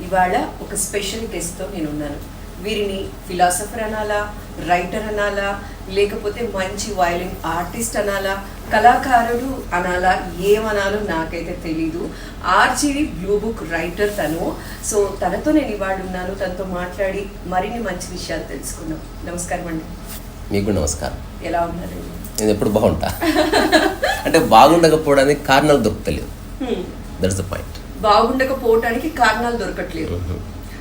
ఇవాళ ఒక స్పెషల్ గెస్ట్తో నేనున్నాను. వీరిని ఫిలాసఫర్ అనాలా, రైటర్ అనాలా, లేకపోతే మంచి వయలిన్ ఆర్టిస్ట్ అనాలా, కళాకారుడు అనాలా, ఏమనాలో నాకైతే తెలీదు. ఆర్జీవి బ్లూ బుక్ రైటర్ తను. సో తనతో నేను ఇవాళ ఉన్నాను. తనతో మాట్లాడి మరిన్ని మంచి విషయాలు తెలుసుకున్నాం. నమస్కారం అండి. మీకు నమస్కారం. ఎలా ఉన్నారు? నేను ఎప్పుడు బాగుంటా. అంటే బాగుండకపోవడానికి కారణాలు దొరకలేదు. That's the point. బాగుండకపోవటానికి కారణాలు దొరకట్లేదు.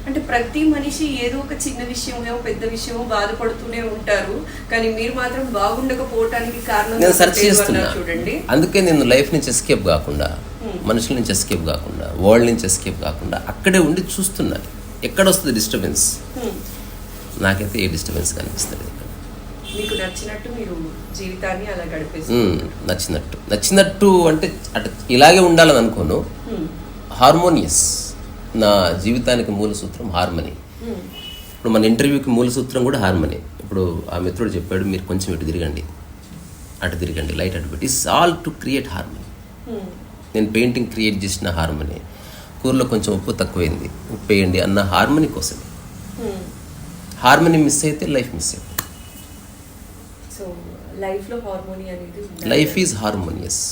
అంటే ప్రతి మనిషి ఏదో ఒక చిన్న విషయమో పెద్ద విషయమో బాధపడుతూనే ఉంటారు. కానీ మీరు మాత్రం బాగుండకపోవటానికి కారణం నేను సెర్చ్ చేస్తున్నా. చూడండి, అందుకే నేను లైఫ్ నుంచి ఎస్కేప్ కాకుండా, మనుషుల నుంచి ఎస్కేప్ కాకుండా, వరల్డ్ నుంచి ఎస్కేప్ కాకుండా అక్కడే ఉండి చూస్తున్నాను ఎక్కడ వస్తుంది డిస్టర్బెన్స్. నాకైతే ఏ డిస్టర్బెన్స్ కనిపిస్తుంది. మీకు నచ్చినట్టు మీరు జీవితాన్ని అలా గడిపేస్తారు. నచ్చినట్టు అంటే అటు ఇలాగే ఉండాలని అనుకోను. హార్మోనియస్. నా జీవితానికి మూల సూత్రం హార్మనీ. ఇప్పుడు మన ఇంటర్వ్యూకి మూల సూత్రం కూడా హార్మనీ. ఇప్పుడు ఆ మిత్రుడు చెప్పాడు, మీరు కొంచెం ఇటు తిరగండి, అటు తిరగండి, లైట్ అటు పెట్టి. It's all to create harmony. నేను పెయింటింగ్ క్రియేట్ చేసిన హార్మనీ. కూరలో కొంచెం ఉప్పు తక్కువైంది, ఉప్పు వేయండి అన్న హార్మనీ కోసమే. హార్మనీ మిస్ అయితే లైఫ్ మిస్ అవుతుంది. సో లైఫ్లో హార్మోనీ అనేది, life is harmonious,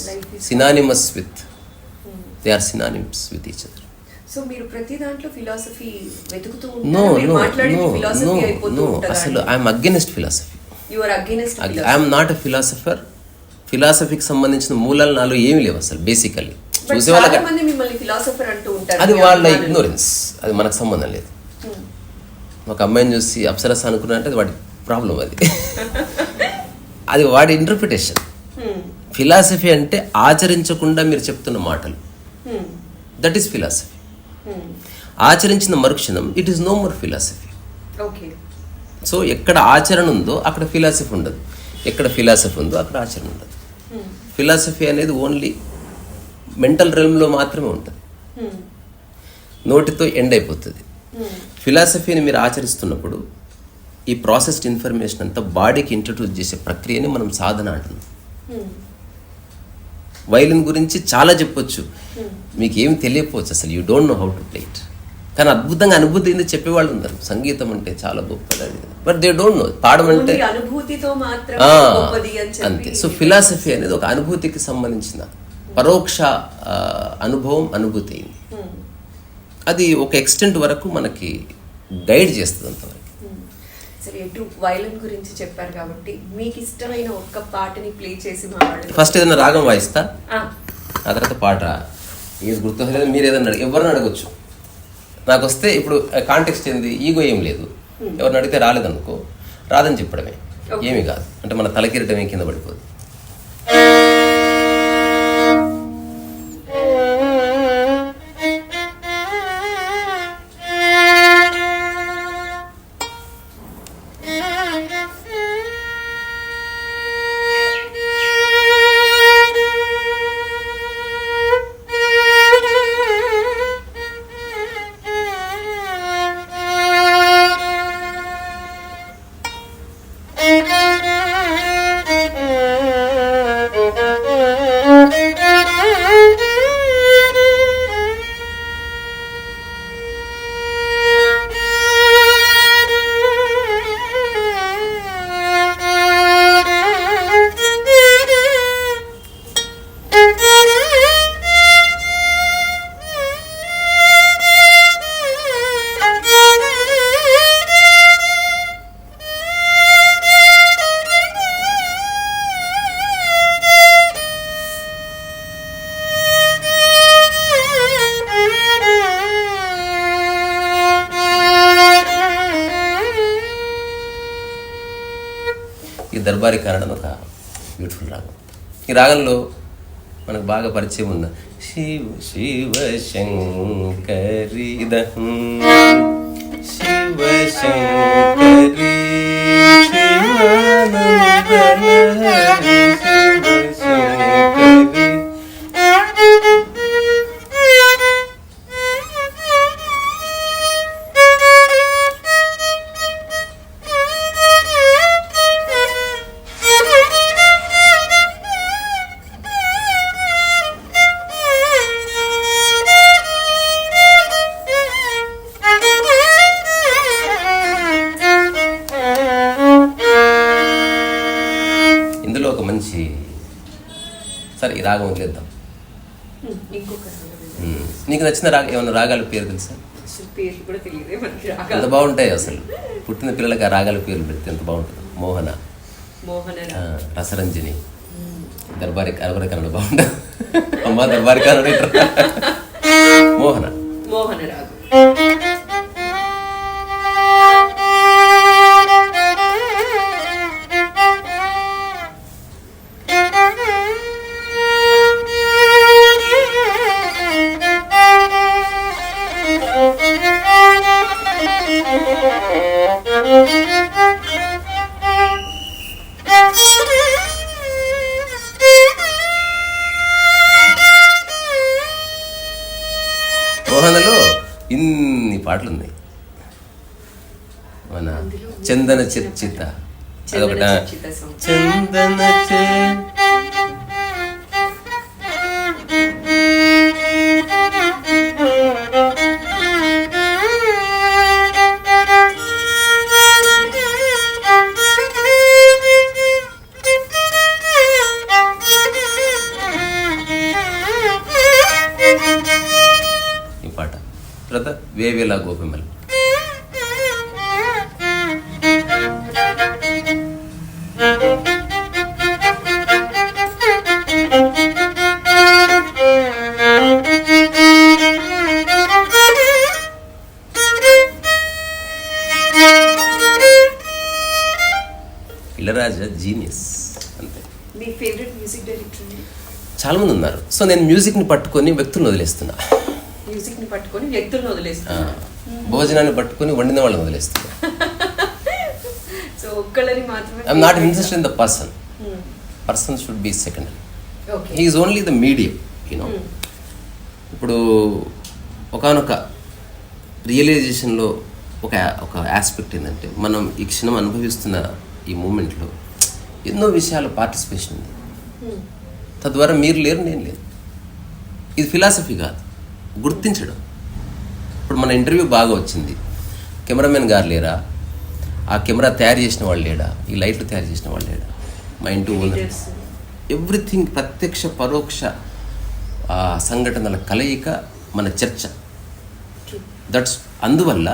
synonymous with, they are synonyms with each other. So మీరు ప్రతి దాంట్లో ఫిలాసఫీ వెతుకుతూ ఉంటారు. మాట్లాడేది ఫిలాసఫీ అయిపోతూ ఉంటారు. అసలు I'm against philosophy. You are against philosophy. I'm not a philosopher. ఫిలాసఫీకి సంబంధించిన మూలాలు నాలో ఏమీ లేవు అసలు. బేసికల్లీ చూసే వాళ్ళకి మిమ్మల్ని ఫిలాసఫర్ అంటూ ఉంటారు. అది వాళ్ళ ఇగ్నోరెన్స్, అది మనకు సంబంధం లేదు. ఒక అమ్మాయిని చూసి అప్సరస అనుకున్నా అంటే అది వాడి ప్రాబ్లం. అది వాడి ఇంటర్ప్రిటేషన్. ఫిలాసఫీ అంటే ఆచరించకుండా మీరు చెప్తున్న మాటలు. That is philosophy. ఆచరించిన మరుక్షణం it is no more philosophy. So ఎక్కడ ఆచరణ ఉందో అక్కడ ఫిలాసఫీ ఉండదు, ఎక్కడ ఫిలాసఫీ ఉందో అక్కడ ఆచరణ ఉండదు. ఫిలాసఫీ అనేది ఓన్లీ మెంటల్ రెల్మ్లో మాత్రమే ఉంటుంది, నోటితో ఎండ్ అయిపోతుంది. ఫిలాసఫీని మీరు ఆచరిస్తున్నప్పుడు ఈ ప్రాసెస్డ్ ఇన్ఫర్మేషన్ అంతా బాడీకి ఇంట్రడ్యూస్ చేసే ప్రక్రియని మనం సాధన అంటున్నాం. వైలిన్ గురించి చాలా చెప్పొచ్చు, మీకు ఏమి తెలియకపోవచ్చు, అసలు you don't know how to play it. కానీ అద్భుతంగా అనుభూతి ఏంది చెప్పేవాళ్ళు ఉన్నారు. సంగీతం అంటే చాలా గొప్పది, బట్ దే డోంట్ నో. పాడమంటే అంతే. సో ఫిలాసఫీ అనేది ఒక అనుభూతికి సంబంధించిన పరోక్ష అనుభవం, అనుభూతి అయింది. అది ఒక ఎక్స్టెంట్ వరకు మనకి గైడ్ చేస్తుంది అంతవరకు. సరే, ఎటు వైలిన్ గురించి చెప్పారు కాబట్టి మీకు ఇష్టమైన ఒక్క పాటని ప్లే చేసి ఫస్ట్ ఏదైనా రాగం వాయిస్తా, ఆ తర్వాత పాట. ఏది గుర్తొస్తలేదు, మీరు ఏదన్నా ఎవరిని అడగొచ్చు. నాకు వస్తే ఇప్పుడు కాంటెక్స్ట్ ఏంది, ఈగో ఏం లేదు. ఎవరిని అడిగితే రాలేదనుకో, రాదని చెప్పడమే, ఏమీ కాదు. అంటే మన తలకిరటమే కింద పడిపోదు. ఈ దర్బారీ కన్నడం ఒక బ్యూటిఫుల్ రాగం. ఈ రాగంలో మనకు బాగా పరిచయం ఉన్న శివ శివ శంకరి శివ శంకరి మంచి, సరే ఈ రాగం వదిలేద్దాం. ఇంకొక నీకు నచ్చిన రాగం ఏమన్నా రాగాల పేరు తెలుసా? పేర్లు కూడా తెలియదే మనకి. ఎంత బాగుంటాయి అసలు, పుట్టిన పిల్లలకి ఆ రాగాల పేర్లు పెడితే ఎంత బాగుంటుంది. మోహన, రసరంజని, దర్బారి కన్నడ బాగుంటుంది. అమ్మ దర్బారి కన్నడ మోహన రాగు. మోహనలో ఇన్ని పాటలు ఉన్నాయి. మన చందన చర్చిత అదొకట. చందన ఈ పాట. తర్వాత వేవేలా గోపిమల్. ఇళరాజా జీనియస్ అంతే. మీ ఫేవరెట్ మ్యూజిక్ డైరెక్టర్? చాలా మంది ఉన్నారు. సో నేను మ్యూజిక్ని పట్టుకొని వ్యక్తులను వదిలేస్తున్నా. మ్యూజిక్ని పట్టుకొని వ్యక్తులను వదిలేస్తున్నా. భోజనాన్ని పట్టుకొని వండిన వాళ్ళని వదిలేస్తున్నా. సో ఒక్కళ్ళని మాత్రమే. I'm not interested in the person. Person should be secondary. He is only the medium, you know. ఇప్పుడు ఒకానొక రియలైజేషన్లో ఒక ఆస్పెక్ట్ ఏంటంటే, మనం ఈ క్షణం అనుభవిస్తున్న ఈ మూమెంట్లో ఎన్నో విషయాలు పార్టిసిపేషన్ ఉంది. తద్వారా మీరు లేరు, నేను లేను. ఇది ఫిలాసఫీ కాదు, గుర్తించడం. ఇప్పుడు మన ఇంటర్వ్యూ బాగా వచ్చింది, కెమెరామెన్ గారు లేరా, ఆ కెమెరా తయారు చేసిన వాళ్ళు లేడా, ఈ లైట్లు తయారు చేసిన వాళ్ళు లేడా, మా ఇంటి ఓనర్, ఎవ్రీథింగ్ ప్రత్యక్ష పరోక్ష సంఘటనల కలయిక మన చర్చ. దట్స్ అందువల్ల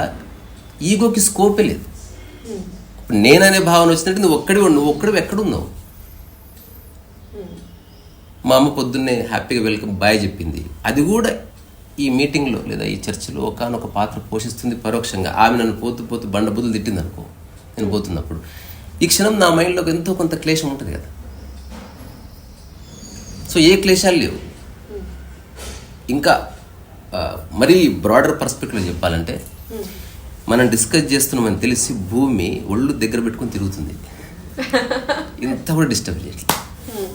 ఈగోకి స్కోపే లేదు. ఇప్పుడు నేననే భావన వచ్చినట్టు నువ్వు ఒక్కడివి ఎక్కడున్నావు. మా అమ్మ పొద్దున్నే హ్యాపీగా వెల్కమ్ బాయ్ చెప్పింది. అది కూడా ఈ మీటింగ్లో లేదా ఈ చర్చలో ఒకనొక పాత్ర పోషిస్తుంది పరోక్షంగా. ఆమె నన్ను పోతూ బండబుద్ధులు తిట్టింది అనుకో, నేను పోతున్నప్పుడు ఈ క్షణం నా మైండ్లోకి ఎంతో కొంత క్లేశం ఉంటుంది కదా. సో ఏ క్లేశాలు లేవు. ఇంకా మరీ బ్రాడర్ పర్స్పెక్టివ్లో చెప్పాలంటే, మనం డిస్కస్ చేస్తున్నామని తెలిసి భూమి ఒళ్ళు దగ్గర పెట్టుకుని తిరుగుతుంది, ఇంత కూడా డిస్టర్బ్ చేయట్లేదు.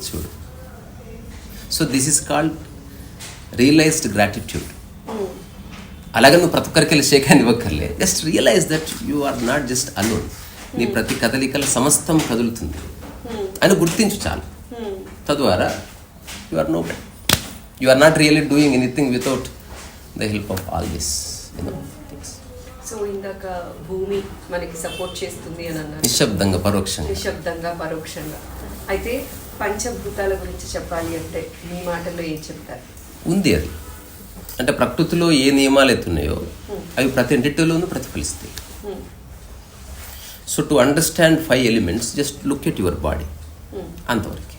చూడు, so this is called realised gratitude. అలాగే నువ్వు ప్రతి ఒక్కరికి వెళ్ళి షేక్ హ్యాండ్ ఇవ్వక్కర్లే, just realise that you are not just alone. నీ ప్రతి కదలికల సమస్తం కదులుతుంది అని గుర్తించు చాలు. తద్వారా you are no bet. You are not really doing anything without the help of all this, things. So ఇందాక భూమి మనకి సపోర్ట్ చేస్తుంది అని అన్నారు, నిశ్శబ్దంగా పరోక్షంగా. అయితే పంచభూతాల గురించి చెప్పాలి అంటే మీ మాటల్లో ఏం చెప్తారు? ఉంది అది. అంటే ప్రకృతిలో ఏ నియమాలు ఎత్తున్నాయో అవి ప్రతి ఇంటిలోనూ ప్రతిఫలిస్తాయి. So to understand 5 elements, just look at your body, అంతవరకు.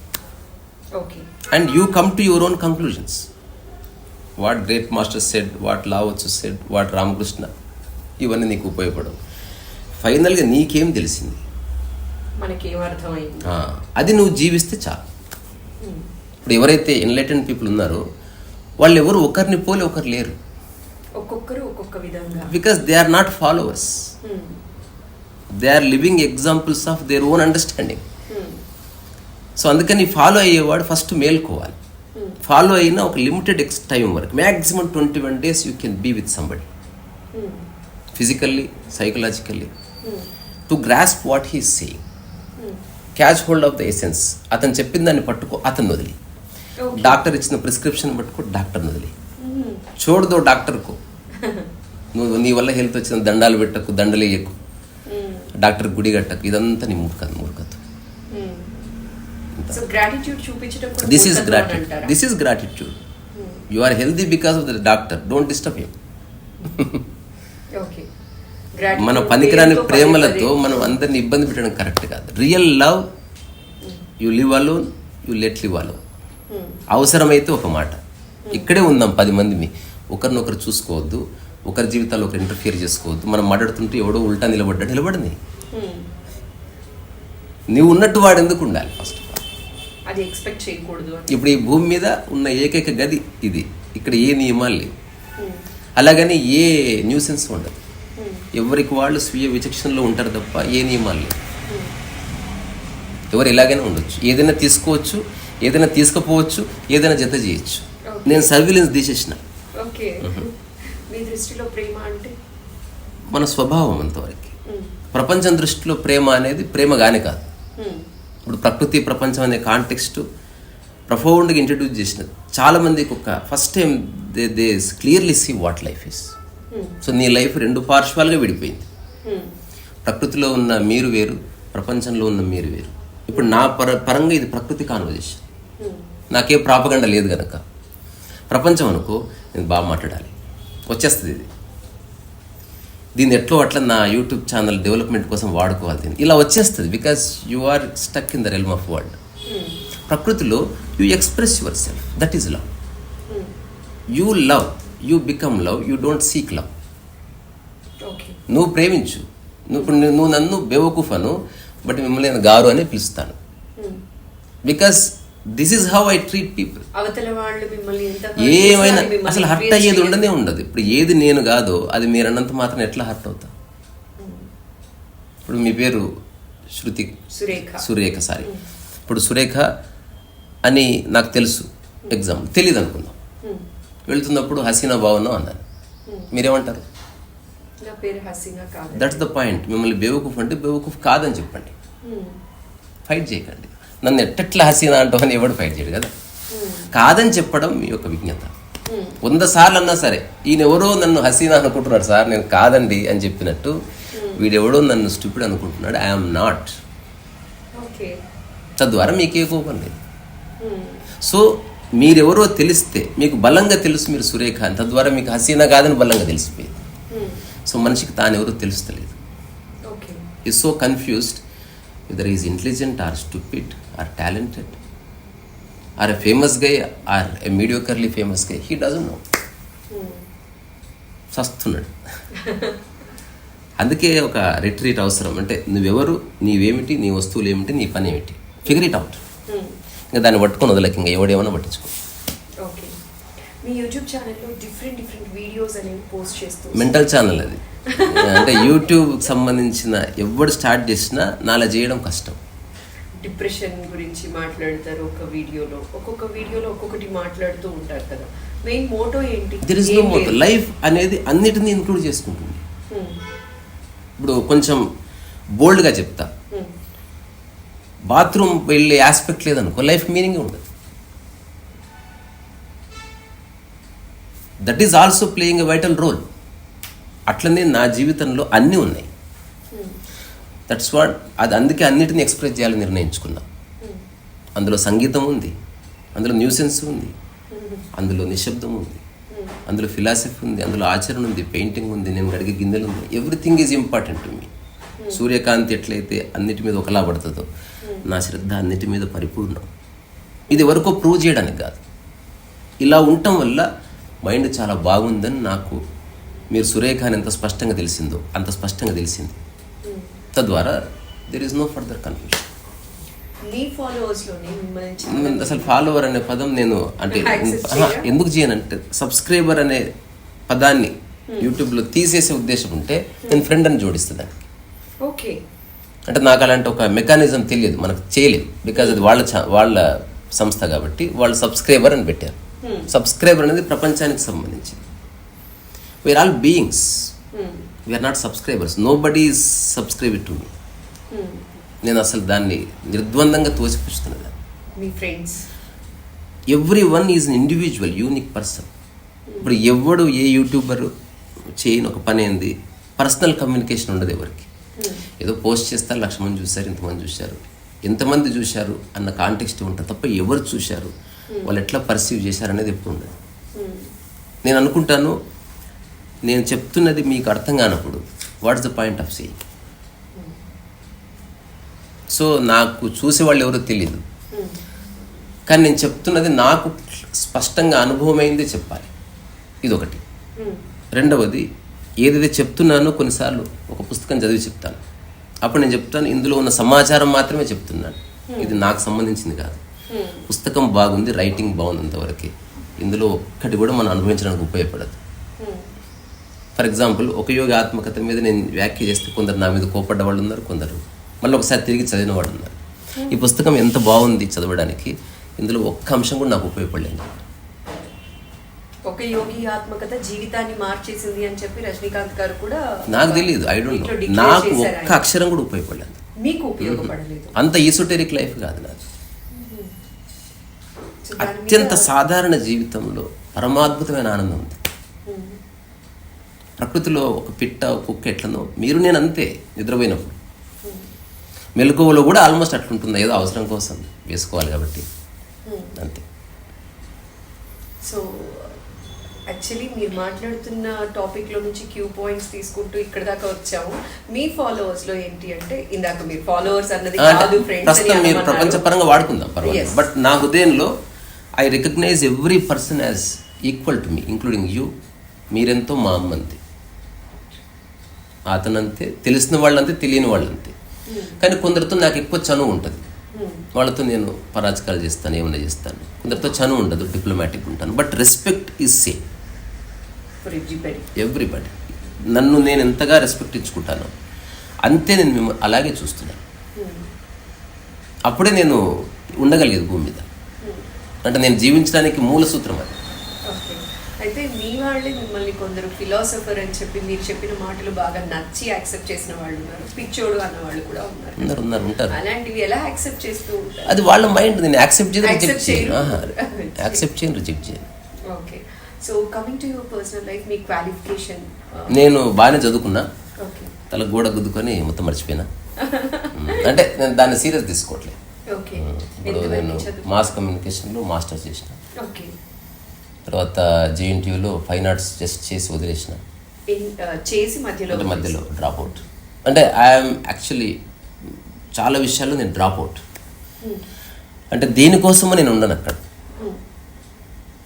And you come to your own conclusions. What great master said, what Lao Tzu said, what Ramakrishna, ఇవన్నీ నీకు ఉపయోగపడవు. ఫైనల్గా నీకేం తెలిసింది, అది నువ్వు జీవిస్తే చాలు. ఇప్పుడు ఎవరైతే ఎన్లైటెండ్ పీపుల్ ఉన్నారో వాళ్ళు ఎవరు ఒకరిని పోలి ఒకరు లేరు. ఒక్కొక్కరు ఒక్కొక్క విధంగా, because they are not followers, they are living examples of their own understanding. So అందుకని ఫాలో అయ్యేవాడు ఫస్ట్ మేల్కోవాలి. ఫాలో అయినా ఒక లిమిటెడ్ టైం వరకు, maximum 21 days you can be with somebody, physically, psychologically, to grasp what he is saying. Catch hold of the essence. అతను చెప్పిన దాన్ని పట్టుకో, అతను వదిలి. డాక్టర్ ఇచ్చిన ప్రిస్క్రిప్షన్ పట్టుకో, డాక్టర్ని వదిలి. చూడదో డాక్టర్కు, నువ్వు నీ వల్ల హెల్త్ వచ్చిన దండాలు పెట్టకు, దండలేయకు, డాక్టర్ గుడి కట్టకు, ఇదంతా నీ మూర్ఖత్వం. ఇంత సో గ్రాటిట్యూడ్ చూపించడం కూడా దిస్ ఈస్ మూర్ఖత్వం గ్రాటిట్యూడ్, అంటారా? This is gratitude. You are healthy because of the doctor, don't disturb him. Okay. మన పనికిరాని ప్రేమలతో మనం అందరిని ఇబ్బంది పెట్టడం కరెక్ట్ కాదు. Real love, you live alone, you let live alone. అవసరమైతే ఒక మాట, ఇక్కడే ఉందాం 10 మంది, ఒకరినొకరు చూసుకోవద్దు, ఒకరి జీవితాల్లో ఒకరు ఇంటర్ఫియర్ చేసుకోవద్దు. మనం మాట్లాడుతుంటే ఎవడో ఉల్టా నిలబడని నీవు ఉన్నట్టు వాడు ఎందుకు ఉండాలి? ఫస్ట్ అది ఎక్స్పెక్ట్ చేయకూడదు. ఇప్పుడు ఈ భూమి మీద ఉన్న ఏకైక గది ఇది. ఇక్కడ ఏ నియమాలు లేవు, అలాగని ఏ న్యూసెన్స్ ఉండదు. ఎవరికి వాళ్ళు స్వీయ విచక్షణలో ఉంటారు తప్ప ఏ నియమాలు లేవు. ఎవరు ఎలాగైనా ఉండొచ్చు, ఏదైనా తీసుకోవచ్చు, ఏదైనా తీసుకుపోవచ్చు, ఏదైనా జత చేయొచ్చు. నేను సర్విలెన్స్ తీసేసిన. ఓకే. మీ దృష్టిలో ప్రేమ అంటే మన స్వభావం అంతవరకు. ప్రపంచం దృష్టిలో ప్రేమ అనేది ప్రేమగానే కాదు. ఇప్పుడు ప్రకృతి ప్రపంచం అనే కాంటెక్స్ట్ ప్రొఫౌండ్గా ఇంట్రడ్యూస్ చేసినది. చాలామందికి ఒక first time they clearly see what life is. So నీ లైఫ్ 2 పార్శ్వాలుగా విడిపోయింది. ప్రకృతిలో ఉన్న మీరు వేరు, ప్రపంచంలో ఉన్న మీరు వేరు. ఇప్పుడు నా పరంగా ఇది ప్రకృతి కాన్వర్జేషన్, నాకే ప్రాపగండ లేదు కనుక. ప్రపంచం అనుకో, నేను బాగా మాట్లాడాలి, వచ్చేస్తుంది ఇది. దీన్ని ఎట్లో అట్లా నా యూట్యూబ్ ఛానల్ డెవలప్మెంట్ కోసం వాడుకోవాలి. దీన్ని ఇలా వచ్చేస్తుంది because you are stuck in the realm of world. ప్రకృతిలో you express yourself, that is love. You love, you become love, you don't seek love. నువ్వు ప్రేమించు. నువ్వు నన్ను బేవకూఫ్ అను, బట్ మిమ్మల్ని నేను గారు అని పిలుస్తాను. Because this is how I treat people. ఏమైనా అసలు హర్ట్ అయ్యేది ఉండదు. ఇప్పుడు ఏది నేను కాదో అది మీరు అన్నంత మాత్రం ఎట్లా హర్ట్ అవుతా? ఇప్పుడు మీ పేరు సురేఖ సారీ. ఇప్పుడు సురేఖ అని నాకు తెలుసు, ఎగ్జాంపుల్ తెలియదు అనుకుందాం. వెళ్తున్నప్పుడు హసీనా బాగున్నావు అన్నాను, మీరేమంటారు? That's the point. మిమ్మల్ని బేవకూఫ్ అంటే బేవకూఫ్ కాదని చెప్పండి, ఫైట్ చేయకండి. నన్ను ఎట్టెట్లా హసీనా అంటామని ఎవడు ఫైట్ చేయడు కదా. కాదని చెప్పడం మీ యొక్క విజ్ఞత. 100 సార్లు అన్నా సరే, ఈయన ఎవరో నన్ను హసీనా అనుకుంటున్నాడు సార్, నేను కాదండి అని చెప్పినట్టు, వీడెవడో నన్ను స్టూపిడ్ అనుకుంటున్నాడు, ఐఎమ్ నాట్. తద్వారా మీకే కోపం లేదు. సో మీరెవరో తెలిస్తే, మీకు బలంగా తెలుసు మీరు సురేఖ అని, తద్వారా మీకు హసీనా కాదని బలంగా తెలిసిపోయింది. సో మనిషికి తానెవరో తెలుస్తలేదు. Is so confused whether he is intelligent or stupid or talented or a famous guy or a mediocrely famous guy, he doesn't know. సస్తున్నాడు. అందుకే ఒక రిట్రీట్ అవసరం. అంటే నువ్వెవరు, నీవేమిటి, నీ వస్తువులు ఏమిటి, నీ పని ఏమిటి, ఫిగర్ ఇట్ అవుట్. ఇంకా దాన్ని పట్టుకొని వదలకి, ఇంకా ఎవడేమన్నా పట్టించుకో. మీ యూట్యూబ్ ఛానల్లో డిఫరెంట్ వీడియోస్ అనేవి పోస్ట్ చేస్తూ, మెంటల్ ఛానల్ అది. అంటే యూట్యూబ్ సంబంధించిన ఎవడు స్టార్ట్ చేసినా నాలా చేయడం కష్టం. డిప్రెషన్ గురించి మాట్లాడతారు ఒక వీడియోలో, ఒక్కొక్క వీడియోలో ఒక్కొక్కటి మాట్లాడుతూ ఉంటారు కదా. మెయిన్ మోటో ఏంటి? There is no motto. Life అనేది అన్నిటినీ ఇంక్లూడ్ చేసుకుంటుంది. ఇప్పుడు కొంచెం బోల్డ్గా చెప్తా, బాత్రూమ్ వెళ్ళే ఆస్పెక్ట్ లేదనుకో, లైఫ్ మీనింగ్ ఉండదు. That is also playing a vital role. అట్లనే నా జీవితంలో అన్నీ ఉన్నాయి. దట్స్ వాట్, అది అందుకే అన్నిటిని ఎక్స్ప్రెస్ చేయాలని నిర్ణయించుకున్నా. అందులో సంగీతం ఉంది, అందులో న్యూసెన్స్ ఉంది, అందులో నిశ్శబ్దం ఉంది, అందులో ఫిలాసఫీ ఉంది, అందులో ఆచరణ ఉంది, పెయింటింగ్ ఉంది, నేను గడిగే గిన్నెలు ఉంది. Everything is important to me. సూర్యకాంతి ఎట్లయితే అన్నిటి మీద ఒకలా పడుతుందో, నా శ్రద్ధ అన్నిటి మీద పరిపూర్ణం. ఇది వరకు ప్రూవ్ చేయడానికి కాదు. ఇలా ఉండటం వల్ల మైండ్ చాలా బాగుందని నాకు, మీరు సురేఖ అని ఎంత స్పష్టంగా తెలిసిందో అంత స్పష్టంగా తెలిసింది. తద్వారా there is no further confusion. అసలు ఫాలోవర్ అనే పదం నేను అంటే ఎందుకు చేయనంటే, సబ్స్క్రైబర్ అనే పదాన్ని యూట్యూబ్లో తీసేసే ఉద్దేశం ఉంటే నేను ఫ్రెండ్ అని జోడిస్తుందని. అంటే నాకు అలాంటి ఒక మెకానిజం తెలియదు, మనకు చేయలేదు. బికాజ్ అది వాళ్ళ సంస్థ కాబట్టి వాళ్ళు సబ్స్క్రైబర్ అని పెట్టారు. సబ్స్క్రైబర్ అనేది ప్రపంచానికి సంబంధించింది. We are all beings, we are not subscribers. Nobody is subscriber to me. నేను అసలు దాన్ని నిర్ద్వందంగా తోసిపుచ్చుతున్నది. Everyone is an individual unique person. ఇప్పుడు ఎవడు ఏ యూట్యూబర్ చేయని ఒక పని ఏంది, పర్సనల్ కమ్యూనికేషన్ ఉండదు ఎవరికి. ఏదో పోస్ట్ చేస్తారు, 1,00,000 మంది చూస్తారు, ఇంతమంది చూశారు, ఎంతమంది చూశారు అన్న కాంటెక్స్ట్ ఉంటుంది తప్ప ఎవరు చూశారు, వాళ్ళు ఎట్లా పర్సీవ్ చేశారు అనేది ఎప్పుడు ఉండదు. నేను అనుకుంటాను, నేను చెప్తున్నది మీకు అర్థం కానప్పుడు what's the point of saying. So నాకు చూసేవాళ్ళు ఎవరో తెలియదు, కానీ నేను చెప్తున్నది నాకు స్పష్టంగా అనుభవమైందే చెప్పాలి. ఇదొకటి. రెండవది, ఏదైతే చెప్తున్నానో కొన్నిసార్లు ఒక పుస్తకం చదివి చెప్తాను. అప్పుడు నేను చెప్తాను, ఇందులో ఉన్న సమాచారం మాత్రమే చెప్తున్నాను, ఇది నాకు సంబంధించింది కాదు. పుస్తకం బాగుంది, రైటింగ్ బాగుంది అంతవరకే. ఇందులో ఒక్కటి కూడా మనం అనుభవించడానికి ఉపయోగపడదు. ఫర్ ఎగ్జాంపుల్, ఒక యోగి ఆత్మకథ మీద నేను వ్యాఖ్య చేస్తే కొందరు నా మీద కోపడ్డ వాళ్ళు ఉన్నారు, కొందరు మళ్ళీ ఒకసారి తిరిగి చదివిన వాళ్ళు ఉన్నారు. ఈ పుస్తకం ఎంత బాగుంది చదవడానికి, ఇందులో ఒక్క అంశం కూడా నాకు ఉపయోగపడలేదు. ఒక యోగి ఆత్మకథ జీవితాన్ని మార్చేసింది అని చెప్పి రజనీకాంత్ గారు కూడా, నాకు తెలియదు, ఐ డోంట్ నో, నాకు ఒక్క అక్షరం కూడా ఉపయోగపడలేదు. మీకు ఉపయోగపడలేదు? అంత ఈసోటెరిక్ లైఫ్ కాదు నాది. అత్యంత సాధారణ జీవితంలో పరమాద్భుతమైన ఆనందం ఉంది. ప్రకృతిలో ఒక పిట్ట, ఒక కుక్క ఎట్లనో మీరు నేను అంతే. నిద్రపోయినప్పుడు మెలకువలో కూడా ఆల్మోస్ట్ అట్లుంటుంది, ఏదో అవసరం కోసం వేసుకోవాలి కాబట్టి అంతే. సో యాక్చువల్లీ మీరు మాట్లాడుతున్న టాపిక్లో నుంచి క్యూ పాయింట్స్ తీసుకుంటూ ఇక్కడ దాకా వచ్చాము. మీ ఫాలోవర్స్లో ఏంటి అంటే, ఇందాక మీరు ఫాలోవర్స్ అన్నది కాదు ఫ్రెండ్స్, ప్రస్తుతం మీరు ప్రపంచపరంగా వాడుకుందాం పర్వాలేదు, బట్ నా హృదయంలో I recognize every person as equal to me, including you. మీరెంతో మా అమ్మంతే, అతనంతే, తెలిసిన వాళ్ళంతే, తెలియని వాళ్ళంతే. కానీ కొందరితో నాకు ఎక్కువ చనువు ఉంటుంది, వాళ్ళతో నేను పరాచకాలు చేస్తాను, ఏమైనా చేస్తాను. కొందరితో చనువు ఉండదు, డిప్లొమాటిక్ ఉంటాను. But respect is same for everybody. నన్ను నేను ఎంతగా రెస్పెక్ట్ ఇచ్చుకుంటానో అంతే నేను మిమ్మల్ని అలాగే చూస్తున్నాను. అప్పుడే నేను ఉండగలిగేది భూమి మీద. అంటే నేను జీవించడానికి మూల సూత్రం అది. అయితే మీ వాళ్ళే మిమ్మల్ని కొందరు ఫిలాసఫర్ అని చెప్పి మీరు చెప్పిన మాటలు బాగా నచ్చి యాక్సెప్ట్ చేసిన వాళ్ళు ఉన్నారు, పిచ్చోడు అన్న వాళ్ళు కూడా ఉన్నారు. ఉంటారు. అలాంటివి ఎలా యాక్సెప్ట్ చేస్తూ ఉంటారు? అది వాళ్ళ మైండ్. నేను యాక్సెప్ట్ చేయను, రిజెక్ట్ చేయను. Okay. So coming to your personal life, me qualification? నేను బాగానే చదువుకున్నా, తల గోడ గుద్దుకొని మొత్తం మర్చిపోయినా. అంటే నేను దాన్ని సీరియస్ తీసుకోవట్లేదు. ఇప్పుడు నేను మాస్ కమ్యూనికేషన్లో మాస్టర్స్ చేసిన, తర్వాత జేఎన్టీయూలో ఫైన్ ఆర్ట్స్ జస్ట్ చేసి వదిలేసిన, చేసి మధ్యలో డ్రాప్ అవుట్. అంటే ఐఎమ్ యాక్చువల్లీ చాలా విషయాల్లో నేను డ్రాప్ అవుట్. అంటే దేనికోసమో నేను ఉండను అక్కడ.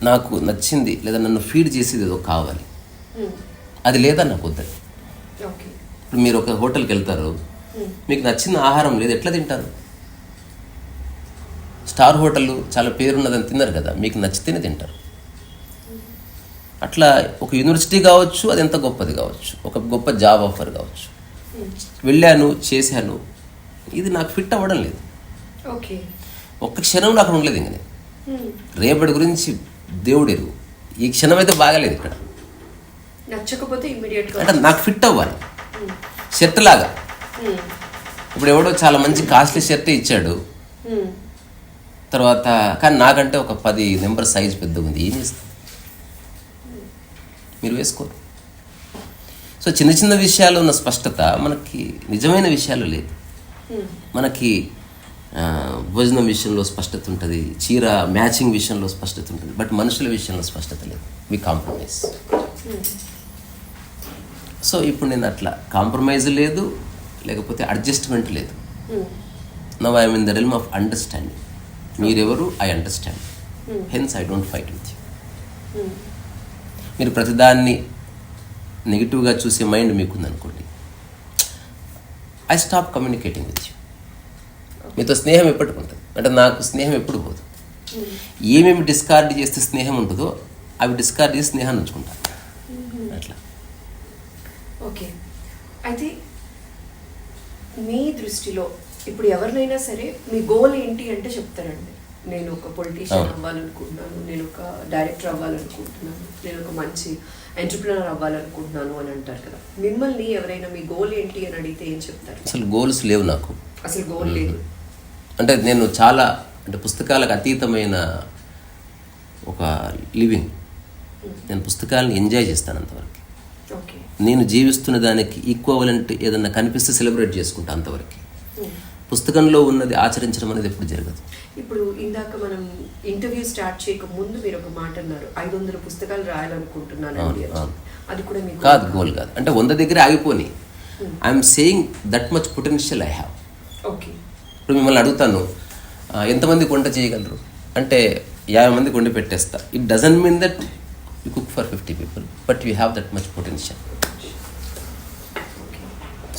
నాకు నచ్చింది లేదా నన్ను ఫీడ్ చేసేది ఏదో కావాలి, అది లేదా నాకు వద్దని. ఇప్పుడు మీరు ఒక హోటల్కి వెళ్తారు, మీకు నచ్చిన ఆహారం లేదు, ఎట్లా తింటారు? స్టార్ హోటల్ చాలా పేరున్నదని తిన్నారు కదా, మీకు నచ్చితేనే తింటారు. అట్లా ఒక యూనివర్సిటీ కావచ్చు, అది ఎంత గొప్పది కావచ్చు, ఒక గొప్ప జాబ్ ఆఫర్ కావచ్చు, వెళ్ళాను, చేశాను, ఇది నాకు ఫిట్ అవ్వడం లేదు. ఒక్క క్షణంలో అక్కడ ఉండలేదు. ఇంక నేను రేపటి గురించి దేవుడు ఎరుగు, ఈ క్షణం అయితే బాగాలేదు ఇక్కడ. నచ్చకపోతే ఇమ్మీడియట్గా అంటే నాకు ఫిట్ అవ్వాలి. షర్ట్ లాగా ఇప్పుడు ఎవడో చాలా మంచి కాస్ట్లీ షర్ట్ ఇచ్చాడు, తర్వాత కానీ నాకంటే ఒక 10 నెంబర్ సైజ్ పెద్దగా ఉంది, ఏం చేస్తాం? మీరు వేసుకోరు. సో చిన్న చిన్న విషయాల్లో ఉన్న స్పష్టత మనకి నిజమైన విషయాలు లేదు. మనకి భోజనం విషయంలో స్పష్టత ఉంటుంది, చీర మ్యాచింగ్ విషయంలో స్పష్టత ఉంటుంది, బట్ మనుషుల విషయంలో స్పష్టత లేదు. వి కాంప్రమైజ్. సో ఇప్పుడు నేను అట్లా కాంప్రమైజ్ లేదు, లేకపోతే అడ్జస్ట్మెంట్ లేదు. Now I'm in the realm of understanding. మీరెవరు, I understand, hence I don't fight with you. మీరు ప్రతిదాన్ని నెగిటివ్గా చూసే మైండ్ మీకుందనుకోండి, I stop communicating with you. మీతో స్నేహం ఎప్పటికి ఉంటుంది అంటే నాకు స్నేహం ఎప్పుడు పోదు. ఏమేమి డిస్కార్డ్ చేస్తే స్నేహం ఉంటుందో అవి డిస్కార్డ్ చేసి స్నేహాన్ని ఉంచుకుంటాను అట్లా. ఓకే. అయితే మీ దృష్టిలో ఇప్పుడు ఎవరినైనా సరే మీ గోల్ ఏంటి అంటే చెప్తారండి, నేను ఒక పొలిటీషియన్ అవ్వాలనుకుంటున్నాను, నేను ఒక డైరెక్టర్ అవ్వాలనుకుంటున్నాను, నేను ఒక మంచి ఎంటర్ప్రినర్ అవ్వాలనుకుంటున్నాను అని అంటారు కదా. మిమ్మల్ని ఎవరైనా మీ గోల్ ఏంటి అని అడిగితే ఏం చెప్తారు? అసలు గోల్స్ లేవు నాకు. అసలు గోల్ లేదు అంటే నేను చాలా అంటే పుస్తకాలకు అతీతమైన ఒక లివింగ్. నేను పుస్తకాలను ఎంజాయ్ చేస్తాను అంతవరకు. నేను జీవిస్తున్న దానికి ఈక్వలెంట్ ఏదన్నా కనిపిస్తే సెలబ్రేట్ చేసుకుంటా అంతవరకు. పుస్తకంలో ఉన్నది ఆచరించడం అనేది ఎప్పుడు జరగదు. ఇప్పుడు ఇందాక మనం ఇంటర్వ్యూ స్టార్ట్ చేయక ముందు మీరు ఒక మాట అన్నారు, 500 పుస్తకాలు రాయాలనుకుంటున్నాను. అది కూడా మీకు కాదు, గోల్ కాదు. అంటే 100 దగ్గర ఆగిపోని. I'm saying that much potential I have. Okay. ఇప్పుడు మిమ్మల్ని అడుగుతాను, ఎంతమందికి వంట చేయగలరు అంటే 50 మందికి వండి పెట్టేస్తా. It doesn't mean that you cook for 50 people, but you have that much potential.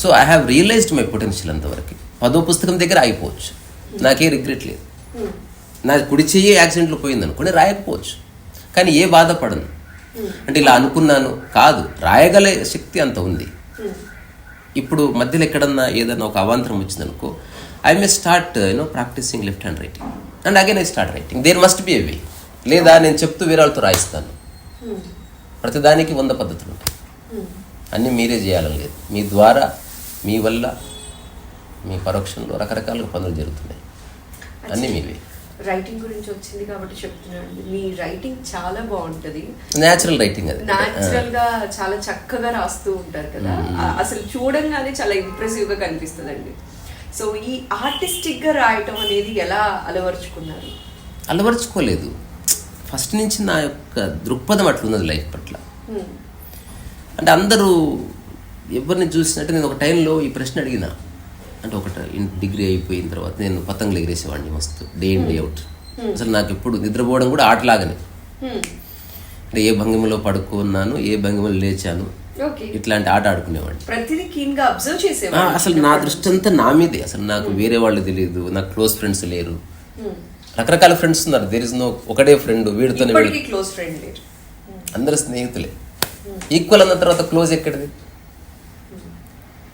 So I have realised my potential అంతవరకు. 10వ పుస్తకం దగ్గర ఆగిపోవచ్చు, నాకే రిగ్రెట్ లేదు. నా కుడి చెయ్యి యాక్సిడెంట్లో పోయింది అనుకోండి, రాయకపోవచ్చు, కానీ ఏ బాధపడను. అంటే ఇలా అనుకున్నాను కాదు, రాయగల శక్తి అంత ఉంది. ఇప్పుడు మధ్యలో ఎక్కడన్నా ఏదన్నా ఒక అవాంతరం వచ్చిందనుకో, I may start practising left hand writing and again I start writing. There must be a way. లేదా నేను చెప్తూ వేరే వాళ్ళతో రాయిస్తాను. ప్రతిదానికి 100 పద్ధతులు ఉంటాయి. అన్నీ మీరే చేయాలని లేదు. మీ ద్వారా, మీ వల్ల, మీ పరోక్షంలో రకరకాలుగా పనులు జరుగుతున్నాయి. అన్నీ మీవే. రైటింగ్ గురించి వచ్చింది కాబట్టి చెప్తున్నాను, మీ రైటింగ్ చాలా బాగుంటది. న్యాచురల్ రైటింగ్, అది న్యాచురల్ గా చాలా చక్కగా రాస్తూ ఉంటారు కదా, అసలు చూడంగానే చాలా ఇంప్రెసివ్ గా కనిపిస్తుందండి. సో ఈ ఆర్టిస్టిక్ గా రాయటం అనేది ఎలా అలవర్చుకున్నారు? అలవర్చుకోలేదు, ఫస్ట్ నుంచి నా యొక్క దృక్పథం అట్లున్నది లైఫ్ పట్ల. అంటే అందరూ ఎవరిని చూసినట్టు నేను ఒక టైంలో ఈ ప్రశ్న అడిగిన. అంటే ఒక డిగ్రీ అయిపోయిన తర్వాత నేను పతంగులు ఎగిరేసేవాడిని మస్తు, డే ఇన్ డే అవుట్. అసలు నాకు ఎప్పుడు నిద్రపోవడం కూడా ఆటలాగానే. అంటే ఏ భంగిమలో పడుకున్నాను, ఏ భంగిమలో లేచాను, ఇట్లాంటి ఆట ఆడుకునేవాడిని. అసలు నా దృష్టి అంతా నా మీదే. అసలు నాకు వేరే వాళ్ళు తెలియదు, నాకు క్లోజ్ ఫ్రెండ్స్ లేరు. రకరకాల ఫ్రెండ్స్ ఉన్నారు, దేర్ ఇస్ నో ఒకటే ఫ్రెండ్, వీడితోనే క్లోజ్ ఫ్రెండ్ లేరు, అందరు స్నేహితులే. ఈక్వల్ అన్న తర్వాత క్లోజ్ ఎక్కడిది?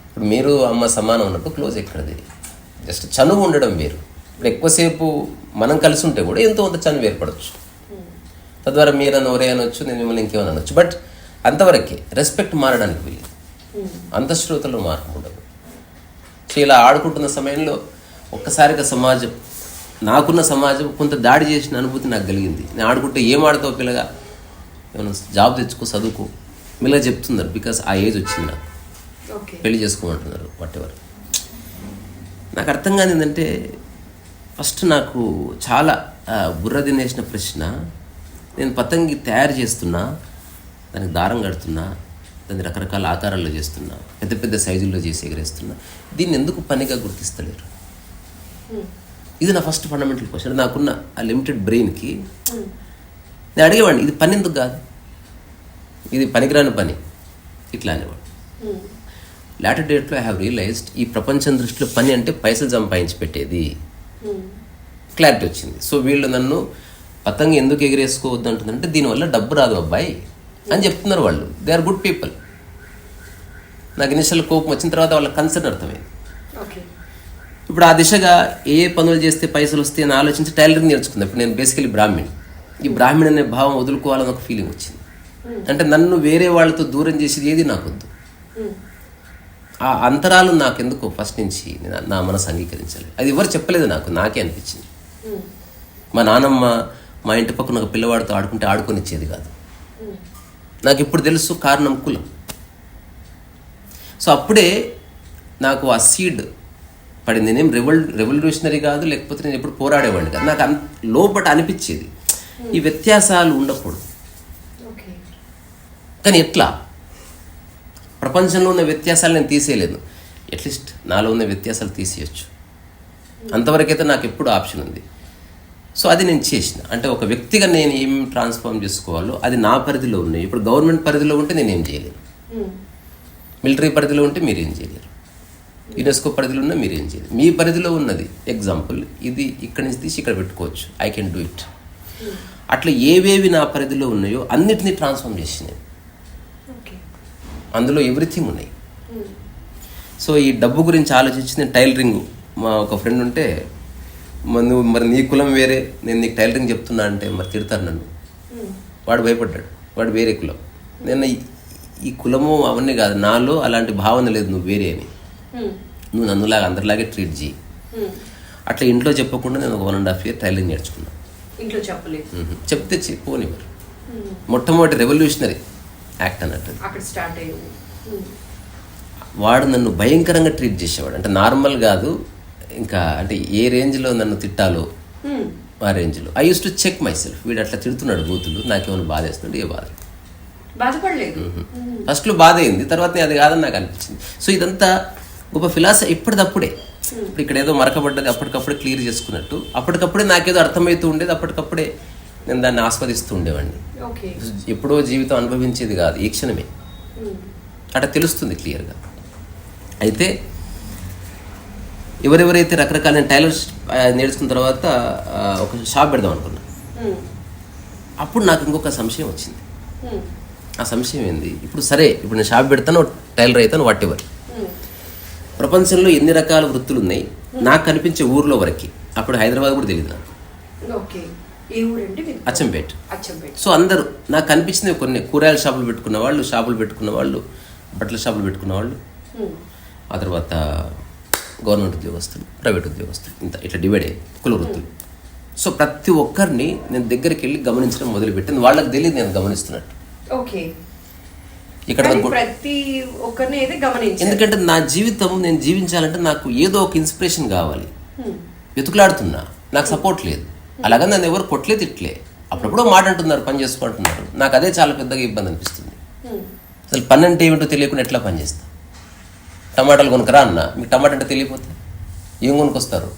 ఇప్పుడు మీరు అమ్మ సమానం ఉన్నట్టు క్లోజ్ ఎక్కడిది? జస్ట్ చనువు ఉండడం వేరు. ఇప్పుడు ఎక్కువసేపు మనం కలిసి ఉంటే కూడా ఎంతో కొంత చనువు ఏర్పడవచ్చు. తద్వారా మీరని ఒరే అనొచ్చు, నేను మిమ్మల్ని ఇంకేమని అనొచ్చు. బట్ అంతవరకే, రెస్పెక్ట్ మారడానికి వీలు, అంతఃశ్రోతలు మార్పు ఉండదు. సో ఇలా ఆడుకుంటున్న సమయంలో ఒక్కసారిగా సమాజం, నాకున్న సమాజం కొంత దాడి చేసిన అనుభూతి నాకు కలిగింది. నేను ఆడుకుంటే ఏం ఆడుతావు పిల్లగా, ఏమైనా జాబ్ తెచ్చుకో, చదువుకో, మిల్లగా చెప్తున్నారు. బికాస్ ఆ ఏజ్ వచ్చింది నాకు, పెళ్లి చేసుకోమంటున్నారు, వాటెవర్. నాకు అర్థం కాని ఏంటంటే, ఫస్ట్ నాకు చాలా బుర్ర తినేసిన ప్రశ్న, నేను పతంగి తయారు చేస్తున్నా, దానికి దారం కడుతున్నా, దాన్ని రకరకాల ఆకారాల్లో చేస్తున్నా, పెద్ద పెద్ద సైజుల్లో చేసి ఎగరేస్తున్నా, దీన్ని ఎందుకు పనిగా గుర్తిస్తలేరు? ఇది నా ఫస్ట్ ఫండమెంటల్ క్వశ్చన్. నాకున్న ఆ లిమిటెడ్ బ్రెయిన్కి నేను అడిగేవాడిని, ఇది పని ఎందుకు కాదు, ఇది పనికిరాని పని, ఇట్లా అనేవాడు. లాటర్ డేట్లో ఐ హ్యావ్ రియలైజ్డ్, ఈ ప్రపంచం దృష్టిలో పని అంటే పైసలు సంపాదించి పెట్టేది. క్లారిటీ వచ్చింది. సో వీళ్ళు నన్ను పతంగి ఎందుకు ఎగిరేసుకోవద్దు అంటుందంటే, దీనివల్ల డబ్బు రాదు అబ్బాయి అని చెప్తున్నారు వాళ్ళు. They are good people. నాకు ఇనిషియల్ కోపం వచ్చిన తర్వాత వాళ్ళ కన్సర్న్ అర్థమైంది. ఇప్పుడు ఆ దిశగా ఏ పనులు చేస్తే పైసలు వస్తాయి అని ఆలోచించి టైలరింగ్ నేర్చుకుంది. ఇప్పుడు నేను బేసికలీ బ్రాహ్మణ్. ఈ బ్రాహ్మణ్ అనే భావం వదులుకోవాలని ఒక ఫీలింగ్ వచ్చింది. అంటే నన్ను వేరే వాళ్ళతో దూరం చేసేది ఏది నాకొద్దు. ఆ అంతరాలు నాకెందుకు ఫస్ట్ నుంచి నా మనసు అంగీకరించాలి. అది ఎవరు చెప్పలేదు నాకు, నాకే అనిపించింది. మా నాన్నమ్మ మా ఇంటి పక్కన ఒక పిల్లవాడితో ఆడుకుంటే ఆడుకొనిచ్చేది కాదు. నాకు ఇప్పుడు తెలుసు కారణం కులం. సో అప్పుడే నాకు ఆ సీడ్ పడింది. నేను రెవల్యూషనరీ కాదు, లేకపోతే నేను ఎప్పుడు పోరాడేవాడిని కాదు. నాకు లోపట అనిపించేది ఈ వ్యత్యాసాలు ఉండకూడదు. కానీ ఎట్లా? ప్రపంచంలో ఉన్న వ్యత్యాసాలు నేను తీసేయలేదు, అట్లీస్ట్ నాలో ఉన్న వ్యత్యాసాలు తీసేయచ్చు. అంతవరకైతే నాకు ఎప్పుడు ఆప్షన్ ఉంది. సో అది నేను చేసిన. అంటే ఒక వ్యక్తిగా నేను ఏం ట్రాన్స్ఫార్మ్ చేసుకోవాలో అది నా పరిధిలో ఉన్నాయి. ఇప్పుడు గవర్నమెంట్ పరిధిలో ఉంటే నేనేం చేయలేను, మిలిటరీ పరిధిలో ఉంటే మీరేం చేయలేరు, యునెస్కో పరిధిలో ఉన్నా మీరేం చేయలేరు. మీ పరిధిలో ఉన్నది ఎగ్జాంపుల్ ఇది ఇక్కడి నుంచి తీసి ఇక్కడ పెట్టుకోవచ్చు, ఐ కెన్ డూ ఇట్. అట్లా ఏవేవి నా పరిధిలో ఉన్నాయో అన్నిటినీ ట్రాన్స్ఫార్మ్ చేసినాయి. అందులో ఎవ్రీథింగ్ ఉన్నాయి. సో ఈ డబ్బు గురించి ఆలోచించి నేను టైలరింగ్, మా ఒక ఫ్రెండ్ ఉంటే, నువ్వు మరి నీ కులం వేరే, నేను నీకు టైలరింగ్ చెప్తున్నా అంటే మరి తిడతారు నన్ను. వాడు భయపడ్డాడు, వాడు వేరే కులం. నేను ఈ కులము అవన్నీ కాదు, నాలో అలాంటి భావన లేదు, నువ్వు వేరే అని, నువ్వు నన్నులాగా అందరిలాగే ట్రీట్ చేయి. అట్లా ఇంట్లో చెప్పకుండా నేను ఒక 1.5 year టైలరింగ్ నేర్చుకున్నాను. ఇంట్లో చెప్పలేదు, చెప్తే పోనివ్వరు. మొట్టమొదటి రెవల్యూషనరీ యాక్ట్ అన్నట్టు అక్కడ స్టార్ట్ అయ్యింది. వాడు నన్ను భయంకరంగా ట్రీట్ చేసేవాడు. అంటే నార్మల్ కాదు, ఇంకా అంటే ఏ రేంజ్లో నన్ను తిట్టాలో ఆ రేంజ్లో I use to check myself. వీడు అట్లా తిడుతున్నాడు బూతులు, నాకేమైనా బాధ వేస్తున్నాడు, ఏ బాధ బాధపడలేదు. ఫస్ట్లో బాధ అయింది, తర్వాత అది కాదని నాకు అనిపించింది. సో ఇదంతా గొప్ప ఫిలాసఫీ. ఇప్పటిదప్పుడే ఇప్పుడు ఇక్కడ ఏదో మరకబడ్డది అప్పటికప్పుడే క్లియర్ చేసుకున్నట్టు, అప్పటికప్పుడే నాకేదో అర్థమవుతూ ఉండేది, అప్పటికప్పుడే నేను దాన్ని ఆస్వాదిస్తూ ఉండేవాడిని. ఎప్పుడో జీవితం అనుభవించేది కాదు, ఈ క్షణమే అట్లా తెలుస్తుంది క్లియర్గా. అయితే ఎవరెవరైతే రకరకాల నేను టైలర్ నేర్చుకున్న తర్వాత ఒక షాప్ పెడదాం అనుకున్నా. అప్పుడు నాకు ఇంకొక సంశయం వచ్చింది. ఆ సంశయం ఏంది, ఇప్పుడు సరే ఇప్పుడు నేను షాప్ పెడతాను, టైలర్ అవుతాను, వాట్ ఎవర్. ప్రపంచంలో ఎన్ని రకాల వృత్తులు ఉన్నాయి నాకు కనిపించే ఊర్లో వరకు. అప్పుడు హైదరాబాద్ కూడా తెలియదు నాకు. అచ్చంపేట. సో అందరూ నాకు కనిపించింది కొన్ని కూరగాయల షాపులు పెట్టుకున్న వాళ్ళు, బట్టల షాపులు పెట్టుకున్న వాళ్ళు, ఆ తర్వాత గవర్నమెంట్ ఉద్యోగస్తులు, ప్రైవేట్ ఉద్యోగస్తులు, ఇట్లా డివైడ్ అయ్యాయి కుల వృత్తులు. సో ప్రతి ఒక్కరిని నేను దగ్గరికి వెళ్ళి గమనించడం మొదలుపెట్టింది. వాళ్ళకి తెలియదు నేను గమనిస్తున్నట్టు. ఇక్కడ ఎందుకంటే నా జీవితం నేను జీవించాలంటే నాకు ఏదో ఒక ఇన్స్పిరేషన్ కావాలి. వెతుకులాడుతున్నా, నాకు సపోర్ట్ లేదు. అలాగని నన్ను ఎవరు కొట్లే తిట్లే, అప్పుడప్పుడు మాట అంటున్నారు, పని చేసుకుంటున్నారు. నాకు అదే చాలా పెద్దగా ఇబ్బంది అనిపిస్తుంది. అసలు పని అంటే ఏమిటో తెలియకుండా ఎట్లా పని చేస్తా? టమాటాలు కొనుక్కరా అన్న, మీకు టమాటా అంటే తెలియపోతే ఏం కొనుక్కొస్తారు?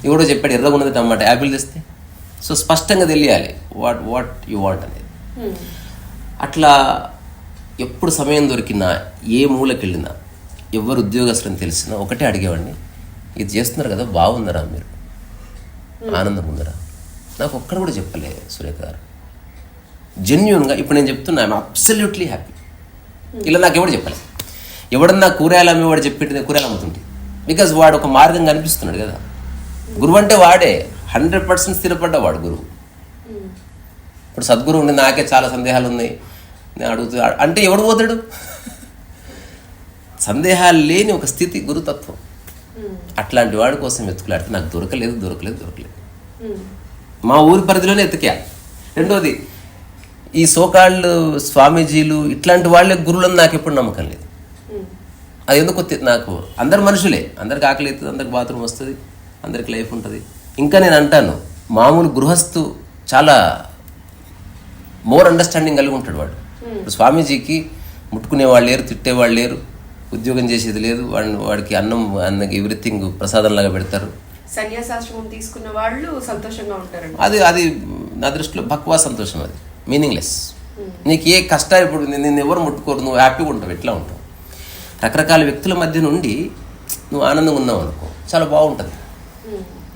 ఎవడో చెప్పాడు ఎర్రగా ఉన్నది టమాటా, యాపిల్ తెస్తే. సో స్పష్టంగా తెలియాలి వాట్ యు వాంట్ అనేది. అట్లా ఎప్పుడు సమయం దొరికినా, ఏ మూలకి వెళ్ళినా, ఎవరు ఉద్యోగస్తులని తెలిసినా ఒకటే అడిగేవాడిని, ఇది చేస్తున్నారు కదా, బాగుందరా, మీరు ఆనందం ఉందరా? నాకు ఒక్కడ కూడా చెప్పలే సురేఖ గారు. జెన్యూన్గా ఇప్పుడు నేను చెప్తున్నా, ఐఎమ్ అబ్సల్యూట్లీ హ్యాపీ. ఇలా నాకు ఎవడు చెప్పలే. ఎవడన్నా కూరగాయలు అమ్మేవాడు చెప్పేది కూరగాయలు అమ్ముతుంది. బికాజ్ వాడు ఒక మార్గం కనిపిస్తున్నాడు కదా. గురువు అంటే వాడే 100% స్థిరపడ్డవాడు గురువు. ఇప్పుడు సద్గురువు ఉండి నాకే చాలా సందేహాలు ఉన్నాయి, నేను అడుగుతూ అంటే ఎవడు పోతాడు? సందేహాలు లేని ఒక స్థితి గురుతత్వం. అట్లాంటి వాడి కోసం వెతుకులాడితే నాకు దొరకలేదు. మా ఊరి పరిధిలోనే ఎతికా. రెండోది, ఈ సోకాళ్ళు స్వామీజీలు ఇట్లాంటి వాళ్ళే గురువులను నాకు ఎప్పుడు నమ్మకం లేదు. అది ఎందుకు నాకు, అందరు మనుషులే, అందరికి ఆకలి అవుతుంది, అందరికి బాత్రూమ్ వస్తుంది, అందరికి లైఫ్ ఉంటుంది. ఇంకా నేను అంటాను, మామూలు గృహస్థు చాలా మోర్ అండర్స్టాండింగ్ కలిగి ఉంటాడు వాడు. ఇప్పుడు స్వామీజీకి ముట్టుకునేవాళ్ళు లేరు, తిట్టేవాళ్ళు లేరు, ఉద్యోగం చేసేది లేదు, వాడికి అన్నకి ఎవ్రీథింగ్ ప్రసాదంలాగా పెడతారు. సన్యాసాశ్రమం తీసుకున్న వాళ్ళు సంతోషంగా ఉంటారు. అది నా దృష్టిలో భక్వా సంతోషం, అది మీనింగ్లెస్. నీకు ఏ కష్టాలు, ఇప్పుడు నిన్ను ఎవరు ముట్టుకోరు, నువ్వు హ్యాపీగా ఉంటావు, ఎట్లా ఉంటావు? రకరకాల వ్యక్తుల మధ్య నుండి నువ్వు ఆనందంగా ఉన్నావు అనుకో, చాలా బాగుంటుంది.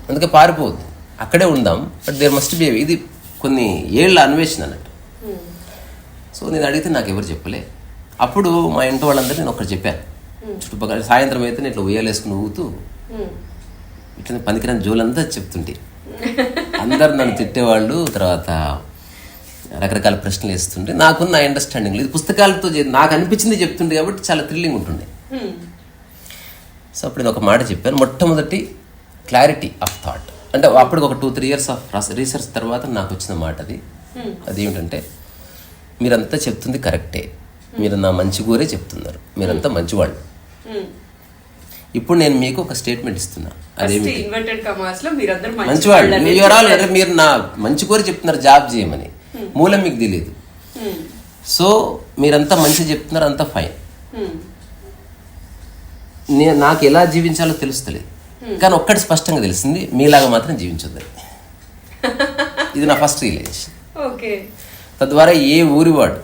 అందుకే పారిపోవద్దు, అక్కడే ఉందాం. బట్ దేర్ మస్ట్ బి, ఇది కొన్ని ఏళ్ళ అన్వేషణ అన్నట్టు. సో నేను అడిగితే నాకు ఎవరు చెప్పలే. అప్పుడు మా ఇంటి వాళ్ళందరూ నేను ఒకటి చెప్పాను. చుట్టుపక్కల సాయంత్రం అయితే నేను ఇట్లా ఉయ్యాలేసుకుని ఊగుతూ ఇట్లా పనికిరాని జోలంతా చెప్తుంటే అందరు నన్ను తిట్టేవాళ్ళు. తర్వాత రకరకాల ప్రశ్నలు వేస్తుంటే నాకున్న అండర్స్టాండింగ్ లేదు. పుస్తకాలతో నాకు అనిపించింది చెప్తుండే కాబట్టి చాలా థ్రిల్లింగ్ ఉంటుండే. సో అప్పుడు నేను ఒక మాట చెప్పాను, మొట్టమొదటి క్లారిటీ ఆఫ్ థాట్. అంటే అప్పటికి ఒక 2-3 years ఆఫ్ రీసెర్చ్ తర్వాత నాకు వచ్చిన మాట అది. అదేమిటంటే, మీరంతా చెప్తుంది కరెక్టే, మీరు నా మంచి కూరే చెప్తున్నారు, మీరంతా మంచివాళ్ళు. ఇప్పుడు నేను మీకు ఒక స్టేట్మెంట్ ఇస్తున్నా, అదేమిటి, మంచివాళ్ళు మీరు నా మంచి కూర చెప్తున్నారు జాబ్ చేయమని, మూలం మీకు తెలియదు. సో మీరంతా మంచి చెప్తున్నారు, అంతా ఫైన్. నాకు ఎలా జీవించాలో తెలుస్తలేదు, కానీ ఒక్కటి స్పష్టంగా తెలిసింది, మీలాగా మాత్రం జీవించొద్దని. ఇది నా ఫస్ట్ రియలైజేషన్. తద్వారా ఏ ఊరివాడు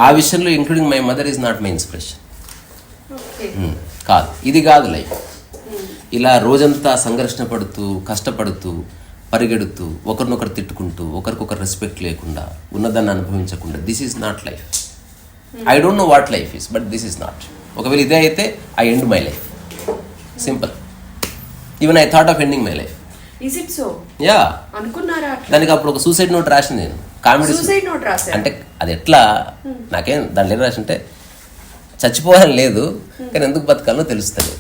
ఆ విషయంలో, including my mother, is not my inspiration. కాదు, ఇది కాదు లైఫ్. ఇలా రోజంతా సంఘర్షణ పడుతూ, కష్టపడుతూ, పరిగెడుతూ, ఒకరినొకరు తిట్టుకుంటూ, ఒకరికొకరు రెస్పెక్ట్ లేకుండా, ఉన్నదాన్ని అనుభవించకుండా, this is not life. I don't know what life is, but this is not. ఒకవేళ ఇదే అయితే I end my life, simple. Even I thought of ending my life. Yeah, దానికి అప్పుడు ఒక సూసైడ్ నోట్ రాసింది నేను, కామెడీ. అంటే అది ఎట్లా, నాకేం దాంట్లో ఏం రాసి అంటే, చచ్చిపోవాలని లేదు కానీ ఎందుకు బతకాలో తెలుస్తుంది.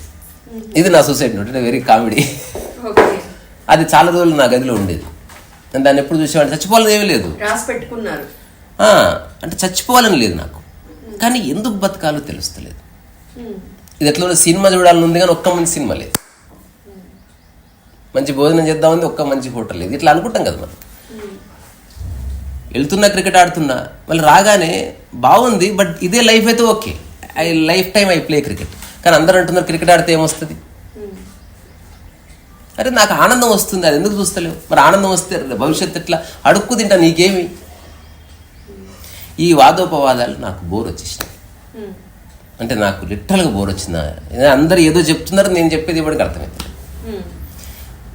ఇది నా సూసైడ్ నోట్, వెరీ కామెడీ. అది చాలా రోజులు నా గదిలో ఉండేది. నేను దాన్ని ఎప్పుడు చూసేవాడిని, చచ్చిపోవాలని ఏమీ లేదు, అంటే చచ్చిపోవాలని లేదు నాకు, కానీ ఎందుకు బతకాలో తెలుస్తలేదు. ఇది ఎట్లా సినిమా చూడాలని ఉంది కానీ ఒక్క మంచి సినిమా లేదు. మంచి భోజనం చేద్దామని ఒక్క మంచి హోటల్ లేదు. ఇట్లా అనుకుంటాం కదా మనం. వెళ్తున్నా క్రికెట్ ఆడుతున్నా, మళ్ళీ రాగానే బాగుంది, బట్ ఇదే లైఫ్ అయితే okay, life time I play cricket. కానీ అందరూ అంటున్నారు క్రికెట్ ఆడితే ఏమొస్తుంది? అరే నాకు ఆనందం వస్తుంది, అది ఎందుకు చూస్తలేవు? మరి ఆనందం వస్తే భవిష్యత్తు ఎట్లా? అడుక్కు తింటా, నీకేమి? ఈ వాదోపవాదాలు నాకు బోర్ వచ్చేసినాయి. అంటే నాకు లిటరల్గా బోర్ వచ్చిందా, అందరు ఏదో చెప్తున్నారు, నేను చెప్పేది ఇవ్వడానికి అర్థమవుతుంది.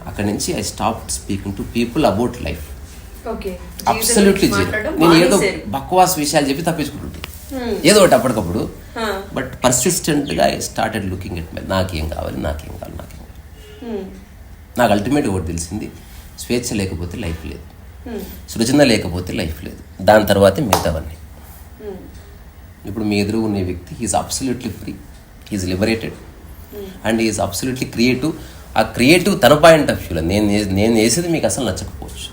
అక్కడి నుంచి I stop speaking to people about life. Absolutely zero. నేను ఏదో బక్వాస్ విషయాలు చెప్పి తప్పించుకుంటుంటే ఏదో ఒకటి అప్పటికప్పుడు. బట్ పర్సిస్టెంట్గా I started looking at my, నాకేం కావాలి. నాకు అల్టిమేట్గా ఒకటి తెలిసింది, స్వేచ్ఛ లేకపోతే లైఫ్ లేదు, సృజన లేకపోతే లైఫ్ లేదు, దాని తర్వాతే మిగతావన్నీ. ఇప్పుడు మీ ఎదురు ఉన్న వ్యక్తి he's absolutely free, he's liberated and he's absolutely creative. ఆ క్రియేటివ్ తన పాయింట్ ఆఫ్ వ్యూలో నేను వేసేది మీకు అసలు నచ్చకపోవచ్చు,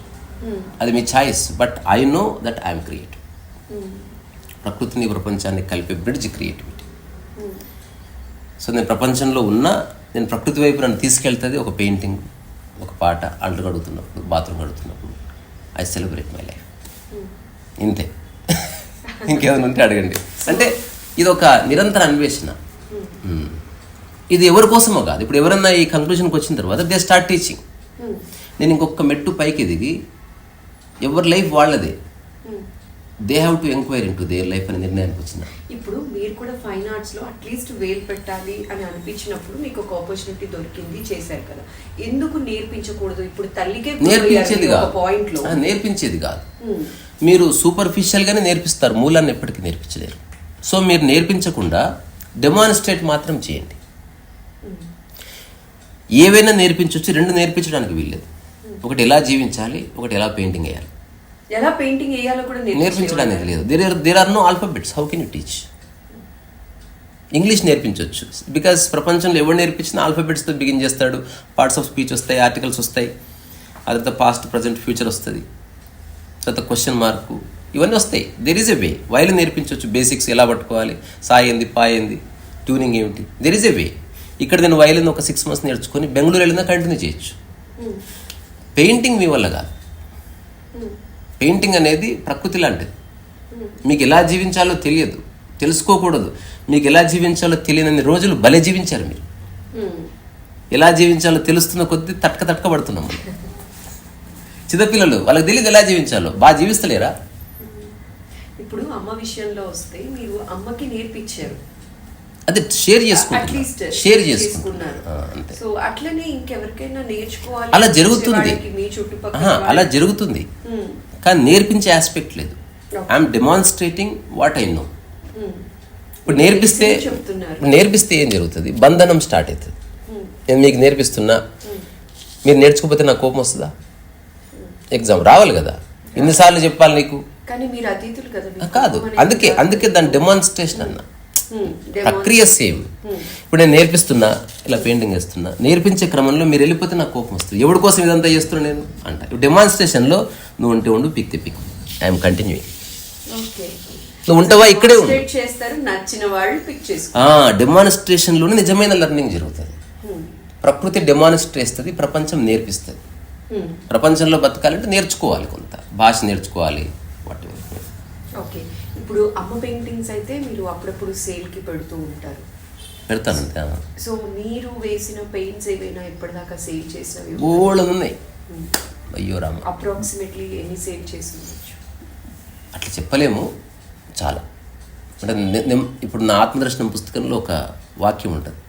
అది మీ choice, but I know that I'm creative. ప్రకృతిని ప్రపంచాన్ని కలిపే బ్రిడ్జ్ క్రియేటివిటీ. సో నేను ప్రపంచంలో ఉన్నా, నేను ప్రకృతి వైపు నన్ను తీసుకెళ్తుంది ఒక పెయింటింగ్, ఒక పాట, అంట్లు కడుగుతున్నప్పుడు, బాత్రూమ్ కడుగుతున్నప్పుడు. I celebrate my life. ఇంతే. ఇంకేమైనా ఉంటే అడగండి. అంటే ఇది ఒక నిరంతర అన్వేషణ. ఇది ఎవరి కోసమో కాదు. ఇప్పుడు ఎవరన్నా ఈ కంక్లూషన్కి వచ్చిన తర్వాత దే స్టార్ట్ టీచింగ్. నేను ఇంకొక మెట్టు పైకి ఎదిగి ఎవరి లైఫ్ వాళ్ళదే, they have to enquire in to their life అనే నిర్ణయానికి వచ్చిన. ఇప్పుడు మీరు కూడా ఫైన్ ఆర్ట్స్లో అట్లీస్ట్ వేలు పెట్టాలి అని అనిపించినప్పుడు మీకు ఒక ఆపర్చునిటీ దొరికింది, చేశారు కదా, ఎందుకు నేర్పించకూడదు? ఇప్పుడు తల్లికే నేర్పించేది కాదు, పాయింట్లో నేర్పించేది కాదు. మీరు సూపర్ఫిషియల్గానే నేర్పిస్తారు, మూలాన్ని ఎప్పటికీ నేర్పించలేరు. సో మీరు నేర్పించకుండా డెమాన్స్ట్రేట్ మాత్రం చేయండి. ఏవైనా నేర్పించవచ్చు, రెండు నేర్పించడానికి వీల్లేదు. ఒకటి ఎలా జీవించాలి, ఒకటి ఎలా పెయింటింగ్ వేయాలి. ఎలా పెయింటింగ్ వేయాలో కూడా నేర్పించడానికి లేదు. There are no alphabets, how can you teach? English నేర్పించవచ్చు, బికాస్ ప్రపంచంలో ఎవరు నేర్పించినా ఆల్ఫాబెట్స్తో బిగిన్ చేస్తాడు. పార్ట్స్ ఆఫ్ స్పీచ్ వస్తాయి, ఆర్టికల్స్ వస్తాయి, అదంతా పాస్ట్, ప్రజెంట్, ఫ్యూచర్ వస్తుంది, తర్వాత క్వశ్చన్ మార్కు, ఇవన్నీ వస్తాయి. There is a way. Violin నేర్పించవచ్చు, బేసిక్స్ ఎలా పట్టుకోవాలి, సాయి ఏంది, పా ఏంది, ట్యూనింగ్ ఏమిటి, దెర్ ఈజ్ ఎ వే. ఇక్కడ నేను వైలిన్ ఒక 6 months నేర్చుకొని బెంగళూరు వెళ్ళినా కంటిన్యూ చేయొచ్చు. పెయింటింగ్ మీ వల్ల కాదు. పెయింటింగ్ అనేది ప్రకృతి లాంటిది. మీకు ఎలా జీవించాలో తెలియదు, తెలుసుకోకూడదు. మీకు ఎలా జీవించాలో తెలియని రోజులు భలే జీవించారు మీరు. ఎలా జీవించాలో తెలుస్తున్న కొద్దీ తట్క పడుతున్నాం మనం. చిన్నపిల్లలు వాళ్ళకి తెలియదు ఎలా జీవించాలో, బాగా జీవిస్తలేరా? ఇప్పుడు అమ్మ విషయంలో వస్తే మీరు అమ్మకి నేర్పించారు, అదే షేర్ చేసుకుంటున్నారు. సో అట్లనే ఇంకెవరికైనా నేర్చుకోవాలి, అలా జరుగుతుంది, మీ చుట్టుపక్కల అలా జరుగుతుంది. కానీ నేర్పించే ఆస్పెక్ట్ లేదు. I'm demonstrating what I know. ఇప్పుడు నేర్పిస్తే ఏం జరుగుతుంది? బంధనం స్టార్ట్ అవుతుంది. నేను మీకు నేర్పిస్తున్నా, మీరు నేర్చుకోకపోతే నాకు కోపం వస్తుందా? ఎగ్జామ్ రావాలి కదా, ఎన్నిసార్లు చెప్పాలి నీకు? కాదు, అందుకే దాని డెమాన్స్ట్రేషన్ అన్న. ప్రక్రియ సేమ్. ఇప్పుడు నేను నేర్పిస్తున్నా, ఇలా పెయింటింగ్ వేస్తున్నా, నేర్పించే క్రమంలో మీరు వెళ్ళిపోతే నాకు కోపం వస్తుంది. ఎవరి కోసం ఇదంతా చేస్తున్నా నేను అంట. డెమాన్స్ట్రేషన్లో నువ్వు ఉంటే ఉండు, pick the pick, I'm continuing. నువ్వు ఉంటావా ఇక్కడే ఉండు. డెమాన్స్ట్రేషన్లోనే నిజమైన లెర్నింగ్ జరుగుతుంది. ప్రకృతి డెమాన్స్ట్రేట్ చేస్తుంది, ప్రపంచం నేర్పిస్తుంది. ప్రపంచంలో బతకాలంటే నేర్చుకోవాలి, కొంత భాష నేర్చుకోవాలి. ఓకే, ఇప్పుడు అమ్మ పెయింటింగ్స్ అయితే మీరు అప్పుడప్పుడు సేల్కి పెడుతూ ఉంటారు. పెడతాను అంతే. సో మీరు వేసిన పెయింట్స్ ఏవైనా ఇప్పటిదాకా సేల్ చేసినవి బోల్డ్ ఉన్నాయి. అయ్యో రామ, అప్రాక్సిమేట్లీ ఎన్ని సేల్ చేసి ఉండొచ్చు? అట్లా చెప్పలేము, చాలా. అంటే ఇప్పుడు నా ఆత్మదర్శనం పుస్తకంలో ఒక వాక్యం ఉంటుంది,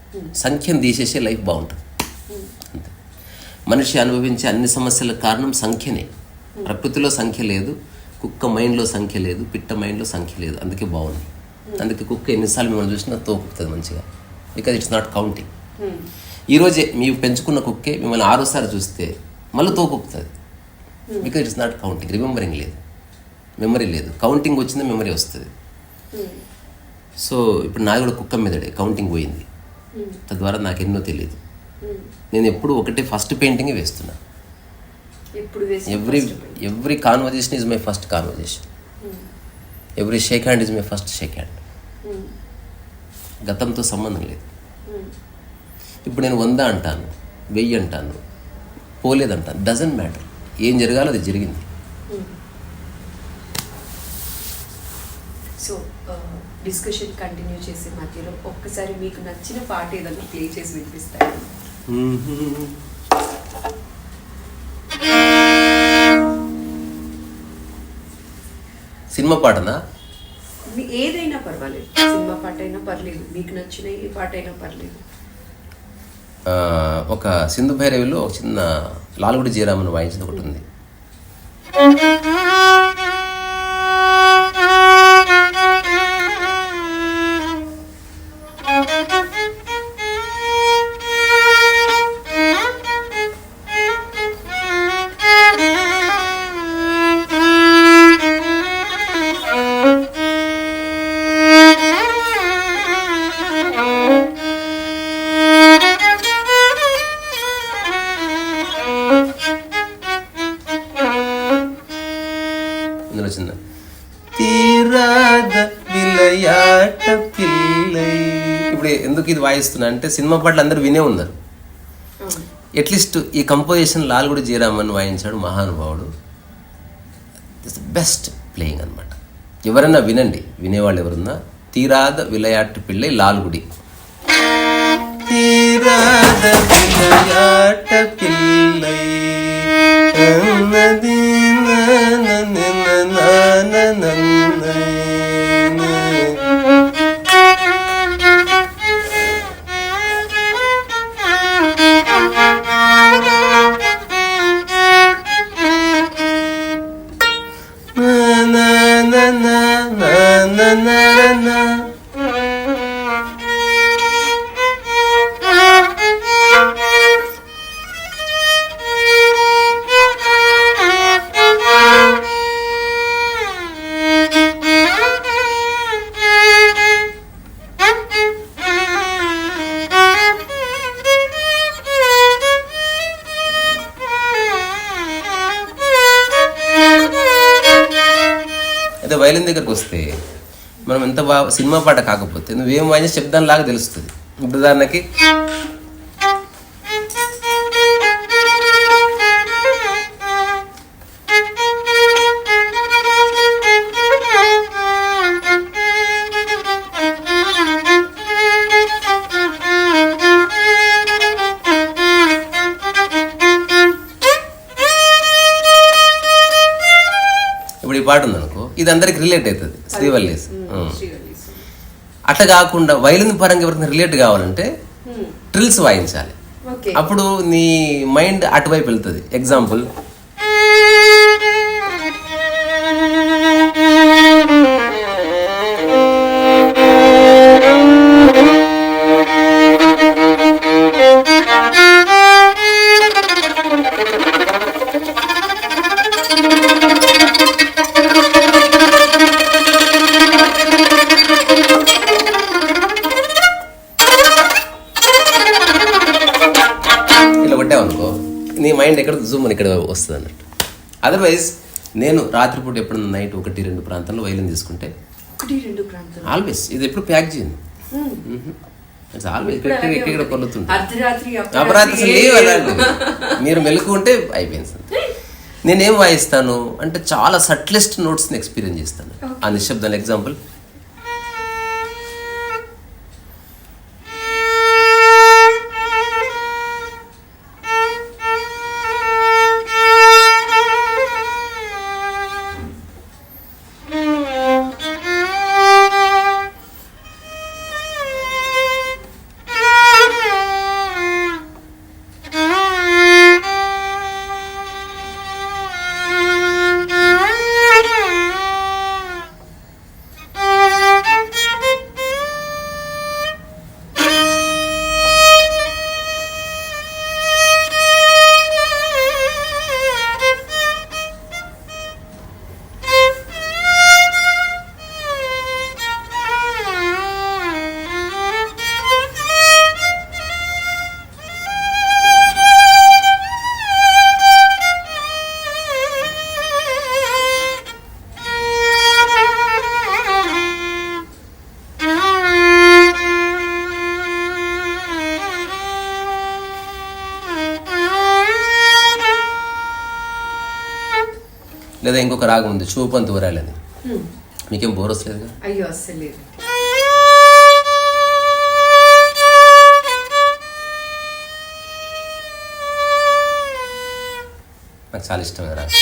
సంఖ్యను తీసేసే లైఫ్ బాగుంటుంది అంతే. మనిషి అనుభవించే అన్ని సమస్యలకు కారణం సంఖ్యనే. ప్రకృతిలో సంఖ్య లేదు, కుక్క మైండ్లో సంఖ్య లేదు, పిట్ట మైండ్లో సంఖ్య లేదు, అందుకే బాగుంది. అందుకే కుక్క ఎన్నిసార్లు మిమ్మల్ని చూసినా తోకుతుంది మంచిగా, బికాజ్ ఇట్స్ నాట్ కౌంటింగ్. ఈరోజే మీరు పెంచుకున్న కుక్కే మిమ్మల్ని 6వ చూస్తే మళ్ళీ తోకుతుంది, because it's not counting. Remembering లేదు, మెమరీ లేదు. కౌంటింగ్ వచ్చిందా మెమరీ వస్తుంది. సో ఇప్పుడు నాకు కూడా కుక్క మీదడే కౌంటింగ్ పోయింది, తద్వారా నాకు ఎన్నో తెలియదు. నేను ఎప్పుడు ఒకటే ఫస్ట్ పెయింటింగే వేస్తున్నా. Every conversation is my first conversation, every shake hand is my first shake hand. గతంతో సంబంధం లేదు. ఇప్పుడు నేను 100 అంటాను, 1000 అంటాను, పోలేదంట. డజంట్ మ్యాటర్, ఏం జరగాలో అది జరిగింది. సో డిస్కషన్ కంటిన్యూ చేసే మధ్యలో ఒక్కసారి మీకు నచ్చిన పాట ఏదైనా ప్లే చేసి వినిపిస్తారు. సినిమా పాటనా? ఏదైనా పర్వాలేదు, సినిమా పాట అయినా పర్లేదు, మీకు నచ్చిన ఏ పాట అయినా పర్లేదు. ఒక సింధు భైరవిలో ఒక చిన్న లాల్గుడి జీరామని వాయించింది ఒకటి ఉంది. చిన్న తీరాద విలయాట పిల్లై. ఇప్పుడు ఎందుకు ఇది వాయిస్తున్నా అంటే సినిమా పాటలు అందరూ వినే ఉన్నారు. అట్లీస్ట్ ఈ కంపోజిషన్ లాల్గుడి జీరామన్ వాయించాడు మహానుభావుడు. దిస్ బెస్ట్ ప్లేయింగ్ అనమాట. ఎవరైనా వినండి, వినేవాళ్ళు ఎవరున్నా. తీరాద విలయాట పిల్లై లాల్గుడి. తీరాద విలయాట పిల్లై అయితే వైలిన్ దగ్గరకు వస్తే మనం ఎంత బాగా సినిమా పాట కాకపోతే నువ్వేం వాయించి శబ్దంలాగా తెలుస్తుంది. ఇప్పుడు ఉదాహరణకి ఇప్పుడు ఈ పాట ఉందనుకో, ఇది అందరికి రిలేట్ అవుతుంది. శ్రీవల్లీస్. అట్లా కాకుండా వైలిన్ పరంగా ఎవరికి రిలేట్ కావాలంటే ట్రిల్స్ వాయించాలి. అప్పుడు నీ మైండ్ అటువైపు వెళ్తుంది. ఎగ్జాంపుల్, అనుకో నీ మైండ్ ఎక్కడ జూమ్ అని ఇక్కడ వస్తుంది అన్నట్టు. అదర్వైజ్ నేను రాత్రిపూట ఎప్పుడు నైట్ 1-2 ప్రాంతంలో వైలిన్ తీసుకుంటే ఆల్వేస్ ఇది ఎప్పుడు ప్యాక్ చేయండి. ఆల్వేస్ ఇక్కడ పొల్లుతుంది. అపరాత్రి లేవు అలాంటి మీరు మెలకు ఉంటే అయిపోయింది. నేనేం వాయిస్తాను అంటే చాలా సట్లెస్ట్ నోట్స్ని ఎక్స్పీరియన్స్ చేస్తాను ఆ నిశ్శబ్దాలు. ఎగ్జాంపుల్, లేదా ఇంకొక రాగం ఉంది చూపంత ఊరాలని. మీకేం బోర్ వస్తలేదుగా? అయ్యో అస్సలు లేదు. నాకు చాలా ఇష్టమైన రాగం.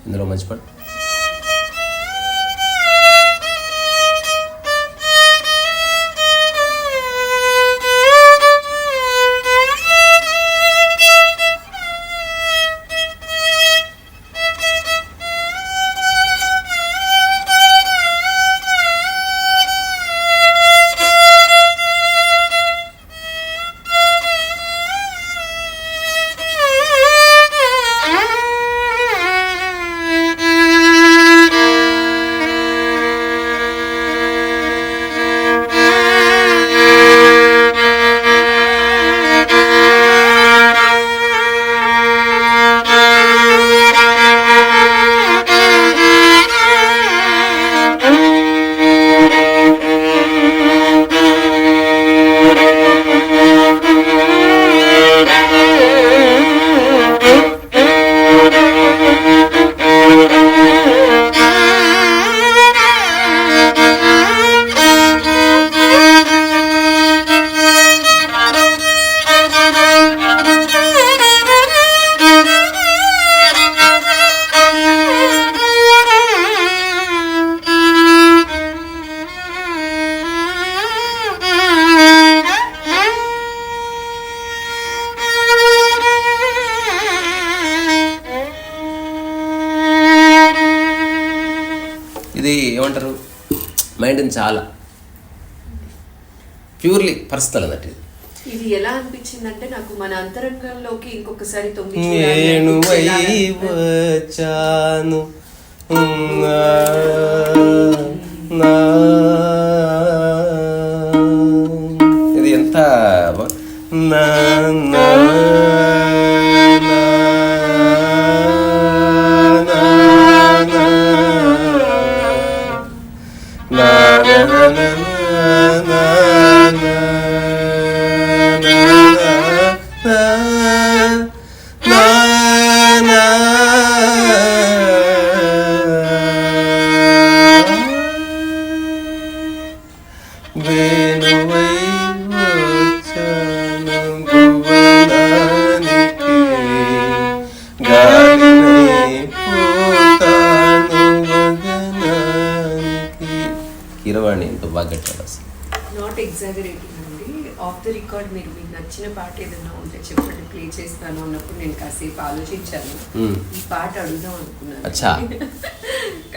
ఇందులో మంచి పాట. ఇది ఏమంటారు, మైండ్ని చాలా ప్యూర్లీ పర్సనల్ అన్నట్టు. ఇది ఎలా అనిపించింది అంటే నాకు మన అంతరంగంలోకి ఇంకొకసారి తొంగి వచ్చాను ఇది ఎంత కీరవాణి ఎంతో బాగా కట్టారు అసలు. నాట్ ఎగ్జాగరేటింగ్ అండి. ఆఫ్ ద రికార్డ్ మీరు మీకు నచ్చిన పాట ఏదైనా ఉంటే చెప్పండి, ప్లే చేస్తాను అన్నప్పుడు నేను కాసేపు ఆలోచించాను. ఈ పాట అడుగుదాం అనుకున్నాను. అచ్చా,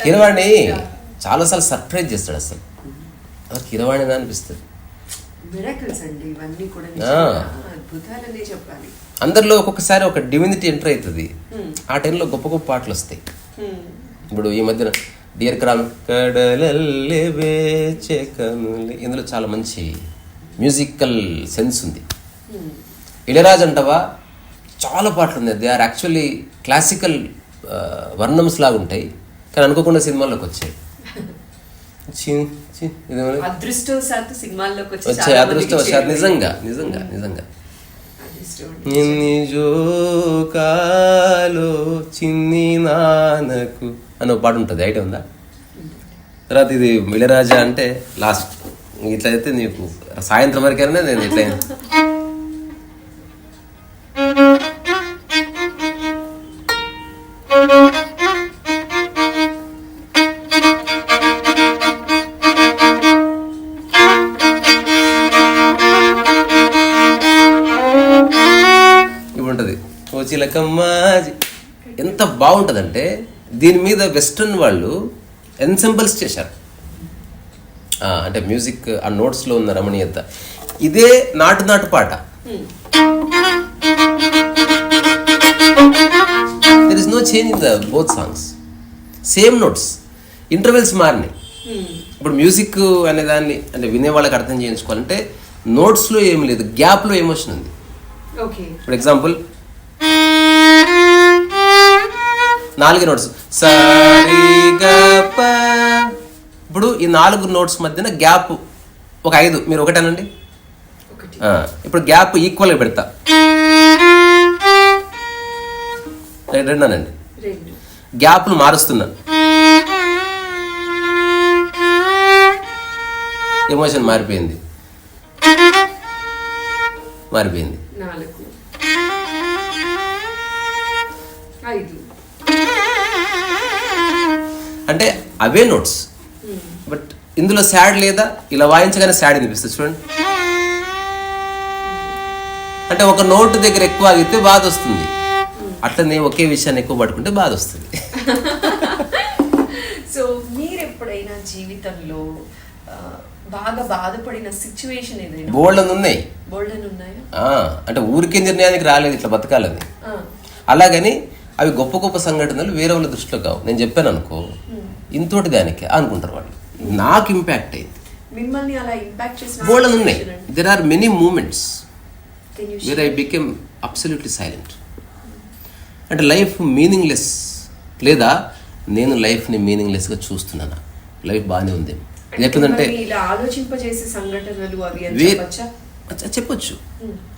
కీరవాణి చాలాసార్లు సర్ప్రైజ్ చేస్తాడు అసలు. కీరవాణి అనిపిస్తుంది. మిరాకిల్స్ అండి ఇవన్నీ కూడా, అద్భుతాలనే చెప్పాలి. అందరిలో ఒక్కొక్కసారి ఒక డివినిటీ ఎంటర్ అవుతుంది. ఆ టైంలో గొప్ప గొప్ప పాటలు వస్తాయి. ఇప్పుడు ఈ మధ్యన డియర్ క్రామ్ కడలల్లే వేచే కనులే, ఇందులో చాలా మంచి మ్యూజికల్ సెన్స్ ఉంది. ఇళయరాజా అంటవా చాలా పాటలు ఉన్నాయి. దే ఆర్ యాక్చువల్లీ క్లాసికల్ వర్ణమ్స్ లాగా ఉంటాయి, కానీ అనుకోకుండా సినిమాల్లోకి వచ్చాయి. అదృష్టవశాత్తు సినిమాల్లోకి వచ్చాయి. అదృష్టవశాత్తు నిజంగా నిజంగా నిజంగా. ఎన్ని జోకాలో చిన్ని నాన్నకు అని ఒక పాట ఉంటుంది, ఐటమ్ ఉందా? తర్వాత ఇది ఇళయరాజా అంటే లాస్ట్ ఇట్లా అయితే నీకు సాయంత్రం వరకైనా నేను ఇట్లా చిలకమ్మా ఎంత బాగుంటుందంటే దీని మీద వెస్ట్రన్ వాళ్ళు ఎన్సెంబల్స్ చేశారు. అంటే మ్యూజిక్ ఆ నోట్స్లో ఉన్న రమణీయత. ఇదే నాటు పాట. There is no change in the both songs, same notes, intervals మారినాయి. ఇప్పుడు మ్యూజిక్ అనే దాన్ని అంటే వినే వాళ్ళకి అర్థం చేయించుకోవాలంటే నోట్స్లో ఏమి లేదు, గ్యాప్లో ఎమోషన్ ఉంది. ఫర్ ఎగ్జాంపుల్ 4 నోట్స్ సరిగప. ఇప్పుడు ఈ 4 నోట్స్ మధ్యన గ్యాప్ ఒక 5, మీరు ఒకటేనండి. ఇప్పుడు గ్యాప్ ఈక్వల్గా పెడతా, 2 అనండి. గ్యాప్లు మారుస్తున్నా, ఎమోషన్ మారిపోయింది. అంటే అవే నోట్స్, బట్ ఇందులో సాడ్ లేదా, ఇలా వాయించగానే సాడ్ అనిపిస్తుంది చూడండి. అంటే ఒక నోట్ దగ్గర ఎక్కువ ఆగితే బాధ వస్తుంది, అట్లనే ఒకే విషయాన్ని ఎక్కువ పట్టుకుంటే బాధ వస్తుంది. సో మీరు ఎప్పుడైనా జీవితంలో బాగా బాధపడిన సిచ్యువేషన్ ఏదైనా? బోల్డన్ ఉన్నాయి. అంటే ఊరికే నిర్ణయానికి రాలేదు ఇట్లా బతకాలని. అలాగని అవి గొప్ప గొప్ప సంఘటనలు వేరే వాళ్ళ దృష్టిలో కావు. నేను చెప్పాను అనుకో, ఇంతోటి దానికి అనుకుంటారు వాళ్ళు. నాకు ఇంపాక్ట్ అయింది. మిమ్మల్ని అలా ఇంపాక్ట్ చేసిన బోల్డన్ ఉన్నాయి. There are many moments where I became absolutely silent. అంటే లైఫ్ మీనింగ్లెస్, లేదా నేను లైఫ్ని మీనింగ్లెస్గా చూస్తున్నాను, లైఫ్ బాగానే ఉంది లేకుందంటే చెప్పొచ్చు.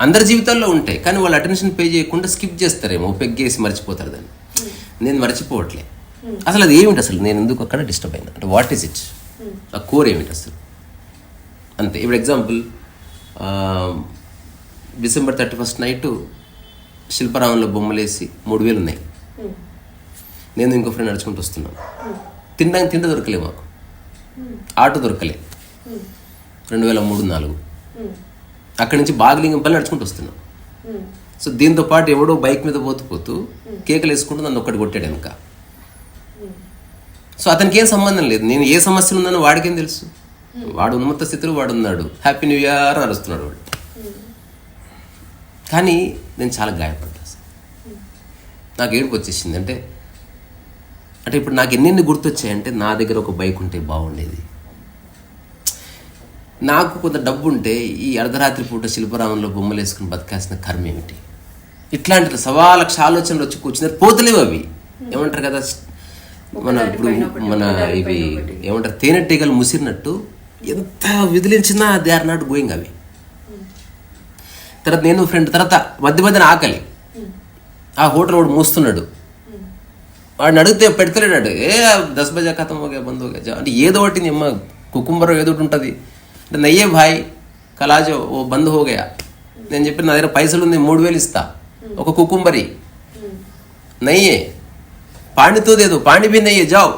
అందరి జీవితాల్లో ఉంటాయి, కానీ వాళ్ళు అటెన్షన్ పే చేయకుండా స్కిప్ చేస్తారేమో, పెగ్గేసి మర్చిపోతారు దాన్ని. నేను మర్చిపోవట్లే. అసలు అది ఏమిటి, అసలు నేను ఎందుకు అక్కడ డిస్టర్బ్ అయినా అంటే వాట్ ఈస్ ఇట్, ఆ కోర్ ఏమిటి అసలు, అంతే. ఇప్పుడు ఎగ్జాంపుల్ December 31st నైట్ శిల్పారామంలో బొమ్మలేసి 3000 ఉన్నాయి. నేను ఇంకో ఫ్రెండ్ నడుచుకుంటూ వస్తున్నాను. తిండి దొరకలే మాకు, ఆటో దొరకలే. 2003-04 అక్కడి నుంచి బాగలింగంపల్లి నడుచుకుంటూ వస్తున్నాం. సో దీంతో పాటు ఎవడో బైక్ మీద పోతూ కేకలు వేసుకుంటూ నన్ను ఒక్కటి కొట్టాడు వెనక. సో అతనికి ఏం సంబంధం లేదు, నేను ఏ సమస్యలు ఉన్నానో వాడికేం తెలుసు. వాడు ఉన్నత స్థితిలో వాడు ఉన్నాడు, హ్యాపీ న్యూ ఇయర్ అరుస్తున్నాడు వాడు. కానీ నేను చాలా గాయపడ్డా, నాకు ఏడుపు వచ్చేసింది. అంటే ఇప్పుడు నాకు ఎన్నెన్ని గుర్తొచ్చాయంటే, నా దగ్గర ఒక బైక్ ఉంటే బాగుండేది, నాకు కొంత డబ్బు ఉంటే ఈ అర్ధరాత్రి పూట శిల్పరామంలో బొమ్మలు వేసుకుని బతకాల్సిన కర్మ ఏమిటి. ఇట్లాంటి 1,00,000 ఆలోచనలు వచ్చి కూర్చున్నారు, పోతలేవు అవి. ఏమంటారు కదా, మన ఇవి ఏమంటారు, తేనెటీగలు ముసిరినట్టు ఎంత విదిలించినా దే ఆర్ నాట్ గోయింగ్ అవి. తర్వాత నేను ఫ్రెండ్, తర్వాత మధ్యన ఆకలి, ఆ హోటల్ వాడు మూస్తున్నాడు, వాడిని అడిగితే పెడతలేడు. 10 బజే ఖతం హోగా బంద్ హోగా అంటే ఏదో ఒకటి అమ్మ కుకుంబరం ఏదో ఒకటి ఉంటుంది అంటే, నయ్యే భాయ్ కలాజో ఓ బంద్ హోగా. నేను చెప్పి నా దగ్గర పైసలు ఉంది, 3000 ఇస్తా ఒక కుకుంబరి. నయ్యే పాణితో దేదు, పాణి బి నయ్యే జావ్,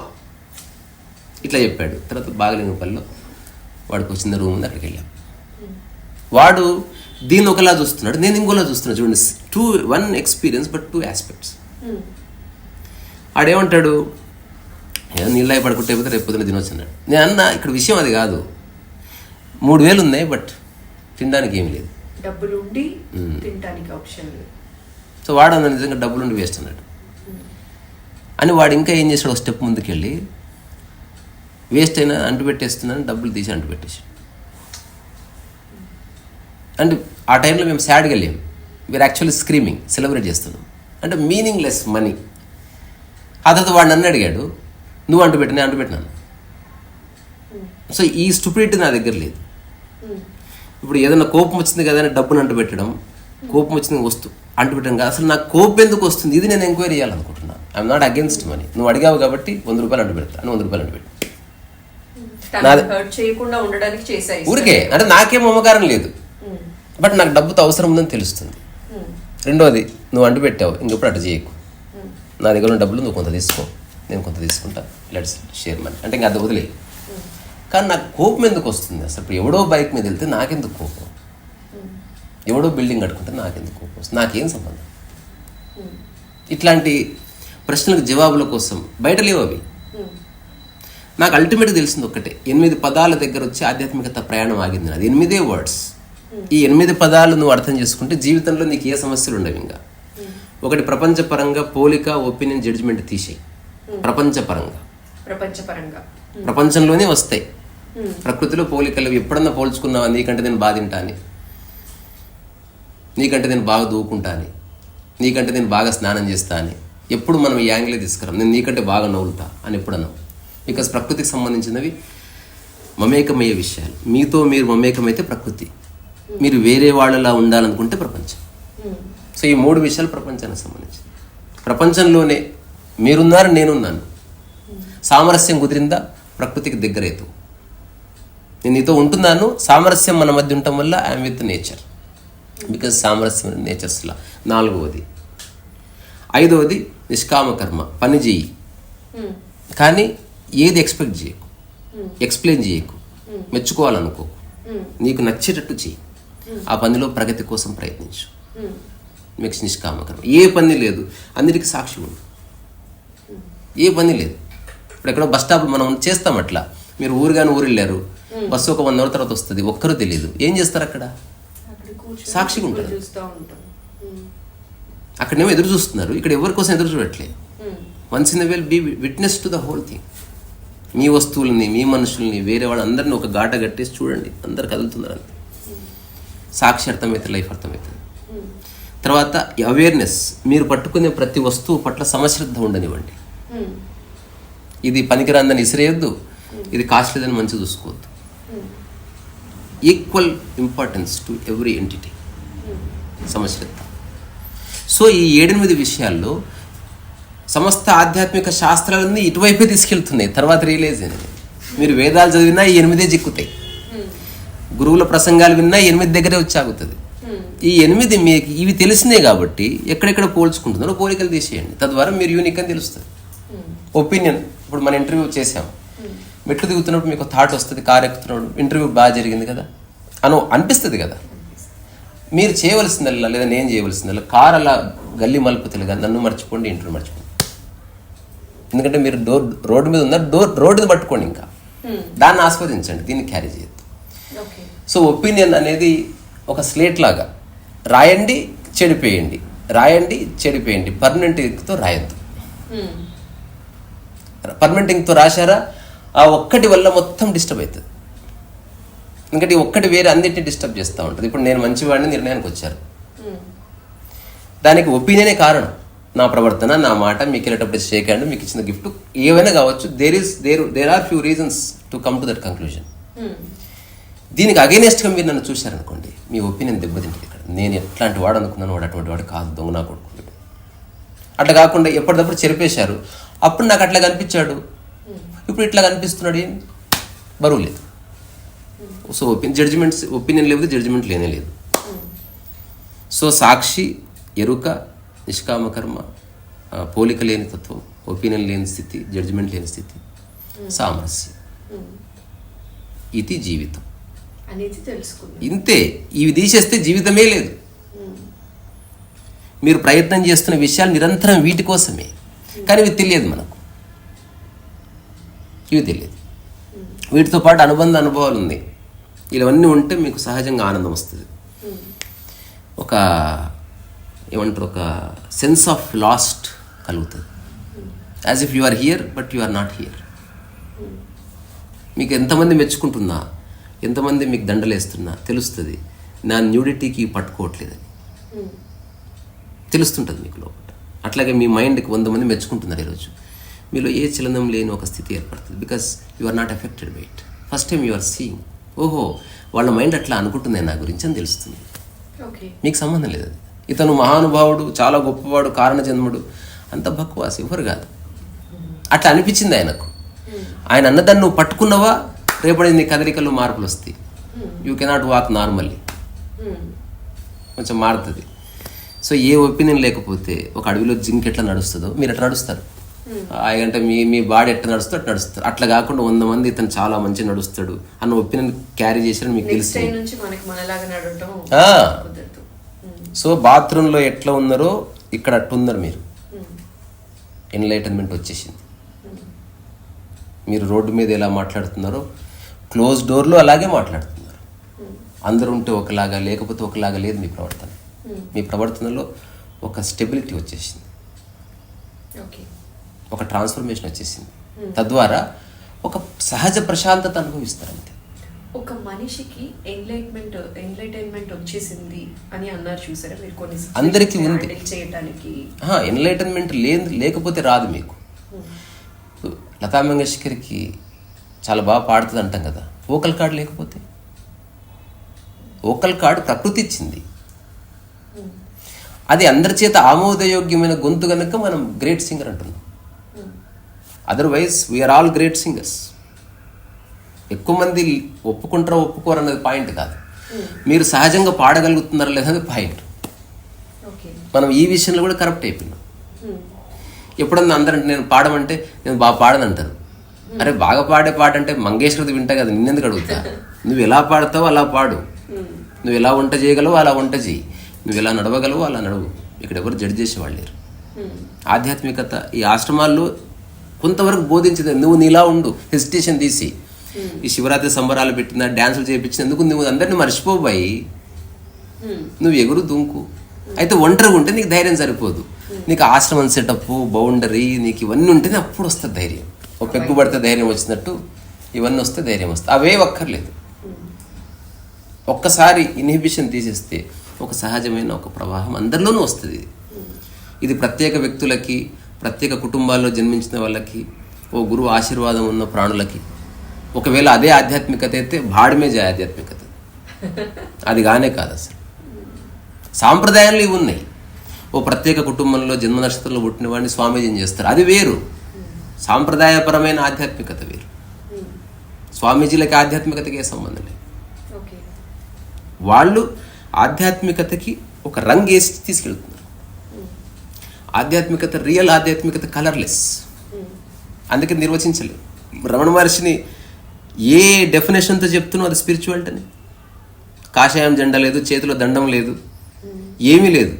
ఇట్లా చెప్పాడు. తర్వాత బాగలింగపల్లిలో వాడికి వచ్చిన రూమ్ ఉంది, అక్కడికి వెళ్ళాం. వాడు దీన్ని ఒకలా చూస్తున్నాడు, నేను ఇంకోలా చూస్తున్నాడు. చూడండి, 1 ఎక్స్పీరియన్స్ బట్ 2 ఆస్పెక్ట్స్. ఆడేమంటాడు, ఏదో నీళ్ళు పడుకుంటే అయిపోతే రేపు పొద్దున తినొచ్చు అన్నాడు. నేను అన్నా, ఇక్కడ విషయం అది కాదు, 3000 ఉన్నాయి బట్ తినడానికి ఏమి లేదు, డబ్బులుండి తినడానికి ఆప్షన్ లేదు. సో వాడు అన్న నిజంగా డబ్బులుండి వేస్ట్ అన్నాడు అని. వాడు ఇంకా ఏం చేశాడు, ఒక స్టెప్ ముందుకెళ్ళి వేస్ట్ అయినా అంటు పెట్టేస్తున్నాను, డబ్బులు తీసి అంటు పెట్టేసాడు. అండ్ ఆ టైంలో మేము సాడ్గా వెళ్ళాం, వీఆర్ యాక్చువల్లీ స్క్రీమింగ్, సెలబ్రేట్ చేస్తున్నాం. అంటే మీనింగ్లెస్ మనీ. ఆ తర్వాత వాడు నన్ను అడిగాడు, నువ్వు అంటు పెట్టినా, అంటు పెట్టినాను. సో ఈ స్టూపిడిటీ నా దగ్గర లేదు. ఇప్పుడు ఏదైనా కోపం వచ్చింది కదా అని డబ్బును అంటు పెట్టడం, కోపం వచ్చింది వస్తూ అంటు పెట్టడం కాదు. అసలు నాకు కోపం ఎందుకు వస్తుంది, ఇది నేను ఎంక్వైరీ చేయాలనుకుంటున్నాను. I'm not against money. నువ్వు అడిగావు కాబట్టి 100 రూపాయలు అంటు పెడతా, 100 రూపాయలు అంటు పెట్టు, ఊరికే. అంటే నాకేం మమకారం లేదు, బట్ నాకు డబ్బుతో అవసరం ఉందని తెలుస్తుంది. రెండోది, నువ్వు అంటు పెట్టావు, ఇంకెప్పుడు అటు చేయకు. నా దగ్గర ఉన్న డబ్బులు నువ్వు కొంత తీసుకో, నేను కొంత తీసుకుంటా, లెట్స్ షేర్ మనీ అంటే ఇంకా అది వదిలే. కానీ నాకు కోపం ఎందుకు వస్తుంది అసలు? ఇప్పుడు ఎవడో బైక్ మీద వెళ్తే నాకెందుకు కోపం, ఎవడో బిల్డింగ్ కట్టుకుంటే నాకెందుకు కోపం వస్తుంది, నాకేం సంబంధం? ఇట్లాంటి ప్రశ్నలకు జవాబుల కోసం బయట లేవు అవి. నాకు అల్టిమేట్గా తెలిసింది ఒక్కటే, 8 పదాల దగ్గర వచ్చి ఆధ్యాత్మికత ప్రయాణం ఆగింది. అది 8 వర్డ్స్. ఈ 8 పదాలు నువ్వు అర్థం చేసుకుంటే జీవితంలో నీకు ఏ సమస్యలు ఉండవు ఇంకా. ఒకటి, ప్రపంచపరంగా పోలిక, ఒపీనియన్, జడ్జిమెంట్ తీసేయి. ప్రపంచపరంగా ప్రపంచంలోనే వస్తాయి. ప్రకృతిలో పోలికలు ఎప్పుడన్నా పోల్చుకున్నావా? నీకంటే నేను బాగా తింటా అని, నీకంటే నేను బాగా దూకుంటా అని, నీకంటే నేను బాగా స్నానం చేస్తా అని ఎప్పుడు మనం ఈ యాంగిలే తీసుకురాం. నేను నీకంటే బాగా నవ్వులుతా అని ఎప్పుడన్నా. బికాస్ ప్రకృతికి సంబంధించినవి మమేకమయ్యే విషయాలు. మీతో మీరు మమేకమైతే ప్రకృతి, మీరు వేరే వాళ్ళలా ఉండాలనుకుంటే ప్రపంచం. సో ఈ 3 విషయాలు ప్రపంచానికి సంబంధించి. ప్రపంచంలోనే మీరున్నారు, నేనున్నాను. సామరస్యం కుదిరిందా ప్రకృతికి దగ్గరైతు. నేను నీతో ఉంటున్నాను, సామరస్యం మన మధ్య ఉండటం వల్ల ఐఎమ్ విత్ నేచర్. బికాజ్ సామరస్యం నేచర్స్లా. 4వది. 5వది నిష్కామ కర్మ. పని చేయి, కానీ ఏది ఎక్స్పెక్ట్ చేయకు, ఎక్స్ప్లెయిన్ చేయకు, మెచ్చుకోవాలనుకో, నీకు నచ్చేటట్టు చేయి. ఆ పనిలో ప్రగతి కోసం ప్రయత్నించు. నెక్స్ట్ నిష్కామ కర్మ. ఏ పని లేదు, అన్నిటికీ సాక్షి ఉండు. ఏ పని లేదు. ఇప్పుడు ఎక్కడో బస్ స్టాప్ మనం చేస్తాం అట్లా. మీరు ఊరు వెళ్ళారు, బస్సు ఒక 1 అవర్ తర్వాత వస్తుంది, ఒక్కరు తెలియదు, ఏం చేస్తారు అక్కడ? సాక్షిగా ఉంటారు. అక్కడేమో ఎదురు చూస్తున్నారు, ఇక్కడ ఎవరి కోసం ఎదురు చూడట్లేదు. Once in will be witness to the whole thing. మీ వస్తువుల్ని, మీ మనుషుల్ని, వేరే వాళ్ళందరినీ ఒక గాట కట్టేసి చూడండి, అందరు కదులుతున్నారు అంతే. సాక్షి అర్థమవుతుంది, లైఫ్ అర్థమవుతుంది. తర్వాత అవేర్నెస్. మీరు పట్టుకునే ప్రతి వస్తువు పట్ల సమశ్రద్ధ ఉండనివ్వండి. ఇది పనికిరాందని ఇసిరేయొద్దు, ఇది కాస్ట్లీదని మంచిగా చూసుకోవద్దు. Equal importance to every entity. సమశ్రద్ధ. సో ఈ 7-8 విషయాల్లో సమస్త ఆధ్యాత్మిక శాస్త్రాలన్నీ ఇటువైపే తీసుకెళ్తున్నాయి. తర్వాత రియలైజ్ అయినది, మీరు వేదాలు చదివినా ఈ 8 జిక్కుతాయి, గురువుల ప్రసంగాలు విన్నా 8 దగ్గరే వచ్చాగుతుంది. ఈ 8 మీకు ఇవి తెలిసినాయి కాబట్టి ఎక్కడెక్కడ పోల్చుకుంటున్నారో పోలికలు తీసేయండి. తద్వారా మీరు యూనిక్ అని తెలుస్తుంది. ఒపీనియన్. ఇప్పుడు మన ఇంటర్వ్యూ చేసాం, మెట్లు దిగుతున్నప్పుడు మీకు థాట్ వస్తుంది, కారు ఎక్కుతున్నప్పుడు ఇంటర్వ్యూ బాగా జరిగింది కదా అనిపిస్తుంది కదా. మీరు చేయవలసిందల్లా, లేదా నేను చేయవలసిందల్లా, కారు అలా గల్లీ మలుపుతుంది కదా, నన్ను మర్చిపోండి, ఇంటర్వ్యూ మర్చిపోండి. ఎందుకంటే మీరు రోడ్డు మీద ఉన్నారు, రోడ్డుని పట్టుకోండి, ఇంకా దాన్ని ఆస్వాదించండి, దీన్ని క్యారీ చేయొద్దు. సో ఒపీనియన్ అనేది ఒక స్లేట్ లాగా, రాయండి చెడిపోయండి, రాయండి చెడిపోయండి. పర్మనెంట్ ఇంక్తో రాయొద్దు. పర్మనెంట్ ఇంక్తో రాశారా, ఆ ఒక్కటి వల్ల మొత్తం డిస్టర్బ్ అవుతుంది. ఎందుకంటే ఈ ఒక్కటి వేరే అన్నిటిని డిస్టర్బ్ చేస్తూ ఉంటుంది. ఇప్పుడు నేను మంచివాడిని నిర్ణయానికి వచ్చారు, దానికి ఒపీనియనే కారణం. నా ప్రవర్తన, నా మాట, మీకు వెళ్ళేటప్పుడు షేక్ హ్యాండ్, మీకు ఇచ్చిన గిఫ్ట్ ఏవైనా కావచ్చు. There are few reasons to come to that conclusion. దీనికి అగైనెస్ట్గా మీరు నన్ను చూశారనుకోండి, మీ ఒపీనియన్ దెబ్బతింటుంది. ఇక్కడ నేను ఎట్లాంటి వాడు అనుకున్నాను, వాడు అటువంటి వాడు కాదు, దొంగ నా కొడుకు. అట్లా కాకుండా ఎప్పటికప్పుడు చెరిపేశారు. అప్పుడు నాకు అట్లా కనిపించాడు, ఇప్పుడు ఇట్లా కనిపిస్తున్నాడు, ఏం బరువు లేదు. సో ఒపీనియన్ లేకపోతే జడ్జిమెంట్ లేనే లేదు. సో సాక్షి, ఎరుక, నిష్కామకర్మ, పోలిక లేని తత్వం, ఒపీనియన్ లేని స్థితి, జడ్జిమెంట్ లేని స్థితి, సామరస్యం. ఇది జీవితం. ఇంతే. ఇవి తీసేస్తే జీవితమే లేదు. మీరు ప్రయత్నం చేస్తున్న విషయాలు నిరంతరం వీటి కోసమే, కానీ ఇవి తెలియదు మనకు. ఇవి తెలియదు. వీటితో పాటు అనుభవాలు ఉన్నాయి. ఇవన్నీ ఉంటే మీకు సహజంగా ఆనందం వస్తుంది. ఒక ఏమంటారు, ఒక సెన్స్ ఆఫ్ లాస్ట్ కలుగుతుంది. As if you are here but you are not here. మీకు ఎంతమంది మెచ్చుకుంటున్నా, ఎంతమంది మీకు దండలేస్తున్నా తెలుస్తుంది, నా న్యూడిటీకి పట్టుకోవట్లేదని తెలుస్తుంటుంది మీకు లోపల. అట్లాగే మీ మైండ్కి 100 మంది మెచ్చుకుంటున్నారు ఈరోజు, మీలో ఏ చలనం లేని ఒక స్థితి ఏర్పడుతుంది. Because you are not affected by it. First time you are seeing, ఓహో వాళ్ళ మైండ్ అట్లా అనుకుంటుంది నా గురించి అని తెలుస్తుంది. మీకు సంబంధం లేదు అది. ఇతను మహానుభావుడు, చాలా గొప్పవాడు, కారణజన్ముడు, అంత బక్వాస్ ఎవరు కాదు. అట్లా అనిపించింది ఆయనకు. ఆయన అన్నదాన్ని నువ్వు పట్టుకున్నావా, రేపటి నీ కదలికల్లో మార్పులు వస్తాయి. యూ కెనాట్ వాక్ నార్మల్లీ, కొంచెం మారుతుంది. సో ఏ ఒపీనియన్ లేకపోతే ఒక అడవిలో జింక్ ఎట్లా నడుస్తుందో మీరు ఎట్లా నడుస్తారు. అంటే మీ బాడీ ఎట్లా నడుస్తుందో అట్లా నడుస్తారు. అట్లా కాకుండా 100 మంది ఇతను చాలా మంచిగా నడుస్తాడు అన్న ఒపీనియన్ క్యారీ చేశారని మీకు తెలుస్తుంది. సో బాత్రూంలో ఎట్లా ఉన్నారో ఇక్కడ అట్టున్నారు మీరు, ఎన్లైటన్మెంట్ వచ్చేసింది. మీరు రోడ్డు మీద ఎలా మాట్లాడుతున్నారో క్లోజ్ డోర్లో అలాగే మాట్లాడుతున్నారు. అందరూ ఉంటే ఒకలాగా, లేకపోతే ఒకలాగా లేదు మీ ప్రవర్తన. మీ ప్రవర్తనలో ఒక స్టెబిలిటీ వచ్చేసింది, ఒక ట్రాన్స్ఫర్మేషన్ వచ్చేసింది. తద్వారా ఒక సహజ ప్రశాంతత అనుభవిస్తారంతే. ఒక మనిషికి ఎన్లైటైన్మెంట్ వచ్చేసింది అని అన్నారు చూసారా మీరు, కొన్ని అందరికీ ఉంది చేయడానికి. ఎన్లైటన్మెంట్ లేకపోతే రాదు మీకు. లతా మంగేష్కర్కి చాలా బాగా పాడుతుంది అంటాం కదా, వోకల్ కార్డ్ లేకపోతే. వోకల్ కార్డ్ ప్రకృతి ఇచ్చింది, అది అందరి చేత ఆమోదయోగ్యమైన గొంతు కనుక మనం గ్రేట్ సింగర్ అంటున్నాం. Otherwise we are all great singers. ఎక్కువ మంది ఒప్పుకుంటారో ఒప్పుకోరు అన్నది పాయింట్ కాదు, మీరు సహజంగా పాడగలుగుతున్నారా లేదనేది పాయింట్. మనం ఈ విషయంలో కూడా కరెక్ట్ అయిపోయినాం. ఎప్పుడన్నా అందరంటే నేను పాడమంటే నేను బాగా పాడను అంటారు. అరే బాగా పాడే పాట అంటే మంగేశ్వరది వింటా కదా, నిన్నెందుకు అడుగుతా? నువ్వు ఎలా పాడతావో అలా పాడు, నువ్వు ఎలా వంట చేయగలవో అలా వంట చేయి, నువ్వు ఎలా నడవగలవో అలా నడవు. ఇక్కడ ఎవరు జడ్జ్ చేసేవాళ్ళు లేరు. ఆధ్యాత్మికత ఈ ఆశ్రమాల్లో కొంతవరకు బోధించింది. నువ్వు నీలా ఉండు, హెసిటేషన్ తీసి. ఈ శివరాత్రి సంబరాలు పెట్టిన, డ్యాన్సులు చేయించినందుకు నువ్వు అందరినీ మర్చిపోబాయి, నువ్వు ఎగురు దుంకు. అయితే ఒంటరిగా ఉంటే నీకు ధైర్యం సరిపోదు. నీకు ఆశ్రమం సెటప్, బౌండరీ, నీకు ఇవన్నీ ఉంటేనే అప్పుడు వస్తుంది ధైర్యం. ఒక పెగ్గు పడితే ధైర్యం వచ్చినట్టు ఇవన్నీ వస్తే ధైర్యం వస్తుంది. అవే ఒక్కర్లేదు. ఒక్కసారి ఇన్హిబిషన్ తీసేస్తే ఒక సహజమైన ఒక ప్రవాహం అందరిలోనూ వస్తుంది. ఇది ప్రత్యేక వ్యక్తులకి, ప్రత్యేక కుటుంబాల్లో జన్మించిన వాళ్ళకి, ఓ గురువు ఆశీర్వాదం ఉన్న ప్రాణులకి. ఒకవేళ అదే ఆధ్యాత్మికత అయితే భాడమే జయ ఆధ్యాత్మికత, అది కానే కాదు అసలు. సాంప్రదాయాలు ఇవి ఉన్నాయి. ఓ ప్రత్యేక కుటుంబంలో జన్మ నక్షత్రంలో పుట్టిన వాడిని స్వామీజీని చేస్తారు, అది వేరు. సాంప్రదాయపరమైన ఆధ్యాత్మికత వేరు. స్వామీజీలకి ఆధ్యాత్మికతకి ఏ సంబంధం లేదు. వాళ్ళు ఆధ్యాత్మికతకి ఒక రంగు వేసి తీసుకెళ్తున్నారు. ఆధ్యాత్మికత, రియల్ ఆధ్యాత్మికత కలర్లెస్, అందుకే నిర్వచించలేదు. రమణ మహర్షిని ఏ డెఫినేషన్తో చెప్తున్నావు అది స్పిరిచువాలిటీ అని. కాషాయం జెండా లేదు, చేతిలో దండం లేదు, ఏమీ లేదు,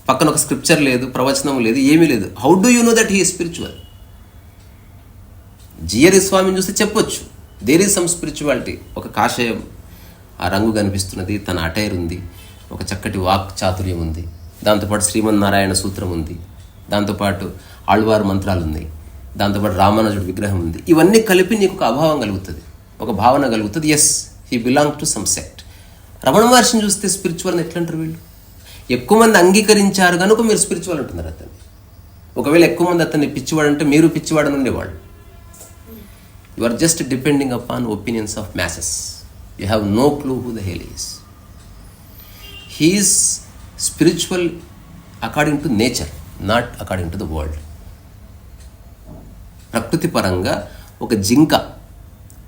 పక్కన ఒక స్క్రిప్చర్ లేదు, ప్రవచనం లేదు, ఏమీ లేదు. How do you know that he spiritual? Jeeyar స్వామిని చూస్తే చెప్పొచ్చు దేర్ ఈజ్ సమ్ స్పిరిచువాలిటీ. ఒక కాషాయం, ఆ రంగు కనిపిస్తున్నది, తన అటైర్ ఉంది, ఒక చక్కటి వాక్ చాతుర్యం ఉంది, దాంతోపాటు శ్రీమన్నారాయణ సూత్రం ఉంది, దాంతోపాటు ఆళ్వారు మంత్రాలు ఉన్నాయి, దాంతోపాటు రామానుజుడి విగ్రహం ఉంది. ఇవన్నీ కలిపి నీకు ఒక అభావం కలుగుతుంది, ఒక భావన కలుగుతుంది. Yes, he belong to some sect. Ramana మహర్షిని చూస్తే స్పిరిచువల్ అని ఎట్లంటారు వీళ్ళు? ఎక్కువ మంది అంగీకరించారు కనుక మీరు స్పిరిచువల్ అంటున్నారు అతన్ని. ఒకవేళ ఎక్కువ మంది అతన్ని పిచ్చివాడు అంటే మీరు పిచ్చివాడని ఉండేవాళ్ళు. You are just depending upon opinions of masses. You have no clue who the hell he is. He is spiritual according to nature, not according to the world. ప్రకృతి పరంగా ఒక జింక,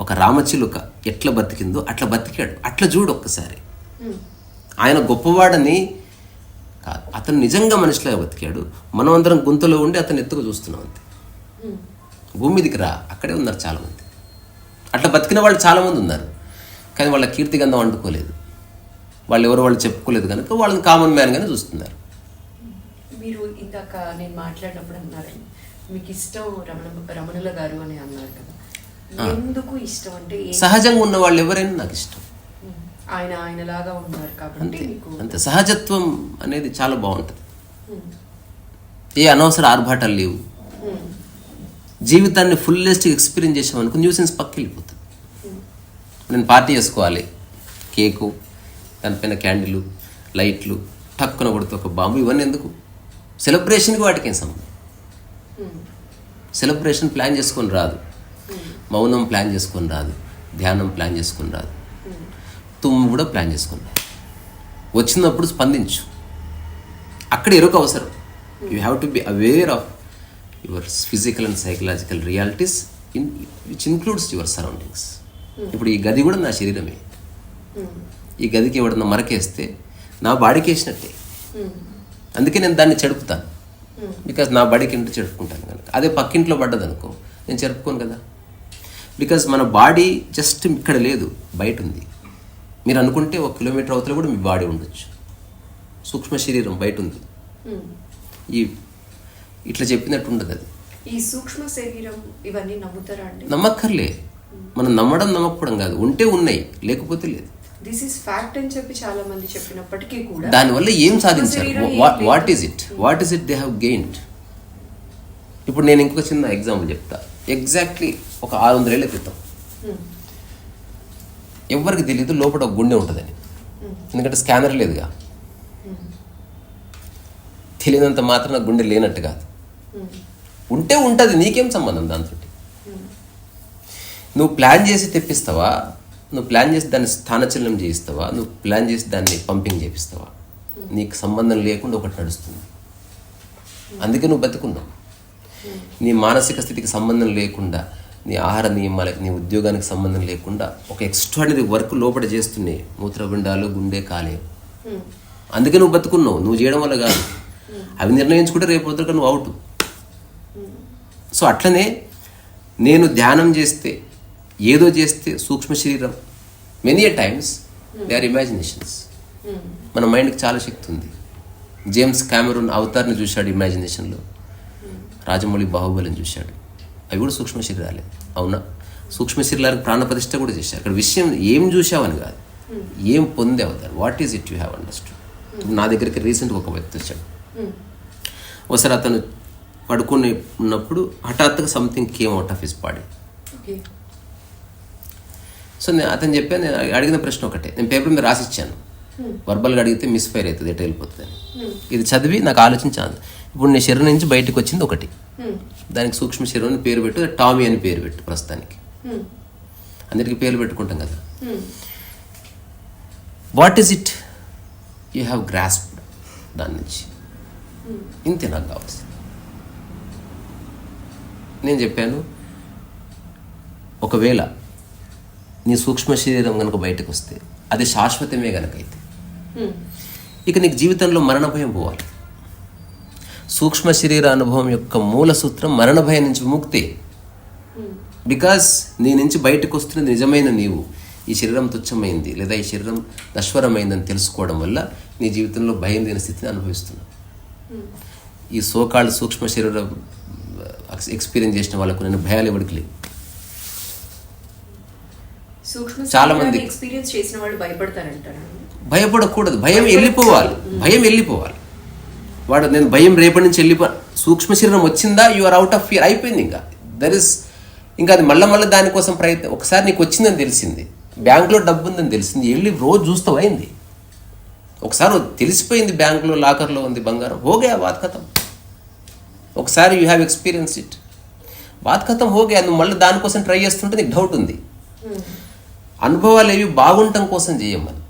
ఒక రామచిలుక ఎట్లా బతికిందో అట్లా బతికాడు. అట్లా చూడు ఒక్కసారి. ఆయన గొప్పవాడని కాదు, అతను నిజంగా మనిషిలాగా బతికాడు. మనం అందరం గుంతలో ఉండి అతను ఎత్తుగా చూస్తున్నాం అంతే. భూమి మీదకి రా, అక్కడే ఉన్నారు చాలామంది. అట్లా బతికిన వాళ్ళు చాలామంది ఉన్నారు, కానీ వాళ్ళ కీర్తిగంధం అంటుకోలేదు. వాళ్ళు ఎవరు వాళ్ళు చెప్పుకోలేదు కనుక వాళ్ళని కామన్ మ్యాన్గానే చూస్తున్నారు. మీరు ఇందాక నేను మాట్లాడినప్పుడు అన్నారండి మీకు ఇష్టం రమణుల గారు అని అన్నారు కదా, ఎందుకు ఇష్టం అంటే? సహజంగా ఉన్న వాళ్ళు ఎవరైనా నాకు ఇష్టం. ఆయనలాగా ఉన్నారు కాబట్టి అంతే. సహజత్వం అనేది చాలా బాగుంటుంది. ఏ అనవసర ఆర్భాటాలు లేవు. జీవితాన్ని ఫుల్లెస్ట్ ఎక్స్పీరియన్స్ చేసామనుకో న్యూసెన్స్ పక్కకి వెళ్ళిపోతుంది. నేను పార్టీ చేసుకోవాలి, కేకు, దానిపైన క్యాండిల్, లైట్లు, టక్కున కొడుతూ ఒక బాంబు, ఇవన్నీ ఎందుకు? సెలబ్రేషన్కి వాటికి ఏం సంబంధం? సెలబ్రేషన్ ప్లాన్ చేసుకొని రాదు, మౌనం ప్లాన్ చేసుకొని రాదు, ధ్యానం ప్లాన్ చేసుకొని రాదు, తుమ్ము కూడా ప్లాన్ చేసుకొని రాదు. వచ్చినప్పుడు స్పందించు. అక్కడ ఎరుక అవసరం. You have to be aware of your physical and psychological realities which includes your surroundings. ఇప్పుడు ఈ గది కూడా నా శరీరమే. ఈ గదికి ఎవడన్నా మరకేస్తే నా బాడీకి వేసినట్టే. అందుకే నేను దాన్ని చెడుపుతాను, బికాజ్ నా బాడీకి ఇంటి చెడుపుకుంటాను కనుక. అదే పక్కింట్లో పడ్డదనుకో నేను చెడుపుకోను కదా. బికాజ్ మన బాడీ జస్ట్ ఇక్కడ లేదు, బయట ఉంది. మీరు అనుకుంటే 1 కిలోమీటర్ అవతల కూడా మీ బాడీ ఉండొచ్చు. సూక్ష్మ శరీరం బయట ఉంది, ఈ ఇట్లా చెప్పినట్టు ఉండదు అది. ఈ సూక్ష్మ శరీరం ఇవన్నీ నమ్ముతారా అండి? నమ్మక్కర్లే. మనం నమ్మడం నమ్మకపోవడం కాదు, ఉంటే ఉన్నాయి, లేకపోతే లేదు. దిస్ ఇస్ ఫ్యాక్ట్ అని చెప్పి చాలా మంది చెప్పినప్పటికీ కూడా దానివల్ల ఏం సాధించారు? What is it they have gained? ఇప్పుడు నేను ఇంకొక చిన్న ఎగ్జాంపుల్ చెప్తా. ఎగ్జాక్ట్లీ ఒక 600 ఏళ్ల క్రితం ఎవరికి తెలియదు లోపల ఒక గుండె ఉంటుందని. ఎందుకంటే స్కానర్ లేదుగా. తెలియనంత మాత్రం గుండె లేనట్టు కాదు, ఉంటే ఉంటుంది, నీకేం సంబంధం దాంతో? నువ్వు ప్లాన్ చేసి తెప్పిస్తావా? నువ్వు ప్లాన్ చేసి దాన్ని స్థానచలనం చేయిస్తావా? నువ్వు ప్లాన్ చేసి దాన్ని పంపింగ్ చేపిస్తావా? నీకు సంబంధం లేకుండా ఒకటి నడుస్తుంది. అందుకే నువ్వు బతుకున్నావు. నీ మానసిక స్థితికి సంబంధం లేకుండా, నీ ఆహార నియమాలకి, నీ ఉద్యోగానికి సంబంధం లేకుండా ఒక ఎక్స్ట్రాడినరీ వర్క్ లోపల చేస్తున్నాయి మూత్రపిండాలు, గుండె, కాలేయం. అందుకే నువ్వు బతుకున్నావు, నువ్వు చేయడం వల్ల కాదు. అవి నిర్ణయించుకుంటే రేపు వద్దు నువ్వు అవుట్. సో అట్లనే నేను ధ్యానం చేస్తే, ఏదో చేస్తే సూక్ష్మ శరీరం many a times they are imaginations. మన మైండ్కి చాలా శక్తి ఉంది. జేమ్స్ క్యామెరూన్ అవతార్ని చూశాడు ఇమాజినేషన్లో, రాజమౌళి బాహుబలిని చూశాడు, అవి కూడా సూక్ష్మ శరీరాలే. అవునా? సూక్ష్మ శరీరాలకు ప్రాణప్రతిష్ఠ కూడా చేశారు. అక్కడ విషయం ఏం చూసావని కాదు, ఏం పొందావు, what is it you have understood. నా దగ్గరికి రీసెంట్గా ఒక వ్యక్తి వచ్చాడు. ఒకసారి అతను పడుకుని ఉన్నప్పుడు హఠాత్తుగా something came out of his body. So నేను అతను చెప్పాను, నేను అడిగిన ప్రశ్న ఒకటే, నేను పేపర్ మీద రాసిచ్చాను, వర్బల్గా అడిగితే మిస్ఫైర్ అవుతుంది, ఎటు వెళ్ళిపోతుంది అని. ఇది చదివి నాకు ఆలోచించాను, ఇప్పుడు నీ శరీరం నుంచి బయటకు వచ్చింది ఒకటి, దానికి సూక్ష్మ శరీరం అని పేరు పెట్టు, టామీ అని పేరు పెట్టు. ప్రస్తుతానికి అందరికీ పేర్లు పెట్టుకుంటాం కదా. What is it you have grasped దాని నుంచి? ఇంతే నాకు కావాల్సింది. నేను చెప్పాను, ఒకవేళ నీ సూక్ష్మ శరీరం కనుక బయటకు వస్తే అది శాశ్వతమే కనుకైతే ఇక నీకు జీవితంలో మరణ భయం పోవాలి. సూక్ష్మ శరీర అనుభవం యొక్క మూల సూత్రం మరణ భయం నుంచి విముక్తి. బికాస్ నీ నుంచి బయటకు వస్తున్నది నిజమైన నీవు. ఈ శరీరం తుచ్చమైంది లేదా ఈ శరీరం నశ్వరమైందని తెలుసుకోవడం వల్ల నీ జీవితంలో భయం లేని స్థితిని అనుభవిస్తున్నావు. ఈ సోకాళ్ళు సూక్ష్మ శరీరం ఎక్స్పీరియన్స్ చేసిన వాళ్ళకు నేను భయాలు ఎవరికి లేవు. చాలా మంది ఎక్స్పీరియన్స్ చేసిన వాళ్ళు భయపడతారంటారు. భయపడకూడదు, భయం వెళ్ళిపోవాలి, భయం వెళ్ళిపోవాలి. వాడు నేను భయం రేపటి నుంచి సూక్ష్మ శరీరం వచ్చిందా, you are out of fear, అయిపోయింది. ఇంకా దర్ ఇస్ ఇంకా అది మళ్ళీ దానికోసం ప్రయత్నం. ఒకసారి నీకు వచ్చిందని తెలిసింది, బ్యాంకులో డబ్బు ఉందని తెలిసింది, వెళ్ళి రోజు చూస్తావు అయింది. ఒకసారి తెలిసిపోయింది బ్యాంకులో లాకర్లో ఉంది బంగారం, హోగా బాత్ ఖతం. ఒకసారి యూ హ్యావ్ ఎక్స్పీరియన్స్ ఇట్, బాత్ ఖతం హోగా. నువ్వు మళ్ళీ దానికోసం ట్రై చేస్తుంటే నీకు డౌట్ ఉంది. అనుభవాలు ఏవి బాగుండటం కోసం చేయమని.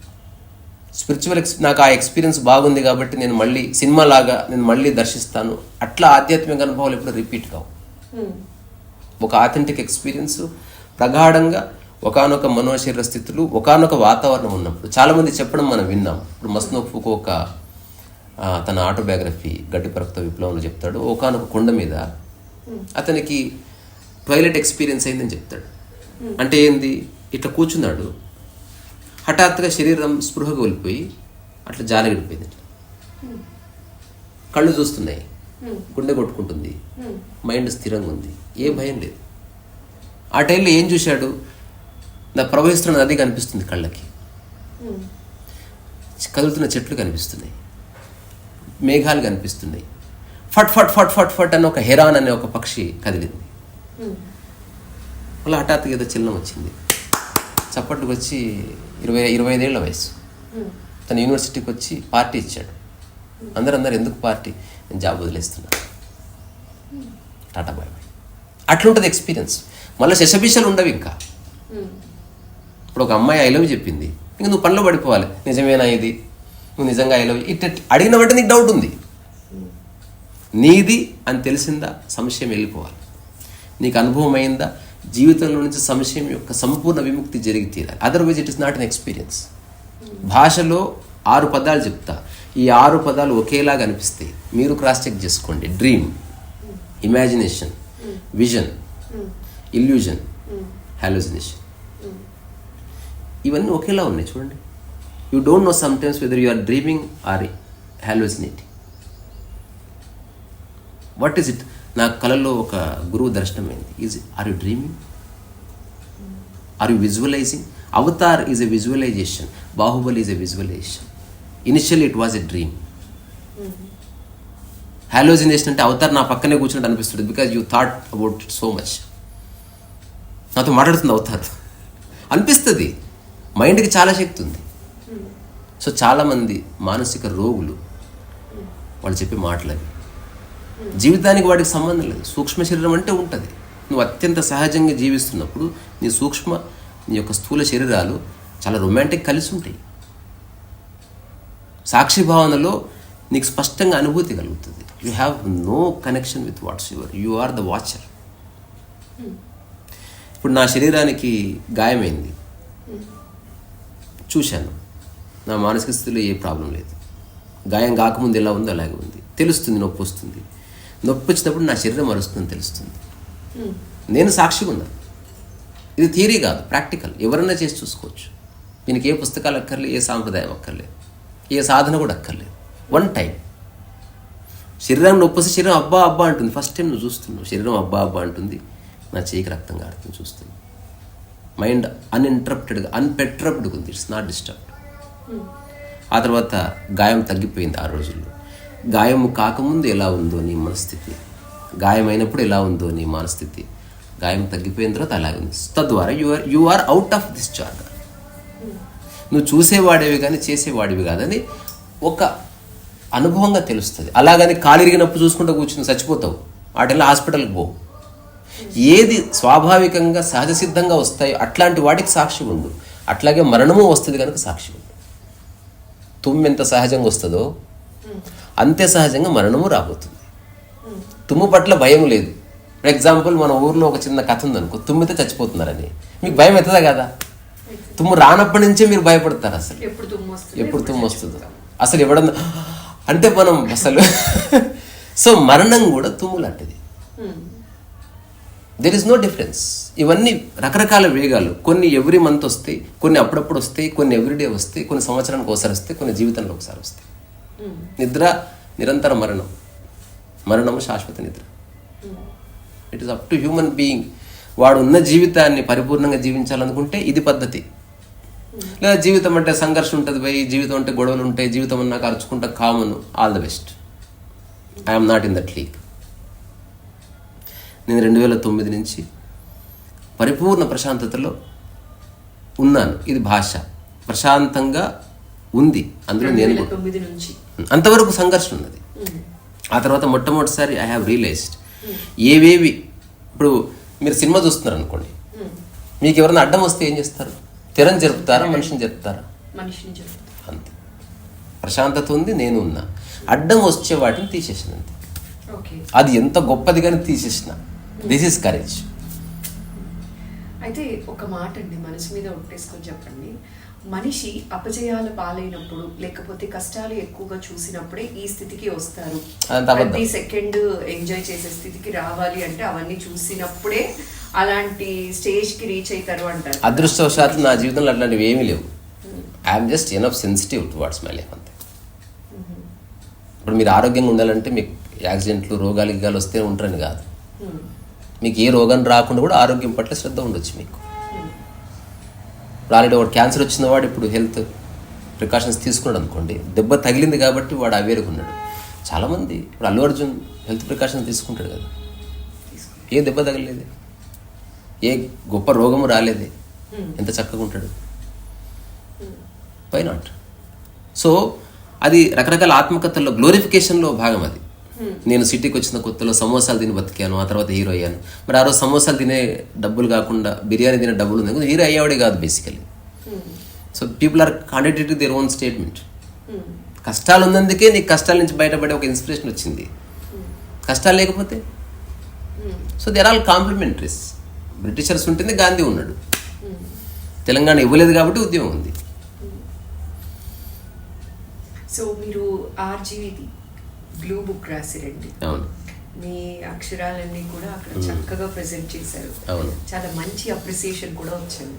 స్పిరిచువల్ నాకు ఆ ఎక్స్పీరియన్స్ బాగుంది కాబట్టి నేను మళ్ళీ సినిమా లాగా నేను మళ్ళీ దర్శిస్తాను, అట్లా ఆధ్యాత్మిక అనుభవాలు ఎప్పుడు రిపీట్ కావు. ఒక ఆథెంటిక్ ఎక్స్పీరియన్స్ ప్రగాఢంగా ఒకానొక మనోశరీర స్థితులు, ఒకానొక వాతావరణం ఉన్నప్పుడు. చాలామంది చెప్పడం మనం విన్నాం. ఇప్పుడు మస్నో ఫుకోక తన ఆటోబయోగ్రఫీ గడ్డిపరక్త విప్లవంలో చెప్తాడు, ఒకానొక కొండ మీద అతనికి టాయిలెట్ ఎక్స్పీరియన్స్ అయిందని చెప్తాడు. అంటే ఏంది, ఇట్లా కూర్చున్నాడు, హఠాత్తుగా శరీరం స్పృహ కోల్పోయి అట్లా జాలగిడిపోయింది. కళ్ళు చూస్తున్నాయి, గుండె కొట్టుకుంటుంది, మైండ్ స్థిరంగా ఉంది, ఏ భయం లేదు. ఆ టైంలో ఏం చూశాడు, నా ప్రవహిస్తున్న నది కనిపిస్తుంది కళ్ళకి, కదులుతున్న చెట్లు కనిపిస్తున్నాయి, మేఘాలు కనిపిస్తున్నాయి, ఫట్ ఫట్ ఫట్ ఫట్ ఫట్ అని ఒక హెరాన్ అనే ఒక పక్షి కదిలింది. మళ్ళీ హఠాత్తుగా ఏదో చిల్లం వచ్చింది, చప్పట్లకు వచ్చి 25 ఏళ్ల వయసు. తన యూనివర్సిటీకి వచ్చి పార్టీ ఇచ్చాడు. అందరూ ఎందుకు పార్టీ, నేను జాబ్ వదిలేస్తున్నా, టాటా బాయ్ బాయ్. అట్లుంటుంది ఎక్స్పీరియన్స్. మళ్ళీ శశభిషలు ఉండవు. ఇంకా ఇప్పుడు ఒక అమ్మాయి ఐ లవ్ చెప్పింది, ఇంక నువ్వు పనిలో పడిపోవాలి, నిజమేనా ఇది, నువ్వు నిజంగా ఐ లవ్ ఇట్ అడిగిన బట్టి నీకు డౌట్ ఉంది. నీది అని తెలిసిందా, సంశయం వెళ్ళిపోవాలి. నీకు అనుభవం అయిందా, జీవితంలో నుంచి సంశయం యొక్క సంపూర్ణ విముక్తి జరిగి తీరాలి. Otherwise it is not an experience. భాషలో 6 పదాలు చెప్తా, ఈ 6 పదాలు ఒకేలాగా అనిపిస్తాయి. మీరు క్రాస్ చెక్ చేసుకోండి. Dream, imagination, vision, illusion, hallucination, ఇవన్నీ ఒకేలా ఉన్నాయి. చూడండి, you don't know sometimes whether you are dreaming or hallucinating. What is it? నాకు కళలో ఒక గురువు దర్శనమైంది. Are you dreaming? Are you visualising? Avatar is a visualisation, Baahubali is a visualisation. Initially it was a dream. Hallucination అంటే Avatar నా పక్కనే కూర్చున్నట్టు అనిపిస్తుంది, because you thought about it so much. నాతో మాట్లాడుతుంది అవతార్ అనిపిస్తుంది. మైండ్కి చాలా శక్తి ఉంది. సో చాలామంది మానసిక రోగులు వాళ్ళు చెప్పే మాటలవి జీవితానికి వాటికి సంబంధం లేదు. సూక్ష్మ శరీరం అంటే ఉంటుంది. నువ్వు అత్యంత సహజంగా జీవిస్తున్నప్పుడు నీ నీ యొక్క స్థూల శరీరాలు చాలా రొమాంటిక్ కలిసి ఉంటాయి. సాక్షి భావనలో నీకు స్పష్టంగా అనుభూతి కలుగుతుంది. You have no connection with what's your, you are the watcher. ఇప్పుడు నా శరీరానికి గాయమైంది, చూశాను. నా మానసిక స్థితిలో ఏ ప్రాబ్లం లేదు. గాయం కాకముందు ఎలా ఉందో అలాగే ఉంది. తెలుస్తుంది, నొప్పి వస్తుంది. నొప్పి వచ్చినప్పుడు నా శరీరం అరుస్తుందని తెలుస్తుంది. నేను సాక్షిగా ఉన్నాను. ఇది థియరీ కాదు, ప్రాక్టికల్. ఎవరన్నా చేసి చూసుకోవచ్చు. దీనికి ఏ పుస్తకాలు అక్కర్లేదు, ఏ సాంప్రదాయం అక్కర్లేదు, ఏ సాధన కూడా అక్కర్లేదు. వన్ టైం శరీరం నొప్పి వస్తే శరీరం అబ్బా అబ్బా అంటుంది. ఫస్ట్ టైం నువ్వు చూస్తున్నావు, శరీరం అబ్బా అబ్బా అంటుంది. నా చేయికి రక్తం కారుతుంది చూస్తుంది. మైండ్ అన్ఇంటరప్టెడ్గా, అన్పెట్రప్డ్గా ఉంది. It's not disturbed. ఆ తర్వాత గాయం తగ్గిపోయింది. ఆ రోజుల్లో గాయం కాకముందు ఎలా ఉందో నీ మనస్థితి, గాయమైనప్పుడు ఎలా ఉందో నీ మనస్థితి, గాయం తగ్గిపోయిన తర్వాత అలాగే ఉంది. తద్వారా you are out of this జార్గ. నువ్వు చూసేవాడేవి కానీ చేసేవాడివి కాదని ఒక అనుభవంగా తెలుస్తుంది. అలాగని కాలిరిగినప్పుడు చూసుకుంటూ కూర్చుని చచ్చిపోతావు, వాటిల్లో హాస్పిటల్కి పోవు. ఏది స్వాభావికంగా సహజ సిద్ధంగా వస్తాయో అట్లాంటి వాటికి సాక్షి ఉండు. అట్లాగే మరణము వస్తుంది కనుక సాక్షి ఉండు. తుమ్ము ఎంత సహజంగా వస్తుందో అంతే సహజంగా మరణము రాబోతుంది. తుమ్ము పట్ల భయం లేదు. ఫర్ ఎగ్జాంపుల్, మన ఊర్లో ఒక చిన్న కథ ఉందనుకో, తుమ్మితే చచ్చిపోతున్నారని. మీకు భయం అవుతుందా కదా? తుమ్ము రానప్పటి నుంచే మీరు భయపడతారు. అసలు ఎప్పుడు తుమ్ము వస్తుందో అసలు ఎవడన్నా అంటే మనం అసలు సో మరణం కూడా తుమ్ము లాంటిది. There is no difference. ఇవన్నీ రకరకాల వేగాలు. కొన్ని ఎవ్రీ మంత్ వస్తాయి, కొన్ని అప్పుడప్పుడు వస్తాయి, కొన్ని ఎవ్రీడే వస్తాయి, కొన్ని సంవత్సరానికి ఒకసారి వస్తాయి, కొన్ని జీవితంలో ఒకసారి వస్తాయి. నిద్ర నిరంతర మరణం, మరణము శాశ్వత నిద్ర. It is up to human being. వాడు ఉన్న జీవితాన్ని పరిపూర్ణంగా జీవించాలనుకుంటే ఇది పద్ధతి. లేదా జీవితం అంటే సంఘర్షణ ఉంటుంది, పోయి జీవితం అంటే గొడవలు ఉంటాయి, జీవితం అన్నాక అరుచుకుంటా common. All the best. I'm not in that league. నేను 2009 నుంచి పరిపూర్ణ ప్రశాంతతలో ఉన్నాను. ఇది భాష ప్రశాంతంగా ఉంది, అందులో నేను అంతవరకు సంఘర్షణ ఉన్నది. ఆ తర్వాత మొట్టమొదటిసారి ఐ హ్యావ్ రియలైజ్డ్ ఏవేవి. ఇప్పుడు మీరు సినిమా చూస్తున్నారు అనుకోండి, మీకు ఎవరైనా అడ్డం వస్తే ఏం చేస్తారు? తెరని జరుపుతారా, మనిషిని జరుపుతారా? అంతే. ప్రశాంతత ఉంది, నేను ఉన్నా. అడ్డం వచ్చే వాటిని తీసేసిన అంతే. అది ఎంత గొప్పది కానీ తీసేసిన. This is courage. అయితే ఒక మాట అండి, మనసు మీద ఒట్టేసుకొని చెప్పండి. మనిషి అపజయాల పాలైనప్పుడు లేకపోతే కష్టాలు ఎక్కువగా చూసినప్పుడే ఈ స్థితికి వస్తారు. ప్రతి సెకండ్ ఎంజాయ్ చేసే స్థితికి రావాలి అంటే అవన్నీ చూసినప్పుడే అలాంటి స్టేజ్ కి రీచ్ అవుతారు అంటారు. అదృష్టవశాత్తు నా జీవితంలో అట్లాంటివి ఏమీ లేవు. I'm just enough sensitive towards my life అంతే. ఇప్పుడు మీరు ఆరోగ్యంగా ఉండాలంటే మీకు యాక్సిడెంట్లు, రోగాలు గిగాలు వస్తే ఉంటారని కాదు. మీకు ఏ రోగం రాకుండా కూడా ఆరోగ్యం పట్ల శ్రద్ధ ఉండొచ్చు మీకు. ఆల్రెడీ వాడు క్యాన్సర్ వచ్చిన వాడు ఇప్పుడు హెల్త్ ప్రికాషన్స్ తీసుకున్నాడు అనుకోండి, దెబ్బ తగిలింది కాబట్టి వాడు అవేరుగా ఉన్నాడు. చాలామంది ఇప్పుడు అల్లు అర్జున్ హెల్త్ ప్రికాషన్స్ తీసుకుంటాడు కదా, ఏ దెబ్బ తగలేదు, ఏ గొప్ప రోగము రాలేదే, ఎంత చక్కగా ఉంటాడు. Why not? సో అది రకరకాల ఆత్మకథల్లో గ్లోరిఫికేషన్లో భాగం. అది నేను సిటీకి వచ్చిన కొత్తలో సమోసాలు తిని బతికాను, ఆ తర్వాత హీరో అయ్యాను. మరి ఆ రోజు సమోసాలు తినే డబ్బులు కాకుండా బిర్యానీ తినే డబ్బులు ఉంది, హీరో అయ్యేవాడే కాదు basically. So people are contradicting their own statement. కష్టాలు ఉన్నందుకే నీకు కష్టాల నుంచి బయటపడే ఒక ఇన్స్పిరేషన్ వచ్చింది. కష్టాలు లేకపోతే so they are all complementaries. Britishers ఉంటుంది, గాంధీ ఉన్నాడు. తెలంగాణ ఇవ్వలేదు కాబట్టి ఉద్యమం ఉంది. సో మీరు ఆర్జీవిది బ్లూ బుక్ రాసిరండి. అవును. మీ అక్షరాలన్నీ కూడా అక్కడ చక్కగా ప్రెజెంట్ చేశారు. చాలా మంచి అప్రిసియేషన్ కూడా వచ్చింది.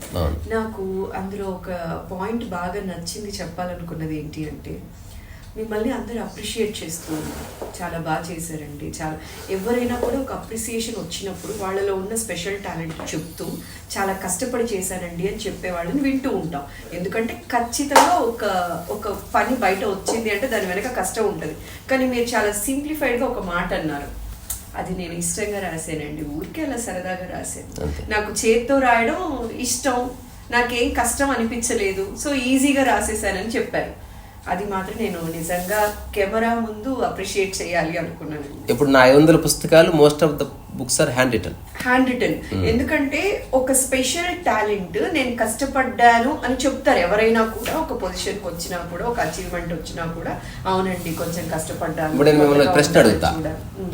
నాకు అందులో ఒక పాయింట్ బాగా నచ్చింది, చెప్పాలనుకున్నది ఏంటి అంటే, మిమ్మల్ని అందరూ అప్రిషియేట్ చేస్తూ ఉన్నారు. చాలా బాగా చేశారండి. చాలా ఎవరైనా కూడా ఒక అప్రిసియేషన్ వచ్చినప్పుడు వాళ్ళలో ఉన్న స్పెషల్ టాలెంట్ చెప్తూ చాలా కష్టపడి చేశానండి అని చెప్పే వాళ్ళని వింటూ ఉంటాం. ఎందుకంటే ఖచ్చితంగా ఒక పని బయట వచ్చింది అంటే దాని వెనక కష్టం ఉంటుంది. కానీ మీరు చాలా సింప్లిఫైడ్గా ఒక మాట అన్నారు, అది నేను ఇష్టంగా రాశానండి, ఊరికే అలా సరదాగా రాశాను, నాకు చేత్తో రాయడం ఇష్టం, నాకేం కష్టం అనిపించలేదు, సో ఈజీగా రాసేసానని చెప్పారు. అది మాత్రం నేను నిజంగా కెమెరా ముందు అప్రిషియేట్ చేయాలి అనుకున్నాను. ఇప్పుడు నా 500 పుస్తకాలు most of the books are hand written. ఎందుకంటే ఒక స్పెషల్ టాలెంట్, నేను కష్టపడ్డాను అని చెప్తారు ఎవరైనా కూడా. ఒక పొజిషన్కి వచ్చినా కూడా, ఒక అచీవ్మెంట్ వచ్చినా కూడా, అవునండి కొంచెం కష్టపడ్డాను. ఇప్పుడు నేను మిమ్మల్ని ప్రశ్న అడుగుతా,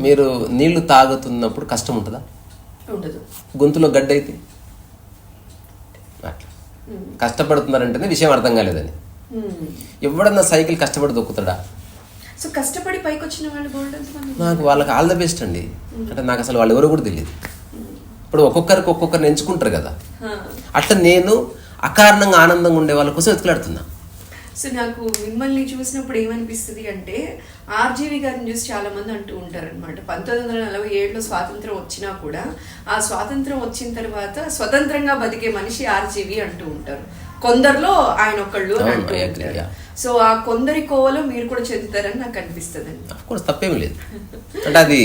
మీరు నీళ్లు తాగుతున్నప్పుడు కష్టం ఉంటుందా? ఉండదు. గొంతులో గడ్డ అయితే అట్లా కష్టపడుతున్నారంటేనే విషయం అర్థం కాలేదని. ఎవడన్నా సైకిల్ కష్టపడి దొక్కుతాడా? సో కష్టపడి పైకి వచ్చిన వాళ్ళు నాకు వాళ్ళకి ఆల్ ద బెస్ట్ అండి. అంటే నాకు అసలు వాళ్ళు ఎవరో కూడా తెలియదు. ఇప్పుడు ఒక్కొక్కరిని ఎంచుకుంటారు కదా, అట్లా నేను అకారణంగా ఆనందంగా ఉండే వాళ్ళ కోసం వెతుకులాడుతున్నా. సో నాకు మిమ్మల్ని చూసినప్పుడు ఏమనిపిస్తుంది అంటే, ఆర్జీవి గారిని చూసి చాలా మంది అంటూ ఉంటారు అనమాట, 1947లో స్వాతంత్రం వచ్చినా కూడా ఆ స్వాతంత్రం వచ్చిన తర్వాత స్వతంత్రంగా బతికే మనిషి ఆర్జీవి అంటూ ఉంటారు. కొందరిలో ఆయన ఒకళ్ళు అంటూ ఉంటారు. సో ఆ కొందరి కోవలో మీరు కూడా చెందుతారని నాకు అనిపిస్తుంది అండి. అఫ్కోర్స్ తప్పేం లేదు. అంటే అది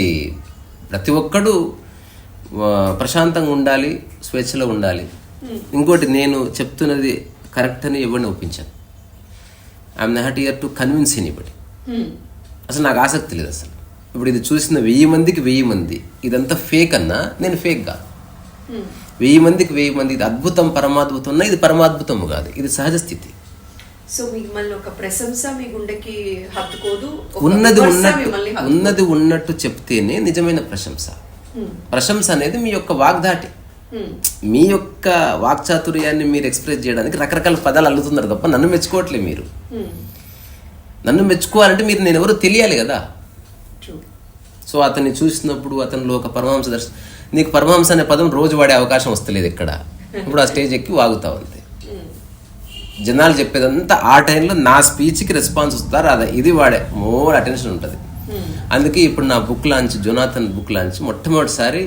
ప్రతి ఒక్కడు ప్రశాంతంగా ఉండాలి, స్వేచ్ఛలో ఉండాలి. ఇంకోటి, నేను చెప్తున్నది కరెక్ట్ అని ఎవరిని ఒప్పించాను. I'm not here to convince anybody. అసలు నాకు ఆసక్తి లేదు అసలు. ఇప్పుడు ఇది చూసిన 1000 మందికి 1000 మంది ఇదంతా ఫేక్ అన్నా నేను ఫేక్ కాదు. 1000 మందికి 1000 మంది ఇది అద్భుతం, పరమాద్భుతం అన్నా ఇది పరమాద్భుతం కాదు, ఇది సహజ స్థితి. సో మిమ్మల్ని ఒక ప్రశంస మీ గుండెకి హత్తుకోదు, ఉన్నది ఉన్నట్టు చెప్తేనే నిజమైన ప్రశంస. ప్రశంస అనేది మీ యొక్క వాగ్దాటి, మీ యొక్క వాక్చాతుర్యాన్ని మీరు ఎక్స్ప్రెస్ చేయడానికి రకరకాల పదాలు అల్లుతున్నారు తప్ప నన్ను మెచ్చుకోవట్లేదు. మీరు నన్ను మెచ్చుకోవాలంటే మీరు నేను ఎవరో తెలియాలి కదా. సో అతన్ని చూసినప్పుడు అతనిలో ఒక పరమహంస దర్శనం. నీకు పరమహంస అనే పదం రోజు వాడే అవకాశం వస్తలేదు ఇక్కడ. ఇప్పుడు ఆ స్టేజ్ ఎక్కి వాగుతావు అంతే. జనాలు చెప్పేదంతా ఆ టైంలో నా స్పీచ్కి రెస్పాన్స్ వస్తారు, అదే ఇది వాడే మోర్ అటెన్షన్ ఉంటుంది. అందుకే ఇప్పుడు నా book launch, Jonathan book launch మొట్టమొదటిసారి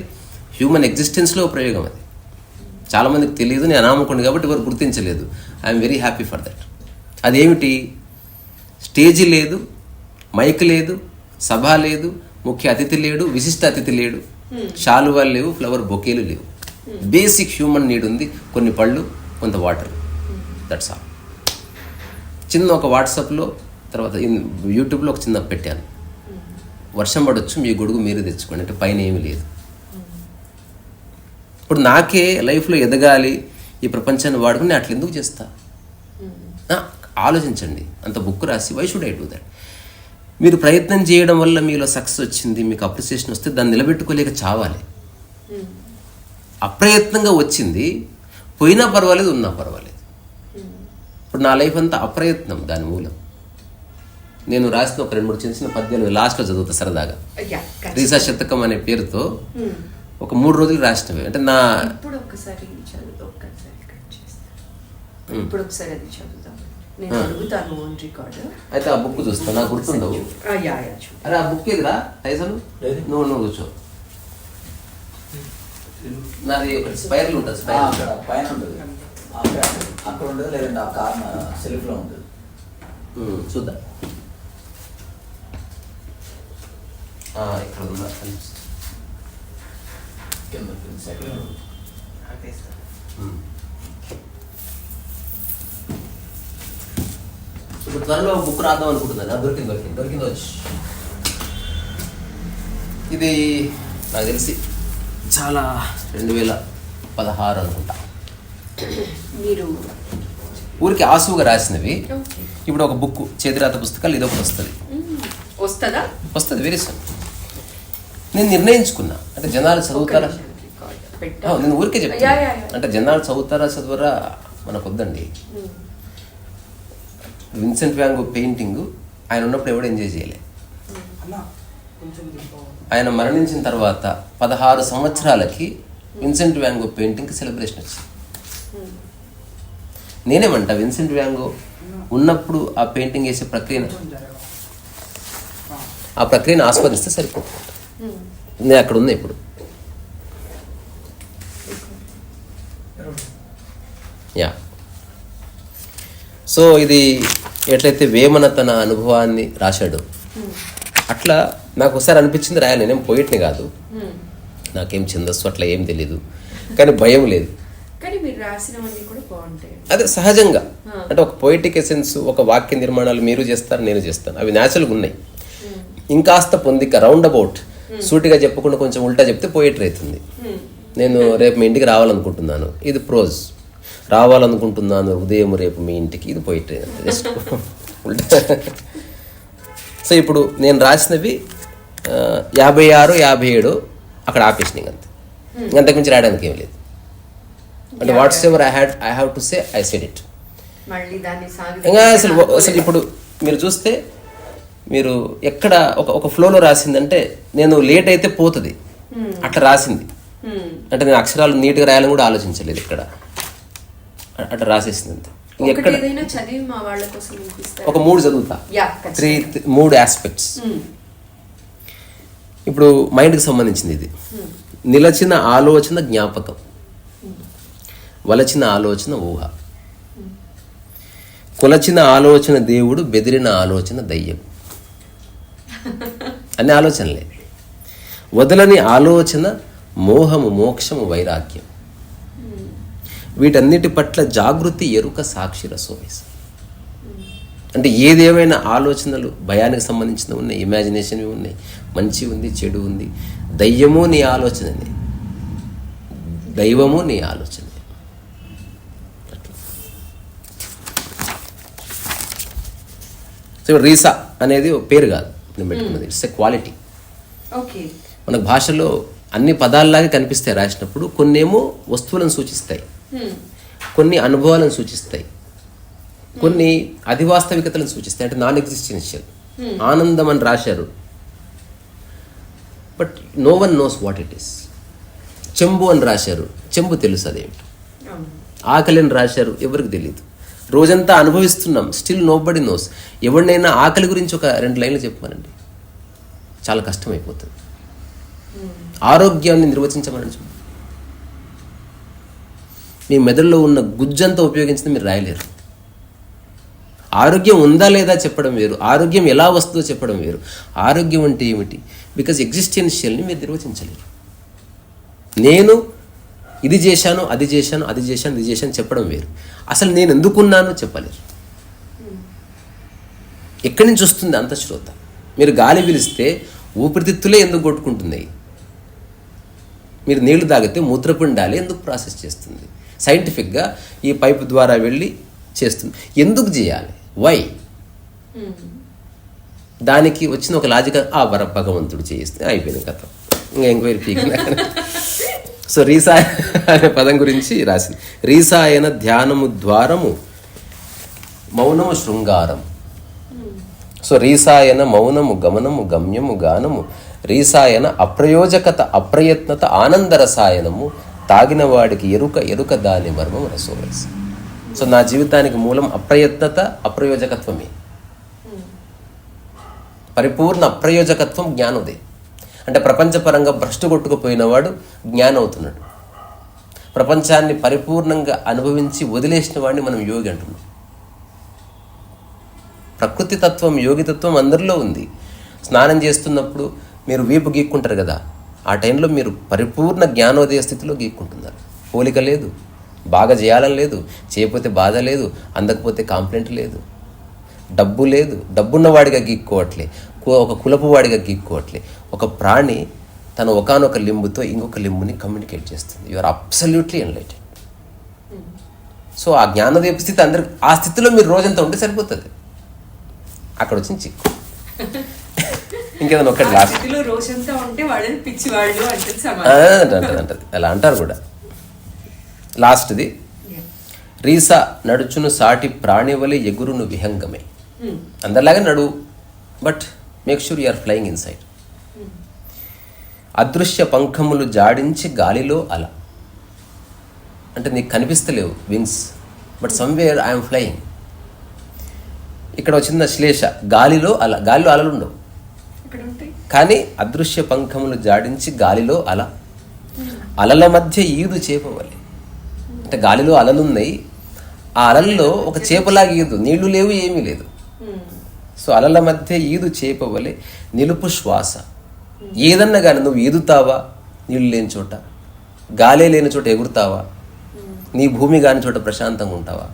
హ్యూమన్ ఎగ్జిస్టెన్స్లో ప్రయోగం. అది చాలామందికి తెలియదు, నేను అనామకుడిని కాబట్టి ఎవరు గుర్తించలేదు. I'm very happy for that. అదేమిటి? స్టేజీ లేదు, మైక్ లేదు, సభ లేదు, ముఖ్య అతిథి లేడు, విశిష్ట అతిథి లేడు, శాలువాలు లేవు, ఫ్లవర్ బొకేలు లేవు. బేసిక్ హ్యూమన్ నీడ్ ఉంది, కొన్ని పళ్ళు, కొంత వాటర్, దట్స్ ఆల్. చిన్న ఒక వాట్సాప్లో, తర్వాత యూట్యూబ్లో ఒక చిన్న పెట్టాను, వర్షం పడవచ్చు, మీ గొడుగు మీరు తెచ్చుకోండి, అంటే పైన ఏమీ లేదు. ఇప్పుడు నాకే లైఫ్లో ఎదగాలి, ఈ ప్రపంచాన్ని వాడుకుని అట్లా ఎందుకు చేస్తా? ఆలోచించండి. అంత బుక్ రాసి why should I do that? మీరు ప్రయత్నం చేయడం వల్ల మీలో సక్సెస్ వచ్చింది, మీకు అప్రిసియేషన్ వస్తే దాన్ని నిలబెట్టుకోలేక చావాలి. అప్రయత్నంగా వచ్చింది, పోయినా పర్వాలేదు, ఉన్నా పర్వాలేదు. ఇప్పుడు నా లైఫ్ అంతా అప్రయత్నం. దాని మూలం నేను రాసిన ఒక 2-3 చిన్న పద్యాలు లాస్ట్లో చదువుతా సరదాగా. రీసా శతకం అనే పేరుతో ఒక 3 రోజులు రాసినవి. అంటే నా అయితే ఆ బుక్ చూస్తా, నాకు గుర్తుండవు. అరే ఆ బుక్ ఎదురా టైసన్, నువ్వు కూర్చో. నాది ఒక స్పైర్లు ఉంటుంది, పైన ఉంటుంది, అక్కడ ఉంటుంది, లేదంటే ఆ కార్నర్ సెల్ఫ్లో ఉంటుంది. చూద్దాం. ఇక్కడ ఉందా? ఇప్పుడు త్వరలో బుక్ రాద్దాం అనుకుంటున్నాను. దొరికింది వచ్చి. ఇది నాకు తెలిసి చాలా 2016 అనుకుంటా. మీరు ఊరికి ఆసువుగా రాసినవి. ఇప్పుడు ఒక బుక్, చేతిరాత పుస్తకాలు, ఇది ఒకటి వస్తుంది వెరీ సూన్. నేను నిర్ణయించుకున్నా, అంటే జనాలు చదువుతారా, నేను ఊరికే చెప్తా, అంటే జనాలు చదవరా మనకు వద్దండి. విన్సెంట్ వ్యాన్ గో పెయింటింగ్ ఆయన ఉన్నప్పుడు ఎవడు ఎంజాయ్ చేయలే. ఆయన మరణించిన తర్వాత 16 సంవత్సరాలకి విన్సెంట్ వ్యాన్ గో పెయింటింగ్కి సెలబ్రేషన్ వచ్చింది. నేనేమంటా, విన్సెంట్ వ్యాన్ గో ఉన్నప్పుడు ఆ పెయింటింగ్ వేసే ప్రక్రియ ఆ ప్రక్రియను ఆస్వాదిస్తే సరిపోతుంది. నేను అక్కడ ఉన్నా ఇప్పుడు. యా. సో ఇది ఎట్లయితే వేమన తన అనుభవాన్ని రాశాడు, అట్లా నాకు ఒకసారి అనిపించింది రాయాలి. నేనేం పోయిట్ని కాదు, నాకేం ఛందస్సు అట్లా ఏం తెలీదు, కానీ భయం లేదు. కానీ మీరు రాసినవన్నీ కూడా బాగుంటాయి. అదే సహజంగా, అంటే ఒక పోయిటిక్ ఎసెన్స్, ఒక వాక్య నిర్మాణాలు మీరు చేస్తారు, నేను చేస్తాను, అవి న్యాచురల్గా ఉన్నాయి. ఇంకాస్త పొందిక రౌండ్ అబౌట్ సూటిగా చెప్పకుండా కొంచెం ఉల్టా చెప్తే పోయిటరీ అవుతుంది. నేను రేపు మీ ఇంటికి రావాలనుకుంటున్నాను, ఇది ప్రోజ్. రావాలనుకుంటున్నాను ఉదయం రేపు మీ ఇంటికి, ఇది పోయిటరీ అంతే, జస్ట్ ఉల్టా. సో ఇప్పుడు నేను రాసినవి 56, 57 అక్కడ ఆపేసినాయి అంతే. అంతకుమించి రాయడానికి ఏం లేదు. అంటే whatsoever I have to say I said it. ఇంకా అసలు ఇప్పుడు మీరు చూస్తే, మీరు ఎక్కడ ఒక ఫ్లోలో రాసిందంటే, నేను లేట్ అయితే పోతుంది అట్లా రాసింది. అంటే నేను అక్షరాలు నీట్గా రాయాలని కూడా ఆలోచించలేదు, ఇక్కడ అట్లా రాసేసింది అంతే. ఎక్కడ ఒక 3 చదువుతా, 3 ఆస్పెక్ట్స్. ఇప్పుడు మైండ్కి సంబంధించింది ఇది. నిలచిన ఆలోచన జ్ఞాపకం, వలచిన ఆలోచన ఊహ, కొలచిన ఆలోచన దేవుడు, బెదిరిన ఆలోచన దయ్యం. అన్ని ఆలోచనలే. వదలని ఆలోచన మోహము, మోక్షము, వైరాగ్యం. వీటన్నిటి పట్ల జాగృతి, ఎరుక, సాక్షి, రసోవేశం. అంటే ఏదేమైనా ఆలోచనలు భయానికి సంబంధించినవి ఉన్నాయి, ఇమాజినేషన్వి ఉన్నాయి, మంచి ఉంది, చెడు ఉంది. దయ్యము నీ ఆలోచననే, దైవము నీ ఆలోచన. సో రీసా అనేది పేరు కాదు నేను పెట్టుకున్నది, ఇట్స్ ఎ క్వాలిటీ. మనకు భాషలో అన్ని పదాల్లాగే కనిపిస్తాయి రాసినప్పుడు. కొన్ని ఏమో వస్తువులను సూచిస్తాయి, కొన్ని అనుభవాలను సూచిస్తాయి, కొన్ని అధివాస్తవికతలను సూచిస్తాయి, అంటే నాన్ ఎగ్జిస్టెన్షియల్. ఆనందం అని రాశారు, but no one knows what it is. చెంబు అని రాశారు, చెంబు తెలుసు అదేమిటి. ఆకలి అని రాశారు, ఎవరికి తెలియదు. రోజంతా అనుభవిస్తున్నాం, స్టిల్ నో బడీ నోస్. ఎవరినైనా ఆకలి గురించి ఒక 2 లైన్లు చెప్పమనండి, చాలా కష్టమైపోతుంది. ఆరోగ్యాన్ని నిర్వచించమని చెప్పండి, మీ మెదడులో ఉన్న గుజ్జంతా ఉపయోగించింది మీరు రాయలేరు. ఆరోగ్యం ఉందా లేదా చెప్పడం వేరు, ఆరోగ్యం ఎలా వస్తుందో చెప్పడం వేరు. ఆరోగ్యం అంటే ఏమిటి? బికాజ్ ఎగ్జిస్టెన్షియల్ని మీరు నిర్వచించలేరు. నేను ఇది చేశాను, అది చేశాను, అది చేశాను, ఇది చేశాను చెప్పడం వేరు. అసలు నేను ఎందుకున్నానో చెప్పలేరు. ఎక్కడి నుంచి వస్తుంది అంతశ్రోత? మీరు గాలి పిలిస్తే ఊపిరితిత్తులే ఎందుకు కొట్టుకుంటున్నాయి? మీరు నీళ్లు తాగితే మూత్రపిండాలే ఎందుకు ప్రాసెస్ చేస్తుంది? సైంటిఫిక్గా ఈ పైపు ద్వారా వెళ్ళి చేస్తుంది. ఎందుకు చేయాలి? వై? దానికి వచ్చిన ఒక లాజిక్, భగవంతుడు చేయిస్తే అయిపోయింది కథ, ఇంకా ఎంక్వైరీ పీకిన. సో రీసా అనే పదం గురించి రాసింది. రీసాయన ధ్యానము ద్వారము, మౌనము శృంగారం. సో రీసాయన మౌనము, గమనము, గమ్యము, గానము. రీసాయన అప్రయోజకత, అప్రయత్నత, ఆనందరసాయనము. తాగిన వాడికి ఎరుక, ఎరుక దాని మర్మం రసోవయసు. సో నా జీవితానికి మూలం అప్రయత్నత, అప్రయోజకత్వమే. పరిపూర్ణ అప్రయోజకత్వం జ్ఞానోదయం. అంటే ప్రపంచపరంగా భ్రష్టు కొట్టుకుపోయినవాడు జ్ఞానం అవుతున్నాడు. ప్రపంచాన్ని పరిపూర్ణంగా అనుభవించి వదిలేసిన వాడిని మనం యోగి అంటున్నాం. ప్రకృతి తత్వం, యోగితత్వం అందరిలో ఉంది. స్నానం చేస్తున్నప్పుడు మీరు వీపు గీక్కుంటారు కదా, ఆ టైంలో మీరు పరిపూర్ణ జ్ఞానోదయ స్థితిలో గీక్కుంటున్నారు. పోలిక లేదు, బాగా చేయాలని లేదు, చేయకపోతే బాధ లేదు, అందకపోతే కాంప్లైంట్ లేదు, డబ్బు లేదు, డబ్బున్నవాడిగా గీక్కోవట్లే, ఒక కులపు వాడిగా గీక్కోవట్లే. ఒక ప్రాణి తన ఒకానొక లింబుతో ఇంకొక లింబుని కమ్యూనికేట్ చేస్తుంది. You are absolutely enlightened. సో ఆ జ్ఞానోదయ స్థితి అందరికి, ఆ స్థితిలో మీరు రోజంతా ఉంటే సరిపోతుంది. అక్కడ వచ్చిన చిక్కు. ఇంకేదైనా ఒకటి లాస్ట్ అంటది, అలా అంటారు కూడా. లాస్ట్ది, రీసా నడుచును సాటి ప్రాణివలి ఎగురును విహంగమే. అందరిలాగా నడువు, but make sure you are flying inside. అదృశ్య పంఖములు జాడించి గాలిలో అల. అంటే నీకు కనిపిస్తలేవు wings, but somewhere I'm flying. ఇక్కడ వచ్చిన శ్లేష, గాలిలో అల. గాలిలో అలలు ఉండవు, ఎక్కడ ఉంటాయి? కానీ అదృశ్య పంఖములు జాడించి గాలిలో అలల మధ్య ఈదు చేపవలె. అంటే గాలిలో అలలున్నాయి, ఆ అలల్లో ఒక చేపలాగా ఈదు, నీళ్లు లేవు ఏమీ లేదు. సో అలల మధ్య ఈదు చేపవలె నిలుపు శ్వాస. ఏదన్నా కానీ నువ్వు ఈదుతావా నీళ్లు లేని చోట, గాలే లేని చోట ఎగురుతావా, నీ భూమి కాని చోట ప్రశాంతంగా ఉంటావా,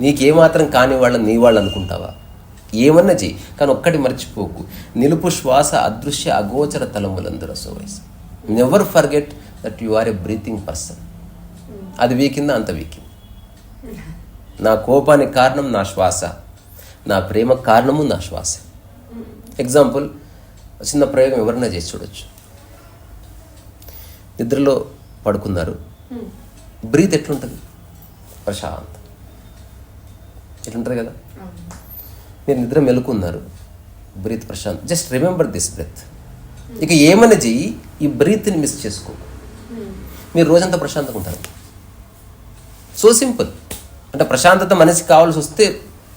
నీకేమాత్రం కాని వాళ్ళని నీ వాళ్ళు అనుకుంటావా, ఏమన్నా చెయ్యి, కానీ ఒక్కటి మర్చిపోకు, నిలుపు శ్వాస అదృశ్య అగోచర తలములందరూ సోవైస్. Never forget that you are a breathing person. అది వీకిందా అంత వీకింది. నా కోపానికి కారణం నా శ్వాస, నా ప్రేమకు కారణము నా శ్వాస. ఎగ్జాంపుల్, చిన్న ప్రయోగం ఎవరైనా చేసి చూడొచ్చు. నిద్రలో పడుకున్నారు, బ్రీత్ ఎట్లుంటుంది? ప్రశాంతం ఎట్లుంటుంది కదా. మీరు నిద్ర మెలుకున్నారు, బ్రీత్ ప్రశాంత్. Just remember this breath. ఇక ఏమన్నా చెయ్యి, ఈ బ్రీత్ని మిస్ చేసుకో, మీరు రోజంతా ప్రశాంతంగా ఉంటారు. So simple. అంటే ప్రశాంతత మనిషికి కావాల్సి వస్తే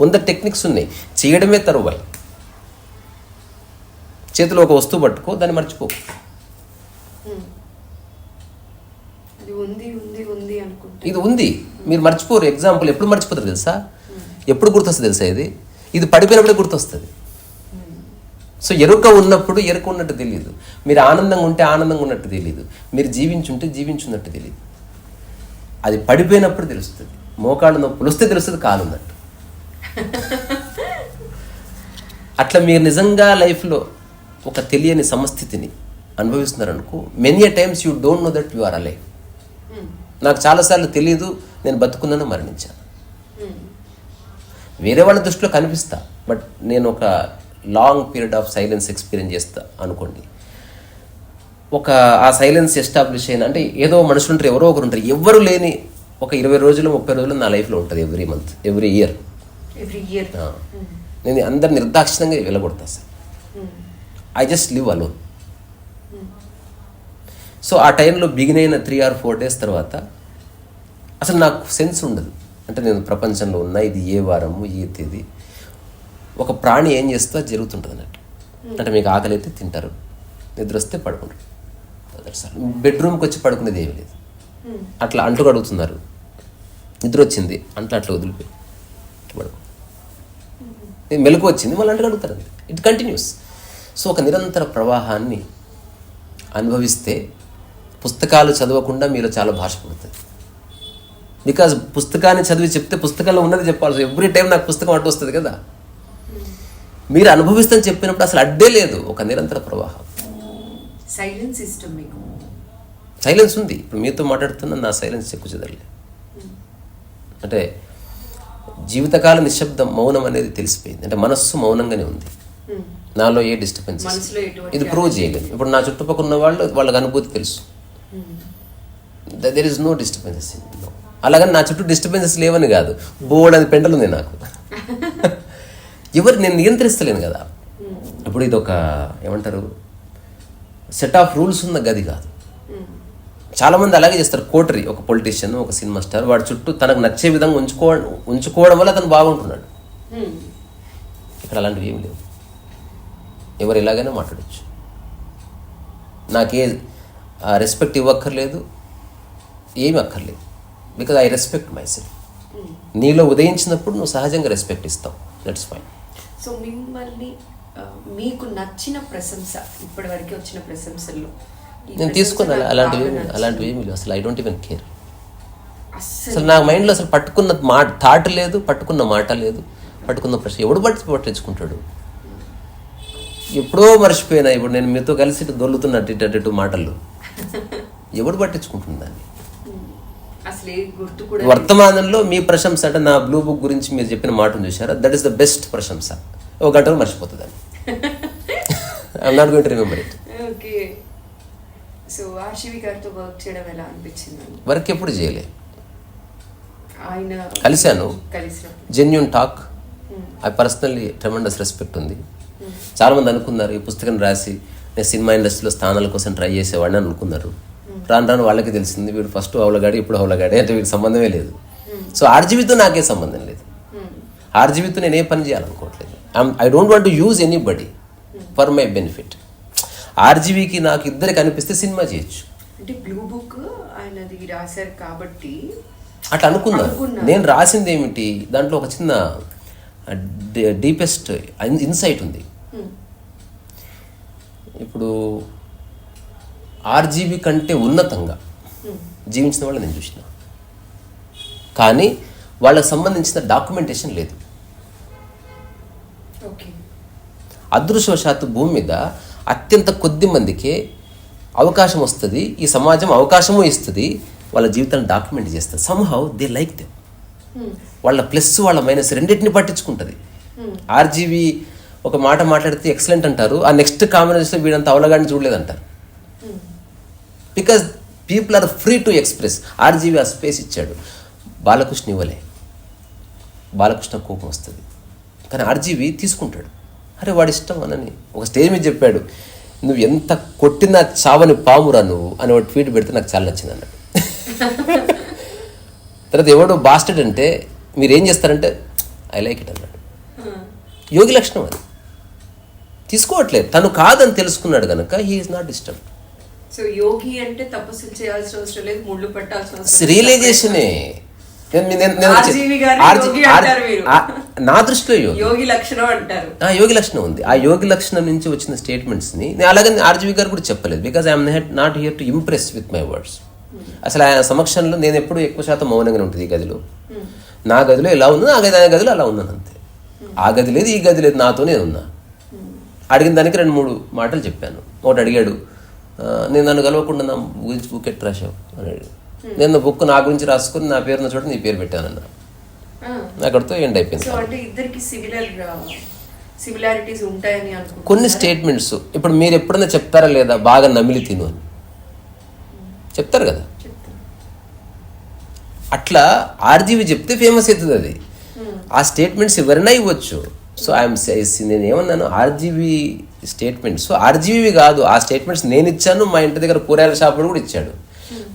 100 టెక్నిక్స్ ఉన్నాయి, చేయడమే తరువాయి. చేతిలో ఒక వస్తువు పట్టుకో, దాన్ని మర్చిపో. ఇది ఉంది, మీరు మర్చిపోరు. ఎగ్జాంపుల్, ఎప్పుడు మర్చిపోతారు తెలుసా? ఎప్పుడు గుర్తొస్తుంది తెలుసా? ఇది పడిపోయినప్పుడే గుర్తొస్తుంది. సో ఎరుక ఉన్నప్పుడు ఎరుక ఉన్నట్టు తెలియదు, మీరు ఆనందంగా ఉంటే ఆనందంగా ఉన్నట్టు తెలియదు, మీరు జీవించుంటే జీవించున్నట్టు తెలియదు. అది పడిపోయినప్పుడు తెలుస్తుంది. మోకాళ్ళు నొప్పులు వస్తే తెలుస్తుంది కాలు ఉన్నట్టు. అట్లా మీరు నిజంగా లైఫ్లో ఒక తెలియని సమస్థితిని అనుభవిస్తున్నారనుకో, many a times you don't know that you are alive. నాకు చాలాసార్లు తెలియదు నేను బతుకున్నాను, మరణించాను. వేరే వాళ్ళ దృష్టిలో కనిపిస్తా, బట్ నేను ఒక long period of silence experience చేస్తా అనుకోండి. ఆ సైలెన్స్ ఎస్టాబ్లిష్ అయిన, అంటే ఏదో మనుషులు ఉంటారు, ఎవరో ఒకరు ఉంటారు, ఎవరు లేని ఒక 20 రోజులు 30 రోజులు నా లైఫ్లో ఉంటుంది. ఎవ్రీ మంత్, ఎవ్రీ ఇయర్ నేను అందరు నిర్దాక్షిణంగా వెళ్ళగొడతా sir. I just live alone. So ఆ టైంలో బిగిన్ అయిన 3 or 4 days తర్వాత అసలు నాకు సెన్స్ ఉండదు. అంటే నేను ప్రపంచంలో ఉన్నా, ఇది ఏ వారము, ఏ తేదీ. ఒక ప్రాణి ఏం చేస్తా జరుగుతుంటుంది అన్నట్టు. అంటే మీకు ఆకలి అయితే తింటారు, నిద్ర వస్తే పడుకుంటారు. బెడ్రూమ్కి వచ్చి పడుకునేది ఏమీ లేదు. అట్లా అంట్లు కడుగుతున్నారు, నిద్ర వచ్చింది, అట్లా వదిలిపోయి పడుకో. మెలకు వచ్చింది, మళ్ళీ అంట్లు కడుగుతారు. అంతే, ఇట్ కంటిన్యూస్. సో ఒక నిరంతర ప్రవాహాన్ని అనుభవిస్తే పుస్తకాలు చదవకుండా మీలో చాలా భాష పడుతుంది. బికాజ్ పుస్తకాన్ని చదివి చెప్తే పుస్తకంలో ఉన్నది చెప్పాల్సి, ఎవ్రీ టైం నాకు పుస్తకం అడ్డు వస్తుంది కదా. మీరు అనుభవిస్తాను చెప్పినప్పుడు అసలు అడ్డే లేదు, ఒక నిరంతర ప్రవాహం. సైలెన్స్ ఇష్టం మీకు? సైలెన్స్ ఉంది. ఇప్పుడు మీతో మాట్లాడుతున్నా నా సైలెన్స్ ఎక్కువ చదవలే. అంటే జీవితకాల నిశ్శబ్దం, మౌనం అనేది తెలిసిపోయింది. అంటే మనస్సు మౌనంగానే ఉంది, నాలో ఏ డిస్టర్బెన్స్ ఇది ప్రూవ్ చేయలేదు. ఇప్పుడు నా చుట్టుపక్కల ఉన్న వాళ్ళకి అనుభూతి తెలుసు, దెర్ ఇస్ నో డిస్టర్బెన్సెస్. అలాగని నా చుట్టూ డిస్టర్బెన్సెస్ లేవని కాదు, బోర్డు అది పెంటలు ఉంది నాకు. ఎవరు నేను నియంత్రిస్తలేను కదా. ఇప్పుడు ఇది ఒక ఏమంటారు సెట్ ఆఫ్ రూల్స్ ఉన్న గది కాదు. చాలామంది అలాగే చేస్తారు. కోటరీ, ఒక పొలిటీషియన్, ఒక సినిమా స్టార్, వాడి చుట్టూ తనకు నచ్చే విధంగా ఉంచుకోవడం వల్ల అతను బాగుంటున్నాడు. ఇక్కడ అలాంటివి ఏమి లేవు. ఎవరు ఎలాగైనా మాట్లాడచ్చు. నాకే రెస్పెక్ట్ ఇవ్వక్కర్లేదు, ఏమి అక్కర్లేదు. Because I respect my self. నీలో ఉదయించినప్పుడు నువ్వు సహజంగా రెస్పెక్ట్ ఇస్తావు, దట్స్ ఫైన్. సో మిమ్మల్ని మీకు నచ్చిన ప్రశంస, ఇప్పటి వరకు వచ్చిన ప్రశంసల్లో నేను తీసుకున్నాను అలాంటివి ఏమి లేవు. అసలు ఐ డోంట్ ఈవెన్ కేర్. అసలు నా మైండ్లో అసలు పట్టుకున్న థాట్ లేదు, పట్టుకున్న మాట లేదు, పట్టుకున్న ప్రశ్న ఎవడు పట్టించుకుంటాడు. ఎప్పుడో మర్చిపోయినా. ఇప్పుడు నేను మీతో కలిసి దొల్లుతున్నట్టు అటు మాటలు ఎవడు పట్టించుకుంటుంది దాన్ని? వర్తమానంలో మీ ప్రశంస అంటే నా బ్లూ బుక్ గురించి మీరు చెప్పిన మాటను చూసారా, దట్ ఈస్ ద బెస్ట్ ప్రశంస. ఒక గంటలో మర్చిపోతుంది అని. I'm not going to remember it. Okay. So RGV గారితో వర్క్ చేయడం ఎలా అనిపించింది? వర్క్ ఎప్పుడు చేయలే, ఆయన కలిశాను, genuine talk. I personally tremendous respect ఉంది. చాలామంది అనుకున్నారు ఈ పుస్తకం రాసి నేను సినిమా ఇండస్ట్రీలో స్థానాల కోసం ట్రై చేసేవాడిని అనుకున్నారు. రాను రాను వాళ్ళకి తెలిసింది వీడు ఫస్ట్ హౌలగాడి, ఇప్పుడు హౌలగాడి, అంటే వీడికి సంబంధమే లేదు. సో ఆర్జీవితో నాకే సంబంధం లేదు. ఆర్జీవితో నేను ఏ పని చేయాలనుకోవట్లేదు. I don't want to use anybody. For my benefit. ఆర్జీవీకి నాకు ఇద్దరికి అనిపిస్తే సినిమా చేయొచ్చు. అంటే బ్లూ బుక్ ఆయనది రాశారు కాబట్టి అట్లా అనుకున్నాను. నేను రాసింది ఏమిటి, దాంట్లో ఒక చిన్న డీపెస్ట్ ఇన్సైట్ ఉంది. ఇప్పుడు ఆర్జీవీ కంటే ఉన్నతంగా జీవించిన వాళ్ళు నేను చూసిన, కానీ వాళ్ళకు సంబంధించిన డాక్యుమెంటేషన్ లేదు. అదృష్టవశాత్తు భూమి మీద అత్యంత కొద్ది మందికే అవకాశం వస్తుంది, ఈ సమాజం అవకాశము ఇస్తుంది, వాళ్ళ జీవితాన్ని డాక్యుమెంట్ చేస్తుంది. Somehow they like them. వాళ్ళ ప్లస్ వాళ్ళ మైనస్ రెండింటిని పట్టించుకుంటుంది. ఆర్జీవీ ఒక మాట మాట్లాడితే ఎక్సలెంట్ అంటారు, ఆ నెక్స్ట్ కాంబినేషన్ వీడంత అవలగాన్ని చూడలేదంటారు. Because people are free to express. RGV ఆ స్పేస్ ఇచ్చాడు, బాలకృష్ణ ఇవ్వలే. బాలకృష్ణ కోపం వస్తుంది, కానీ ఆర్జీవీ తీసుకుంటాడు. అరే వాడి ఇష్టం అనని ఒక స్టేజ్ మీద చెప్పాడు, నువ్వు ఎంత కొట్టినా చావని పామురా నువ్వు అని ఒక ట్వీట్ పెడితే నాకు చాలా నచ్చింది అన్నాడు. తర్వాత ఎవడో బాస్టెడ్ అంటే మీరేం చేస్తారంటే ఐ లైక్ ఇట్ అన్నాడు. యోగి లక్షణం అది, తీసుకోవట్లేదు. తను కాదని తెలుసుకున్నాడు కనుక he is not disturb. So యోగి అంటే తపస్సులు చేయాల్సిన అవసరం లేదు, ముళ్ళు పట్టాల్సిన అవసరం రియలైజేషనే. నా దృష్టిలో యోగి లక్షణం అంటారు. యోగి లక్షణం ఉంది. ఆ యోగి లక్షణం నుంచి వచ్చిన స్టేట్మెంట్స్ ని నేను అలాగే ఆర్జీవీ గారు కూడా చెప్పలేదు. Because I'm not here to impress with my words. అసలు ఆయన సమక్షంలో నేను ఎప్పుడు ఎక్కువ శాతం మౌనంగానే ఉంటుంది. ఈ గదిలో నా గదిలో ఎలా ఉందో ఆ గదిలో అలా ఉన్నాను అంతే. ఆ గది లేదు ఈ గది లేదు, నాతోనే ఉన్నా. అడిగిన దానికి 2-3 మాటలు చెప్పాను. ఒకటి అడిగాడు, నేను నన్ను కలవకుండా నా గురించి బుక్ ఎట్టు రాశావు అని అడిగాడు. నేను బుక్ నా గురించి రాసుకుని నా పేరున్న చోట నీ పేరు పెట్టానన్నా. అక్కడితో ఎండ్ అయిపోయింది. కొన్ని స్టేట్మెంట్స్ ఇప్పుడు మీరు ఎప్పుడైనా చెప్తారా లేదా, బాగా నమిలి తిను అని చెప్తారు కదా, అట్లా ఆర్జీవీ చెప్తే ఫేమస్ అవుతుంది అది. ఆ స్టేట్మెంట్స్ ఎవరైనా ఇవ్వచ్చు. సో నేను ఏమన్నాను, ఆర్జీవీ స్టేట్మెంట్స్ ఆర్జీవీ కాదు, ఆ స్టేట్మెంట్స్ నేను ఇచ్చాను, మా ఇంటి దగ్గర కూరగాయల షాప్ కూడా ఇచ్చాడు.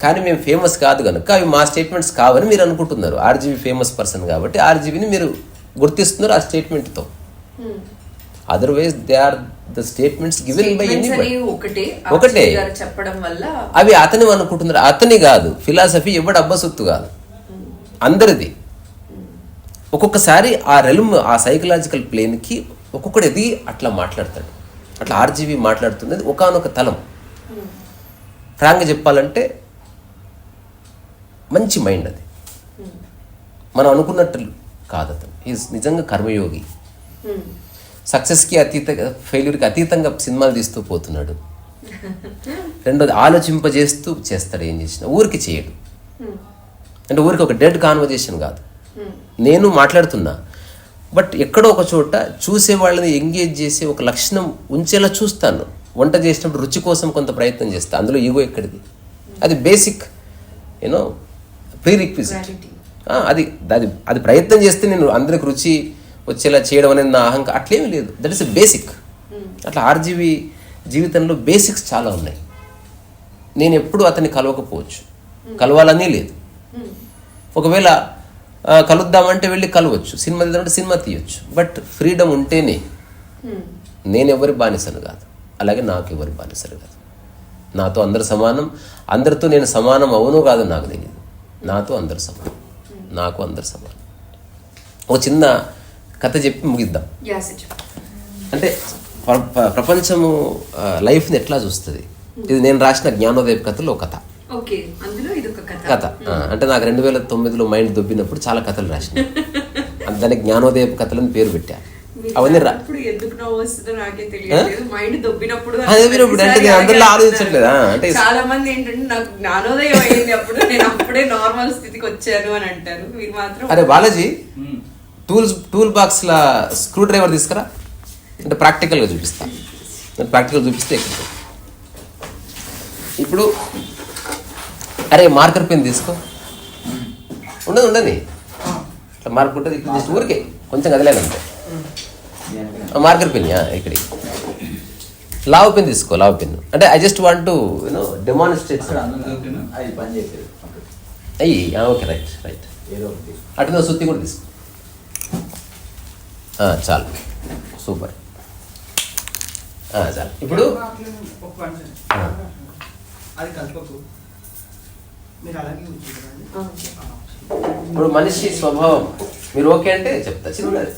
కానీ మేము ఫేమస్ కాదు కనుక అవి మా స్టేట్మెంట్స్ కావని మీరు అనుకుంటున్నారు. ఆర్జీవీ ఫేమస్ పర్సన్ కాబట్టి ఆర్జీవీని మీరు గుర్తిస్తున్నారు ఆ స్టేట్మెంట్తో. Otherwise they are the statements given by anybody. ఒకటే చెప్పడం వల్ల అవి అతని అనుకుంటున్నారు. అతని కాదు, ఫిలాసఫీ ఎవడు అబ్బసొత్తు కాదు, అందరిది. ఒక్కొక్కసారి ఆ రెల్మ్, ఆ సైకలాజికల్ ప్లేన్కి ఒక్కొక్కటి ఎదిగి అట్లా మాట్లాడతాడు. అట్లా ఆర్జీవీ మాట్లాడుతున్నది ఒకానొక తలం. ఫ్రాంక్గా చెప్పాలంటే మంచి మైండ్ అది, మనం అనుకున్నట్టు కాదు. అతను ఈజ్ నిజంగా కర్మయోగి. సక్సెస్కి ఫెయిల్యూర్కి అతీతంగా సినిమాలు తీస్తూ పోతున్నాడు. రెండోది ఆలోచింపజేస్తూ చేస్తాడు. ఏం చేసినా ఊరికి చేయడు. అంటే ఊరికి ఒక డెడ్ కాన్వర్జేషన్ కాదు. నేను మాట్లాడుతున్నా, బట్ ఎక్కడో ఒక చోట చూసే వాళ్ళని ఎంగేజ్ చేసే ఒక లక్షణం ఉంచేలా చూస్తాను. వంట చేసినప్పుడు రుచి కోసం కొంత ప్రయత్నం చేస్తాను. అందులో ఈగో ఎక్కడిది, అది బేసిక్ ప్రీ రిక్విజిట్. అది అది అది ప్రయత్నం చేస్తే నేను అందరికి రుచి వచ్చేలా చేయడం అనేది నా అహంకారం అట్లేమీ లేదు. That is a basic. అట్లా ఆర్జీవీ జీవితంలో బేసిక్స్ చాలా ఉన్నాయి. నేను ఎప్పుడు అతన్ని కలవకపోవచ్చు, కలవాలని లేదు. ఒకవేళ కలుద్దామంటే వెళ్ళి కలవచ్చు, సినిమా తీద్దామంటే సినిమా తీయొచ్చు. బట్ ఫ్రీడమ్ ఉంటేనే. నేను ఎవరి బానిసను కాదు, అలాగే నాకు ఎవరి బానిసలు కాదు. నాతో అందరు సమానం. అందరితో నేను సమానం అవునో కాదు నాకు తెలియదు. నాతో అందరు సమానం, నాకు అందరు సమానం. ఒక చిన్న కథ చెప్పి ముగిద్దాం. అంటే ప్రపంచము లైఫ్ని ఎట్లా చూస్తుంది, ఇది నేను రాసిన జ్ఞానోదయ కథలో కథ. కథ అంటే నాకు 2009లో మైండ్ దొబ్బినప్పుడు చాలా కథలు రాసిన, దానికి జ్ఞానోదయ కథలని పేరు పెట్టా. అవన్నీ అందరిలో ఆలోచించట్లేదా అంటే చాలా మంది ఏంటంటే నాకు జ్ఞానోదయం అయింది అప్పుడు, నేను అప్పుడే నార్మల్ స్థితికి వచ్చాను అని అంటారు. మీరు మాత్రం అరే బాలాజీ టూల్ బాక్స్ లా స్క్రూ డ్రైవర్ తీసుకురా అంటే ప్రాక్టికల్గా చూపిస్తా. ప్రాక్టికల్ చూపిస్తే ఇప్పుడు అరే మార్కర్ పెన్ తీసుకో, ఉండని ఇట్లా మార్క్ ఉంటుంది. ఇక్కడ జస్ట్ ఊరికే కొంచెం కదలేదంటే మార్కర్ పెన్ ఇక్కడికి. లావ్ పెన్ తీసుకో, లావ్ పెన్ అంటే I just want to demonstrate. అయ్యి ఓకే రైట్ రైట్. అటు సుత్తి కూడా తీసుకో, చాలు సూపర్. చాలు. ఇప్పుడు ఒక పని చేయండి. అది కలపకు, మీరు అలాగే ఉంచుతారండి. ఇప్పుడు మనిషి స్వభావం మీరు ఓకే అంటే చెప్తా చిన్నది.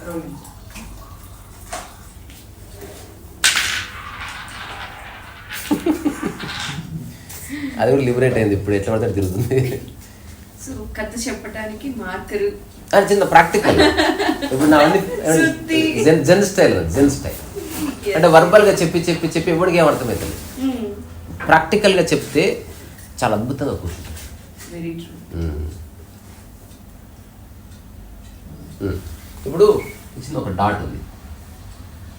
రోలింగ్. అది కూడా లిబరేట్ అయింది, ఇప్పుడు ఎట్లా పడితే తిరుగుతుంది. సో కథ చెప్పడానికి మార్కరు అది చిన్న ప్రాక్టికల్. ఇప్పుడు నా శృతి. జెన్ స్టైల్ అంటే వర్బల్గా చెప్పి చెప్పి చెప్పి ఎవరికి ఏం అర్థమవుతుంది. ప్రాక్టికల్గా చెప్తే చాలా అద్భుతంగా కూర్చుంటుంది. Very true. ఇప్పుడు చిన్న ఒక డాట్ ఉంది,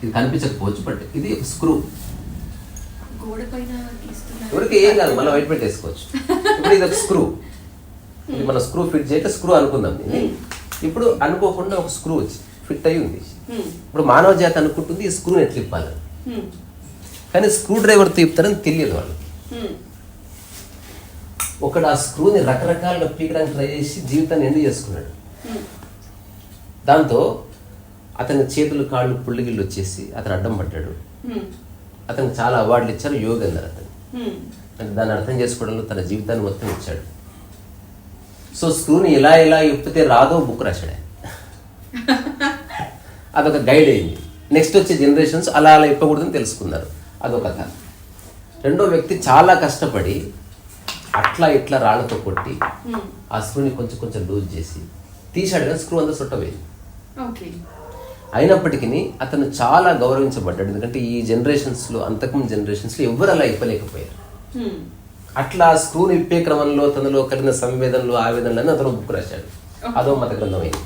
ఇది కనిపించకపోవచ్చు, బట్ ఇది ఒక స్క్రూ. గోడ పైన గీస్తున్నారు. ఎవరికి ఏం కాదు, మళ్ళీ వైట్ పెట్టేసుకోవచ్చు. ఇప్పుడు ఇది ఒక స్క్రూ, ఇది మన స్క్రూ ఫిట్ చేయక స్క్రూ అనుకుందాం దీన్ని. ఇప్పుడు అనుకోకుండా ఒక స్క్రూ వచ్చి ఫిట్ అయి ఉంది. ఇప్పుడు మానవ జాతి అనుకుంటుంది ఈ స్క్రూని ఎట్లా ఇప్పాలని, కానీ స్క్రూ డ్రైవర్తో ఇప్పుతారని తెలియదు వాళ్ళు. ఒకడు ఆ స్క్రూని రకరకాలుగా పీకడానికి ట్రై చేసి జీవితాన్ని ఎండ్ చేసుకున్నాడు. దాంతో అతని చేతులు కాళ్ళు పుల్లిగిళ్ళు వచ్చేసి అతను అడ్డం పడ్డాడు. అతనికి చాలా అవార్డులు ఇచ్చారు, యోగేందర్ అతను. అంటే దాన్ని అర్థం చేసుకోవడంలో తన జీవితాన్ని మొత్తం ఇచ్చాడు. సో స్క్రూని ఎలా ఎలా ఇప్పితే రాదో బుక్ రాశాడు ఆయన. అదొక గైడ్ అయింది. నెక్స్ట్ వచ్చే జనరేషన్స్ అలా అలా ఇప్పకూడదని తెలుసుకున్నారు, అదొక కథ. రెండో వ్యక్తి చాలా కష్టపడి అట్లా ఇట్లా రాళ్లతో కొట్టి ఆ స్క్రూని కొంచెం కొంచెం లూజ్ చేసి తీశాడు, కానీ స్క్రూ అంతా చుట్టపోయింది. అయినప్పటికీ అతను చాలా గౌరవించబడ్డాడు, ఎందుకంటే ఈ జనరేషన్స్లో అంతకుముందు జనరేషన్స్లో ఎవరు అలా ఇప్పలేకపోయారు. అట్లా స్క్రూని ఇప్పే క్రమంలో తనలో కలిగిన సంవేదనలు ఆవేదనలు అతను బుక్ రాశాడు. అదో మత గ్రంథం అయింది.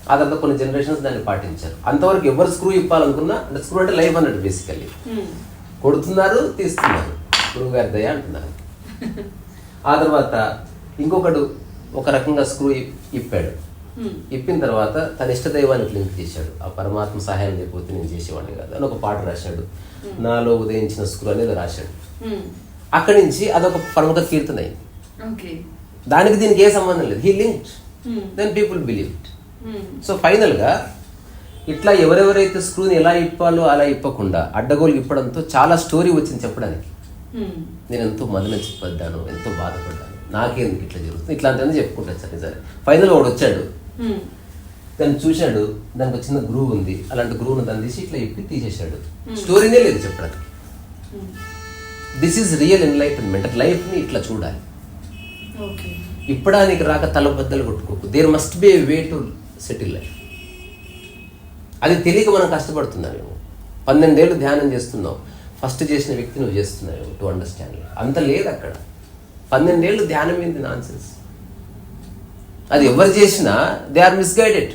ఆ తర్వాత కొన్ని జనరేషన్స్ దాన్ని పాటించారు. అంతవరకు ఎవరు స్క్రూ ఇప్పాలనుకున్నా, అంటే స్క్రూ అంటే లైఫ్ అన్నట్టు బేసికల్లీ. కొడుతున్నారు, తీస్తున్నారు, గురువు గారి దయ అంటున్నారు. ఆ తర్వాత ఇంకొకడు ఒక రకంగా స్క్రూ ఇప్పాడు. ఇప్పిన తర్వాత తన ఇష్ట దైవానికి లింక్ చేశాడు. ఆ పరమాత్మ సహాయం లేకపోతే నేను చేసేవాడిని కాదు అని ఒక పాట రాశాడు. నాలో ఉదయించిన స్క్రూ అనేది రాశాడు. అక్కడి నుంచి అదొక ప్రముఖ కీర్తన అయింది. దానికి దీనికి ఏ సంబంధం లేదు. He linked, then people believe it. So ఫైనల్గా ఇట్లా ఎవరెవరైతే స్క్రూని ఎలా ఇప్పాలో అలా ఇప్పకుండా అడ్డగోలు ఇప్పడంతో చాలా స్టోరీ వచ్చింది చెప్పడానికి. నేను ఎంతో మదనపడ్డాను, ఎంతో బాధపడ్డాను, నాకేందుకు ఇట్లా జరుగుతుంది, ఇట్లాంటివన్నీ చెప్పుకుంటాను సార్. నిజాన్ని ఫైనల్ వాడు వచ్చాడు, దాన్ని చూశాడు, దానికి ఒక చిన్న గ్రూవ్ ఉంది, అలాంటి గ్రూవ్ను దాన్ని తీసి ఇట్లా ఇప్పి తీసేశాడు. స్టోరీనే లేదు చెప్పడానికి. This is real enlightenment. లైఫ్ని ఇట్లా చూడాలి. ఇప్పడానికి రాక తలబద్దలు కొట్టుకోకు. There must be a way to settle life. అది తెలియక మనం కష్టపడుతున్నామేమో. 12 ఏళ్ళు ధ్యానం చేస్తున్నావు, ఫస్ట్ చేసిన వ్యక్తి నువ్వు చేస్తున్నావు టు అండర్స్టాండ్. అంత లేదు అక్కడ. 12 ఏళ్ళు ధ్యానం ఏంది నాన్సెన్స్. అది ఎవరు చేసినా they are misguided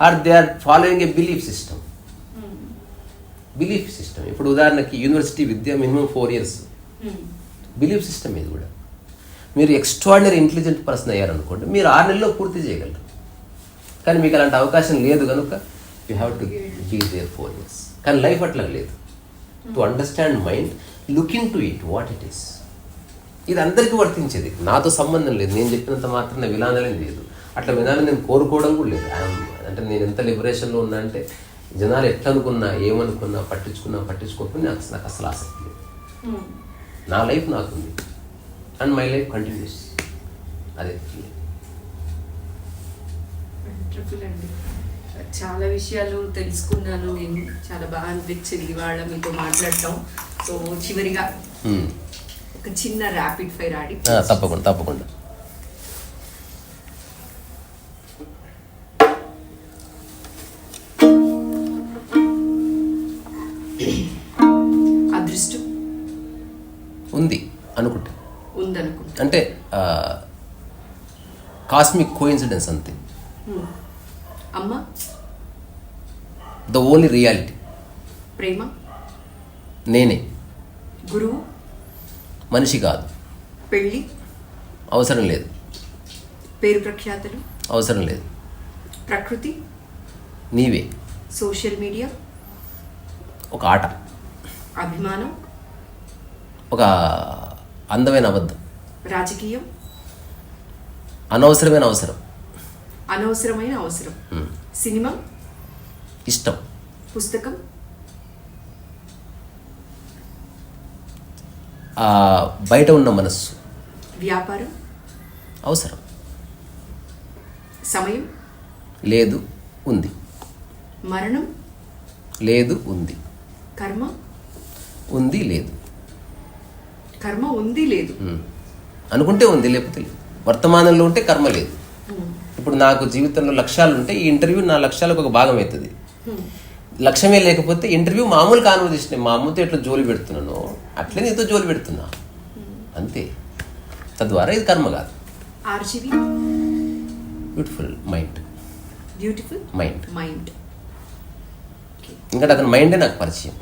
or they are following a belief system. Belief system. ఇప్పుడు ఉదాహరణకి యూనివర్సిటీ విద్య మినిమం 4 years బిలీఫ్ సిస్టమ్. ఇది కూడా మీరు ఎక్స్ట్రాడినరీ ఇంటెలిజెంట్ పర్సన్ అయ్యారనుకోండి, మీరు 6 నెలల్లో పూర్తి చేయగలరు. కానీ మీకు అలాంటి అవకాశం లేదు కనుక you have to be there 4 years. కానీ లైఫ్ అట్లా లేదు. To understand mind, looking to it what it is. ఇది అందరికీ వర్తించేది, నాతో సంబంధం లేదు. నేను చెప్పినంత మాత్రం వినాలని లేదు, అట్లా వినాలని నేను కోరుకోవడం కూడా లేదు. అంటే నేను ఎంత లిబరేషన్లో ఉన్నా అంటే జనాలు ఎట్లా అనుకున్నా, ఏమనుకున్నా, పట్టించుకోకపోయినా నాకు అసలు ఆసక్తి లేదు. నా లైఫ్ నాకుంది అండ్ మై లైఫ్ కంటిన్యూస్. అదే చాలా విషయాలు తెలుసుకున్నాను నేను. చాలా బాగా అనిపించింది ఇవాళ మీతో మాట్లాడటం. సో చివరిగా ఒక చిన్న ర్యాపిడ్ ఫైర్ ఆడి. తప్పకుండా తప్పకుండా. అదృష్టం ఉంది అనుకుంటా. ఉందనుకుంటా. అంటే కాస్మిక్ కోఇన్సిడెన్స్ అంతే. అమ్మ ద ఓన్లీ రియాలిటీ. ప్రేమ నేనే. గురువు మనిషి కాదు. పెళ్ళి అవసరం లేదు. పేరు ప్రఖ్యాతలు అవసరం లేదు. ప్రకృతి నీవే. సోషల్ మీడియా ఒక ఆట. అభిమానం ఒక అందమైన అబద్ధం. రాజకీయం అనవసరమైన అవసరం. అనవసరమైన అవసరం. సినిమా ఇష్టం. పుస్తకం, బయట ఉన్న మనస్సు. వ్యాపారం, అవసరం. సమయం, లేదు ఉంది. మరణం, లేదు ఉంది. కర్మ, ఉంది లేదు. కర్మ ఉంది లేదు. అనుకుంటే ఉంది, లేకపోతే లేదు. వర్తమానంలో ఉంటే కర్మ లేదు. ఇప్పుడు నాకు జీవితంలో లక్ష్యాలు ఉంటే ఈ ఇంటర్వ్యూ నా లక్ష్యాలకు ఒక భాగం అవుతుంది. లక్ష్యమే లేకపోతే ఇంటర్వ్యూ మామూలు కాన్వర్జేషన్. మా అమ్మతో ఎట్లా జోలి పెడుతున్నానో అట్లే నీతో జోలి పెడుతున్నా, అంతే. తద్వారా ఇది కర్మ కాదు. RGV, beautiful mind. Beautiful mind. Mind. ఎందుకంటే అతని మైండే నాకు పరిచయం.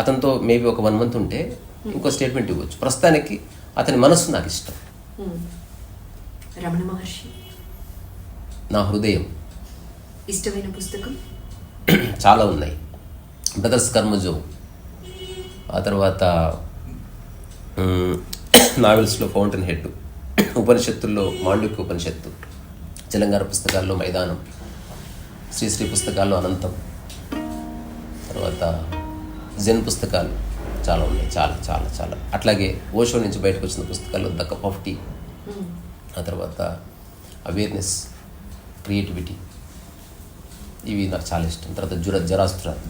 అతనితో మేబీ ఒక 1 month ఉంటే ఇంకో స్టేట్మెంట్ ఇవ్వచ్చు. ప్రస్తుతానికి అతని మనస్సు నాకు ఇష్టం. రమణ మహర్షి, నా హృదయం. ఇష్టమైన పుస్తకం చాలా ఉన్నాయి. బ్రదర్స్ కర్మజోగ్, ఆ తర్వాత నావెల్స్లో ఫౌంటైన్ హెడ్, ఉపనిషత్తుల్లో మాండుక్య ఉపనిషత్తు, తెలంగాణ పుస్తకాల్లో మైదానం, శ్రీశ్రీ పుస్తకాల్లో అనంతం, తర్వాత జెన్ పుస్తకాలు చాలా ఉన్నాయి. చాలా చాలా చాలా. అట్లాగే ఓషో నుంచి బయటకు వచ్చిన పుస్తకాల్లో ద కప్ ఆఫ్ టీ, ఆ తర్వాత అవేర్నెస్, క్రియేటివిటీ, ఇవి నాకు చాలా ఇష్టం. తర్వాత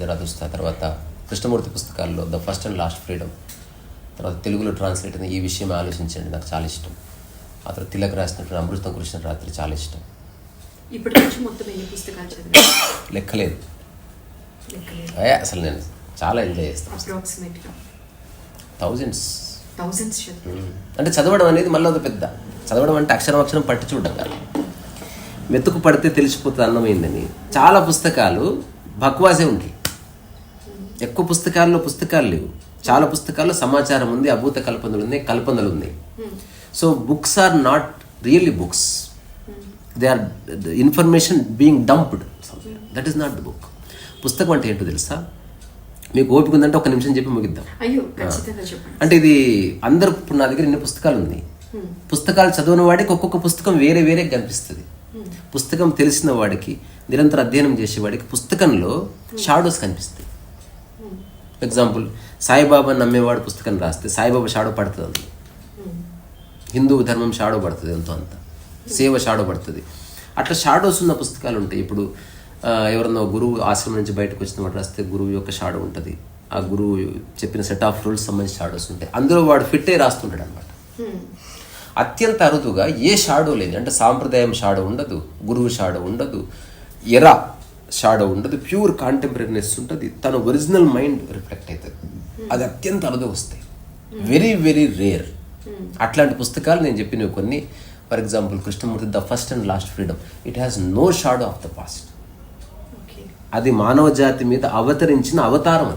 జరాదుస్త్ర, తర్వాత కృష్ణమూర్తి పుస్తకాల్లో the first and last freedom, తర్వాత తెలుగులో ట్రాన్స్లేట్ అయిన ఈ విషయం ఆలోచించండి నాకు చాలా ఇష్టం. ఆ తర్వాత తిలక్ రాసినటువంటి అమృతం కురిసిన రాత్రి చాలా ఇష్టం. ఇప్పటి నుంచి మొత్తం ఎన్ని పుస్తకాలు చదివారు? లెక్కలేదు. అసలు నేను చాలా ఎంజాయ్ చేస్తాను. అప్రాక్సిమేట్గా థౌజండ్స్. చదివారు. చదవడం అనేది మళ్ళీ అది పెద్ద. చదవడం అంటే అక్షరం పట్టి చూడడం కాదు. మెతుకు పడితే తెలిసిపోతుంది అన్నమైందని. చాలా పుస్తకాలు బక్వాసే ఉంటాయి. ఎక్కువ పుస్తకాలు లేవు. చాలా పుస్తకాల్లో సమాచారం ఉంది, అభూత కల్పనలు ఉన్నాయి. So books are not really books. They are information being dumped. That is not the book. పుస్తకం అంటే ఏంటో తెలుసా? మీకు ఓపిక ఉందంటే 1 నిమిషం చెప్పి ముగిద్దాం. అంటే ఇది అందరూ ఇప్పుడు నా దగ్గర ఇన్ని పుస్తకాలు ఉన్నాయి. పుస్తకాలు చదివిన వాడికి ఒక్కొక్క పుస్తకం వేరే వేరే కనిపిస్తుంది. పుస్తకం తెలిసిన వాడికి, నిరంతర అధ్యయనం చేసేవాడికి పుస్తకంలో షాడోస్ కనిపిస్తాయి. ఎగ్జాంపుల్, సాయిబాబా నమ్మేవాడు పుస్తకం రాస్తే సాయిబాబా షాడో పడుతుంది అందులో. హిందూ ధర్మం షాడో పడుతుంది, ఎంతో అంత. సేవ షాడో పడుతుంది. అట్లా షాడోస్ ఉన్న పుస్తకాలు ఉంటాయి. ఇప్పుడు ఎవరన్నా గురువు ఆశ్రమం నుంచి బయటకు వచ్చిన వాడు రాస్తే గురువు యొక్క షాడో ఉంటుంది. ఆ గురువు చెప్పిన సెట్ ఆఫ్ రూల్స్ సంబంధించి షాడోస్ ఉంటాయి. అందులో వాడు ఫిట్ అయి రాస్తుంటాడు అనమాట. అత్యంత అరుదుగా ఏ షాడో లేదు. అంటే సాంప్రదాయం షాడో ఉండదు, గురువు షాడో ఉండదు, ఎరా షాడో ఉండదు, ప్యూర్ కాంటెంపరీనెస్ ఉంటుంది. తన ఒరిజినల్ మైండ్ రిఫ్లెక్ట్ అవుతుంది. అది అత్యంత అరుదు వస్తాయి. Very very rare. అట్లాంటి పుస్తకాలు నేను చెప్పినవి కొన్ని. For example Krishnamurti the first and last freedom, it has no shadow of the past. అది మానవ జాతి మీద అవతరించిన అవతారం.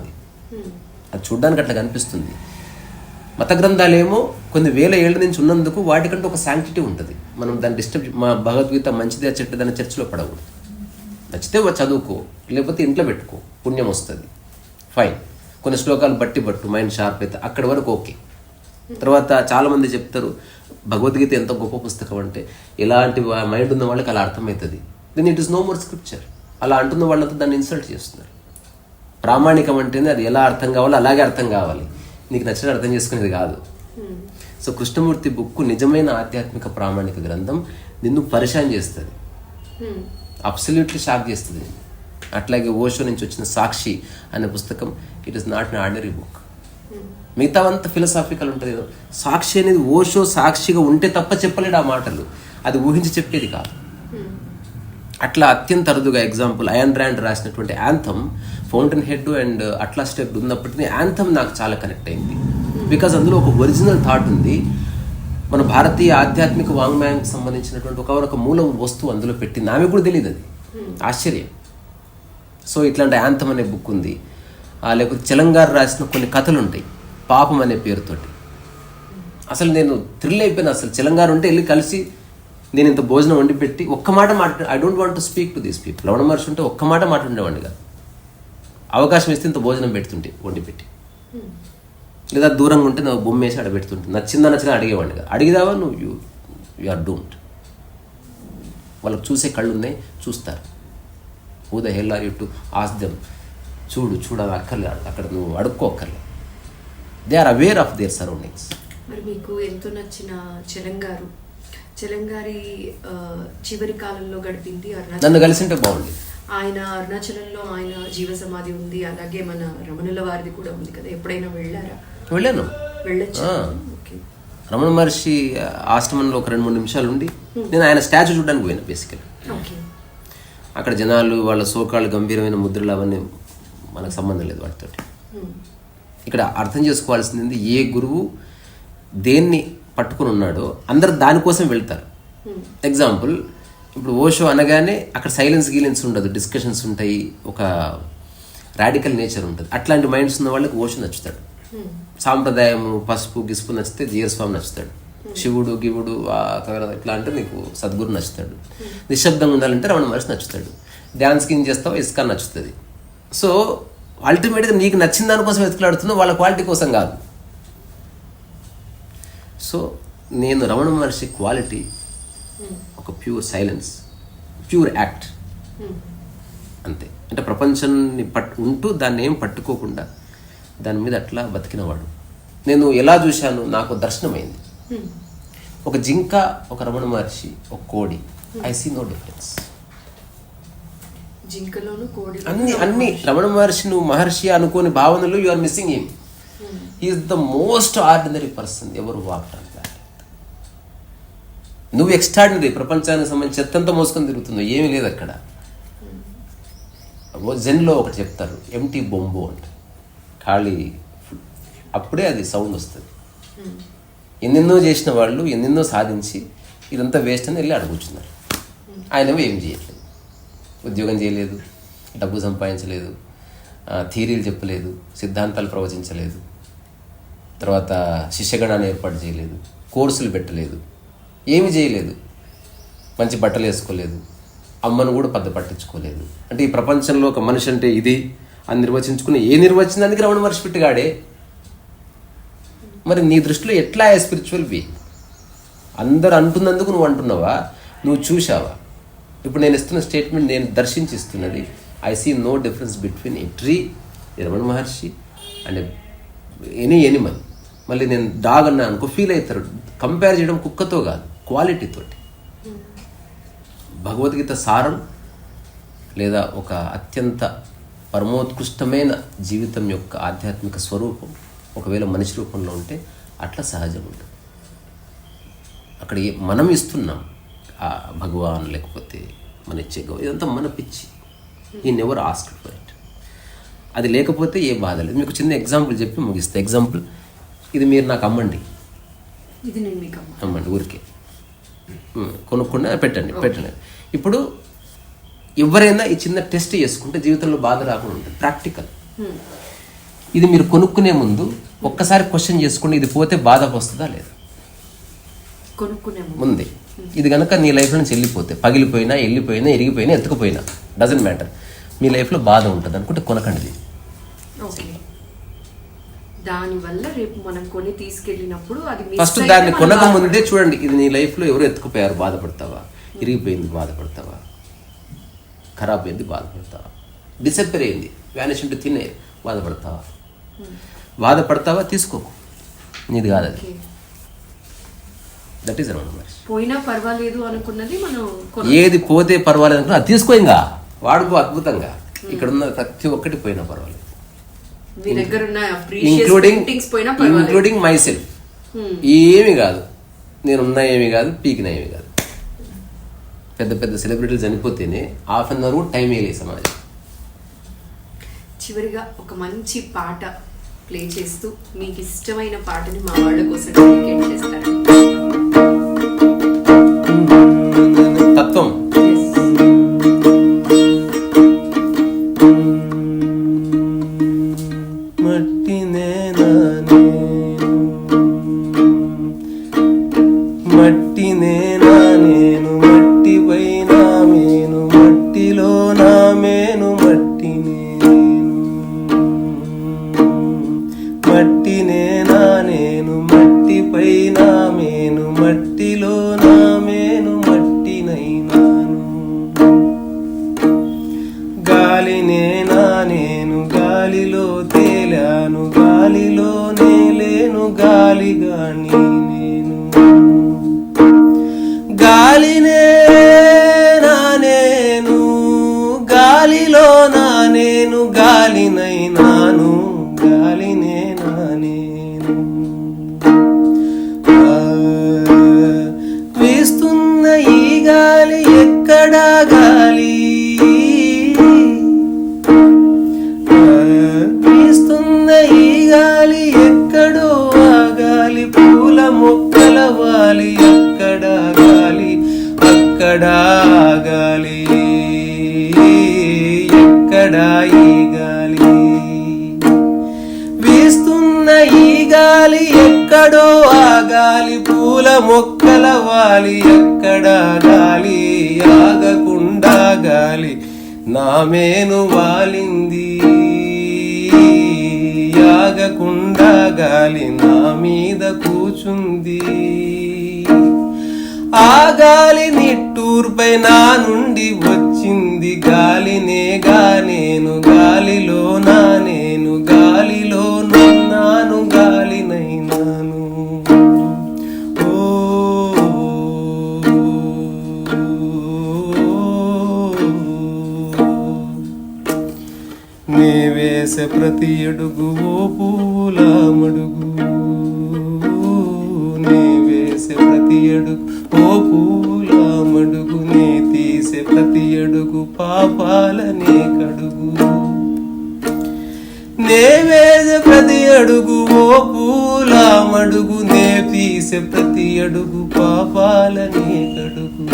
అది చూడ్డానికి అట్లా కనిపిస్తుంది. మత గ్రంథాలేమో కొన్ని వేల ఏళ్ళ నుంచి ఉన్నందుకు వాటికంటే ఒక శాంక్టిటీ ఉంటుంది. మనం దాన్ని డిస్టర్బ్, మా భగవద్గీత మంచిదే చెడ్డదని చర్చలో పడకూడదు. నచ్చితే చదువుకో, లేకపోతే ఇంట్లో పెట్టుకో, పుణ్యం వస్తుంది, ఫైన్. కొన్ని శ్లోకాలు బట్టి మైండ్ షార్ప్ అయితే అక్కడి వరకు ఓకే. తర్వాత చాలామంది చెప్తారు భగవద్గీత ఎంత గొప్ప పుస్తకం అంటే, ఎలాంటి మైండ్ ఉన్న వాళ్ళకి అలా అర్థమవుతుంది. Then it is no more scripture. అలా అంటున్న వాళ్ళంతా దాన్ని ఇన్సల్ట్ చేస్తున్నారు. ప్రామాణికం అంటేనే అది ఎలా అర్థం కావాలో అలాగే అర్థం కావాలి, నీకు నచ్చినట్టు అర్థం చేసుకునేది కాదు. సో కృష్ణమూర్తి బుక్ నిజమైన ఆధ్యాత్మిక ప్రామాణిక గ్రంథం. నిన్ను పరిశాన్ చేస్తుంది, అబ్సల్యూట్లీ షాక్ చేస్తుంది. అట్లాగే ఓషో నుంచి వచ్చిన సాక్షి అనే పుస్తకం, it is not an ordinary book. మిగతావంతా ఫిలసాఫికల్ ఉంటుంది. సాక్షి అనేది ఓషో సాక్షిగా ఉంటే తప్ప చెప్పలేడు ఆ మాటలు, అది ఊహించి చెప్పేది కాదు. అట్లా అత్యంత అరుదుగా ఎగ్జాంపుల్ అయాన్ ర్యాండ్ రాసినటువంటి anthem, fountain head and atlas text ఉన్నప్పటికీ యాంథమ్ నాకు చాలా కనెక్ట్ అయింది. బికాజ్ అందులో ఒక ఒరిజినల్ థాట్ ఉంది. మన భారతీయ ఆధ్యాత్మిక వాంగ్మయానికి సంబంధించినటువంటి ఒక మూల వస్తువు అందులో పెట్టింది. ఆమె కూడా తెలియదు, అది ఆశ్చర్యం. సో ఇట్లాంటి యాంథమ్ అనే బుక్ ఉంది. లేకపోతే చెలంగారు రాసిన కొన్ని కథలు ఉంటాయి పాపం అనే పేరుతోటి. అసలు నేను థ్రిల్ అయిపోయినా. అసలు చెలంగారు ఉంటే వెళ్ళి కలిసి నేను ఇంత భోజనం వండి పెట్టి ఒక్క మాట I don't want to speak to these people. Ramana Maharshi ఉంటే ఒక్క మాట మాట్లాడేవాడిని కాదు. అవకాశం ఇస్తే ఇంత భోజనం పెడుతుంటే వండి పెట్టి, లేదా దూరంగా ఉంటే నా బొమ్మ వేసి అడబెడుతుంటే నచ్చిందా అడిగేవాడిని కాదు. అడిగిదావా నువ్వు యు ఆర్ డూమ్డ్. వాళ్ళకి చూసే కళ్ళు ఉన్నాయి, చూస్తారు. Who the hell are you to ask them చూడాలి అక్కర్లేదు, అక్కడ నువ్వు అడుక్కోక్కర్లేదు. They are aware of their surroundings. మరి మీకు ఎంతో నచ్చిన చలంగారి చివరి కాలంలో గడిపింది నన్ను కలిసింటే బాగుంది. ఆయన అరుణాచలంలో ఆయన జీవ సమాధి ఉంది, అలాగే మన రమణుల వారిది కూడా ఉంది కదా, ఎప్పుడైనా వెళ్ళారా? వెళ్ళాను. వెళ్ళొచ్చు. రమణ మహర్షి ఆశ్రమంలో ఒక 2-3 నిమిషాలు ఉండి నేను ఆయన స్టాచ్యూ చూడడానికి పోయినా. బేసికలీ అక్కడ జనాలు వాళ్ళ సోకాళ్ళు గంభీరమైన ముద్రలు అవన్నీ మనకు సంబంధం లేదు వాటితో. ఇక్కడ అర్థం చేసుకోవాల్సింది, ఏ గురువు దేన్ని పట్టుకుని ఉన్నాడో అందరు దానికోసం వెళ్తారు. ఎగ్జాంపుల్, ఇప్పుడు ఓషో అనగానే అక్కడ గీలెన్స్ ఉండదు, డిస్కషన్స్ ఉంటాయి, ఒక రాడికల్ నేచర్ ఉంటుంది. అట్లాంటి మైండ్స్ ఉన్న వాళ్ళకి ఓషో నచ్చుతాడు. సాంప్రదాయము పసుపు గిసుపు నచ్చితే జీఆర్ స్వామి నచ్చుతాడు. శివుడు గివుడు ఇట్లా అంటే నీకు సద్గురు నచ్చుతాడు. నిశ్శబ్దంగా ఉండాలంటే రమణ మహర్షి నచ్చుతాడు. డ్యాన్స్ కింద చేస్తావు ఇస్కాన్ నచ్చుతుంది. సో అల్టిమేట్గా నీకు నచ్చిన దానికోసం వెతుకులాడుతున్నావు, వాళ్ళ క్వాలిటీ కోసం కాదు. సో నేను రమణ మహర్షి క్వాలిటీ ఒక ప్యూర్ సైలెన్స్, ప్యూర్ యాక్ట్ అంతే. అంటే ప్రపంచాన్ని ఉంటూ దాన్ని ఏం పట్టుకోకుండా దాని మీద అట్లా బతికినవాడు. నేను ఎలా చూశాను, నాకు దర్శనమైంది. ఒక జింక, ఒక రమణ మహర్షి, ఒక కోడి, ఐ సీ నో డిఫరెన్స్. అన్ని రమణ మహర్షి నువ్వు మహర్షి అనుకోని భావనలు you are missing him. He is the most ordinary person ఎవరు వాక్డ్ ఆన్ ప్లానెట్. నువ్వు ఎక్స్ట్రాడినరీ, ప్రపంచానికి సంబంధించి చెత్తంతా మోసుకొని తిరుగుతున్నావు, ఏమీ లేదు అక్కడ. జెన్లో ఒకటి చెప్తారు, ఎంటీ బొంబో అంటే, ఖాళీ, అప్పుడే అది సౌండ్ వస్తుంది. ఎన్నెన్నో చేసిన వాళ్ళు ఎన్నెన్నో సాధించి ఇదంతా వేస్ట్ అని వెళ్ళి అడుగుతున్నారు. ఆయనేమో ఏం చేయట్లేదు, ఉద్యోగం చేయలేదు, డబ్బు సంపాదించలేదు, థియరీలు చెప్పలేదు, సిద్ధాంతాలు ప్రవచించలేదు, తర్వాత శిష్యగణాన్ని ఏర్పాటు చేయలేదు, కోర్సులు పెట్టలేదు, ఏమి చేయలేదు, మంచి బట్టలు వేసుకోలేదు, అమ్మను కూడా పెద్ద పట్టించుకోలేదు. అంటే ఈ ప్రపంచంలో ఒక మనిషి అంటే ఇది అని నిర్వచించుకుని ఏ నిర్వచనానికి రమణ మహర్షి పెట్టిగాడే. మరి నీ దృష్టిలో ఎట్లా స్పిరిచువల్ బీయింగ్? అందరు అంటున్నందుకు నువ్వు అంటున్నావా, నువ్వు చూసావా? ఇప్పుడు నేను ఇస్తున్న స్టేట్మెంట్ నేను దర్శించిస్తున్నది. I see no difference between a tree, Ramana Maharshi and any animal. మళ్ళీ నేను డాగ్ అన్నా అనుకో ఫీల్ అవుతారు. కంపేర్ చేయడం కుక్కతో కాదు, క్వాలిటీతోటి. భగవద్గీత సారం లేదా ఒక అత్యంత పరమోత్కృష్టమైన జీవితం యొక్క ఆధ్యాత్మిక స్వరూపం ఒకవేళ మనిషి రూపంలో ఉంటే అట్లా సహజం ఉంటుంది. అక్కడ మనం ఇస్తున్నాం ఆ భగవాన్, లేకపోతే మన ఇచ్చే ఇదంతా మన పిచ్చి. ఈ నెవర్ ఆస్క్డ్ ఫర్ ఇట్. అది లేకపోతే ఏ బాధ లేదు. మీకు చిన్న ఎగ్జాంపుల్ చెప్పి ముగిస్తే, ఎగ్జాంపుల్, ఇది మీరు నాకు అమ్మండి, అమ్మండి, ఊరికే కొనుక్కుండా పెట్టండి. ఇప్పుడు ఎవరైనా ఈ చిన్న టెస్ట్ చేసుకుంటే జీవితంలో బాధ రాకుండా ఉంటుంది. ప్రాక్టికల్. ఇది మీరు కొనుక్కునే ముందు ఒక్కసారి క్వశ్చన్ చేసుకోండి, ఇది పోతే బాధ వస్తుందా లేదా? ముందే ఇది కనుక నీ లైఫ్లో నుంచి వెళ్ళిపోతే, పగిలిపోయినా, వెళ్ళిపోయినా, ఎరిగిపోయినా, ఎత్తుకుపోయినా, డజంట్ మ్యాటర్, మీ లైఫ్లో బాధ ఉంటుంది అనుకుంటే కొనకండి. దానివల్ల రేపు మనం కొని తీసుకెళ్ళినప్పుడు అది ఫస్ట్ దాన్ని కొనక ముందే చూడండి, ఇది నీ లైఫ్లో ఎవరు ఎత్తుకుపోయారు, బాధపడతావా? ఇరిగిపోయింది, బాధపడతావా? ఖరాబ్ అయింది, బాధపడతావా? డిసప్పేర్ అయింది, వ్యానిష్ ఇంటూ తినే, బాధపడతావా? బాధపడతావా? తీసుకోకు, నీది కాదు అది. That is Ramana Maharshi. పోయినా పర్వాలేదు అనుకున్నది మనం, ఏది పోతే పర్వాలేదు అనుకున్నా అది తీసుకో, ఇంకా వాడుకో అద్భుతంగా. ఇక్కడ ఉన్న ప్రతి ఒక్కటి పోయినా పర్వాలేదు, ఇంక్లూడింగ్ మై సెల్ఫ్. ఏమి కాదు, నేనున్నా ఏమి కాదు, పీకినా ఏమి కాదు. పెద్ద పెద్ద సెలబ్రిటీలు చనిపోతేనే ½ కూడా టైం వేయలేదు సమాజం. చివరిగా ఒక మంచి పాట ప్లే చేస్తూ మీకు ఇష్టమైన పాటని మా వాళ్ళ కోసం డెడికేట్ చేస్తారు. తత్వం. గాలినేనా నేను మొక్కల వాలి అక్కడ గాలి అక్కడ గాలి ఎక్కడ ఈ గాలి వీస్తున్న ఈ గాలి ఎక్కడో ఆ గాలి పూల మొక్కల వాలి ఎక్కడ గాలి ఆగకుండా గాలి నా మేను వాలింది ఆగకుండా గాలి నా మీద కూచుంది ఆ గాలి నిట్టూర్పై నా నుండి వచ్చింది గాలినేగా నేను గాలిలో నా నేను గాలిలో నాను గాలినైనాను ఓ నే వేసే ప్రతి అడుగు ఓ పూల మడుగు నే వేసే ప్రతి అడుగు ఓ పూల మడుగు నే తీసే ప్రతి అడుగు పాపాలనే కడుగు నే వేసే ప్రతి అడుగు ఓ పూల మడుగు నే తీసే ప్రతి అడుగు పాపాలనే కడుగు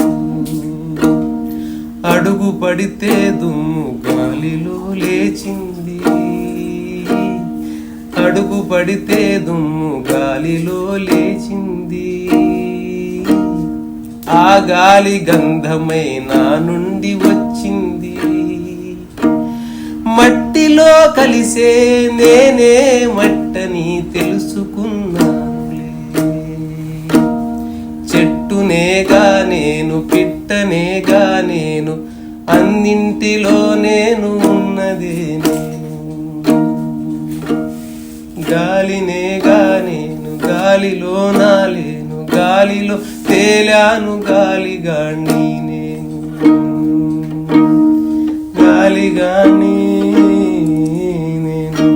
అడుగు పడితే దుమ్ము గాలిలో లేచింది అడుగు పడితే దుమ్ము గాలిలో లేచింది ఆ గాలి గంధమై నా నుండి వచ్చింది మట్టిలో కలిసే నేనే మట్టని తెలుసుకున్నానులే చెట్టునేగా నేను పిట్టనేగా నేను అన్నింటిలో నేను ఉన్నదే నేను గాలినేగా నేను గాలిలో నాలేను గాలిలో తేలాను గాలిగాణ్ణి నేను గాలిగాణ్ణి నేను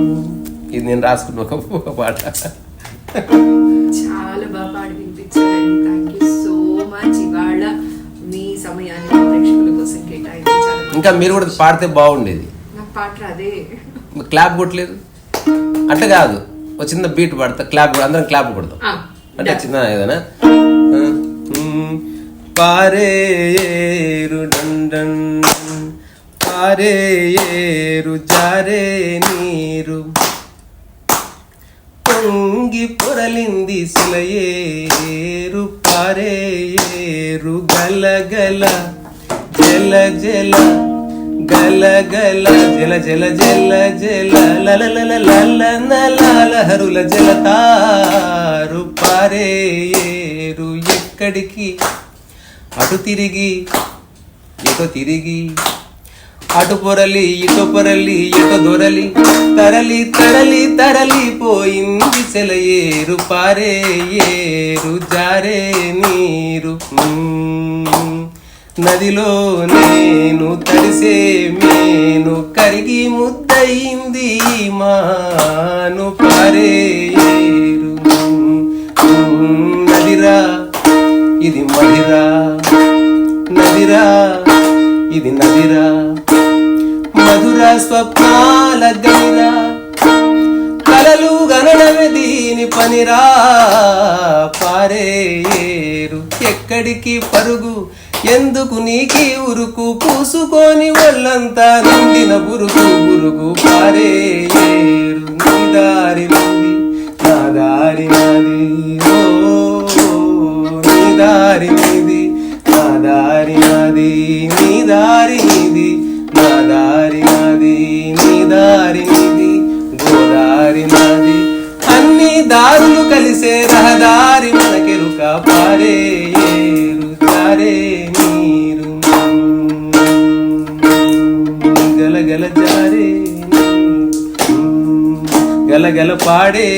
ఇది నేను రాసుకున్న ఒక పాట చాలా బాగా పాడి వినిపించారండి. Thank you so much. ఇవాళ మీ సమయాన్ని మా ప్రేక్షకుల కోసం కేటాయించారు. ఇంకా మీరు కూడా పాడితే బాగుండేది. నాకు పాట రాదే. క్లాప్ కొట్టలేదు అంటే కాదు, ఒక చిన్న బీట్ పడతా, క్లాప్ అందరం క్లాప్ కొడతాం అంటే చిన్న ఏదైనా పారేరు డండన్ పారేరు జారే నీరు పొంగి పొరలింది సిలయేరు పారేరు గలగల జల జల గలగల జల జల జల జల లలల లల నలహరుల జలతారు పారేరు ఎక్కడికి అటు తిరిగి ఎటో తిరిగి అటు పొరలి ఇటు పొరలి ఎటు దొరలి తరలి తరలి తరలి పోయింది సెలయేరు పారేరు జారే నీరు నదిలో నేను తడిసే మేను కరిగి ముద్దయింది మాను పారేరు నదిరా ఇది మదిరా నదిరా ఇది నదిరా మధుర స్వప్నాల గనిరా కలలు గనడమే దీని పనిరా పారేరు ఎక్కడికి పరుగు ఎందుకు నీకి ఉరుకు పూసుకొని ఒళ్ళంతా నిండిన బురుగు బురుగు పారేరు నీ దారి నాది నా దారి నాది ఓ నీ దారి నీది నా దారి నాది నీ దారి నీది నా దారి నాది నీ దారి నీది గోదారి నాది అన్ని దారులు కలిసే రహదారి మనకెరుక పారేరు జారే నీరు గలగల జారే గలగల పాడే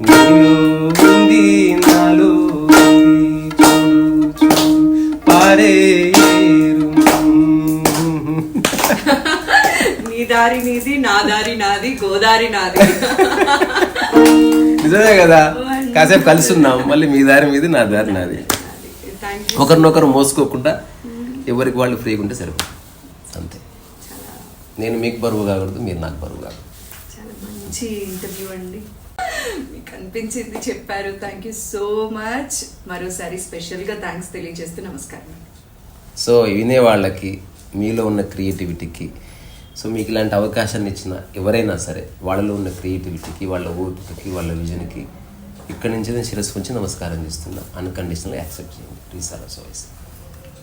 నీలో ఉంది నాలో పారేరు నీ దారి నీది నా దారి నాది గోదారి నాది. నిజమే కదా, కాసేపు కలిసి ఉన్నాం, మళ్ళీ మీ దారి మీది నా దారి నాది. ఒకరినొకరు మోసుకోకుండా ఎవరికి వాళ్ళు ఫ్రీగా ఉంటే సరిపోతుంది అంతే. నేను మీకు బరువు కాకూడదు, మీరు నాకు బరువు కాకూడదు. చాలా మంచి ఇంటర్వ్యూ అండి. మీకు అనిపించింది చెప్పారు. Thank you so much. మరోసారి స్పెషల్గా థ్యాంక్స్ తెలియజేస్తూ నమస్కారం. సో వినే వాళ్ళకి మీలో ఉన్న క్రియేటివిటీకి, సో మీకు ఇలాంటి అవకాశాన్ని ఇచ్చిన ఎవరైనా సరే వాళ్ళలో ఉన్న క్రియేటివిటీకి, వాళ్ళ ఓపికకి, వాళ్ళ విజన్కి ఇక్కడి నుంచి నేను శిరస్సు ఉంచి నమస్కారం చేస్తున్నా. అన్కండిషనల్గా యాక్సెప్ట్ చేయండి. రీసారా వాయిస్.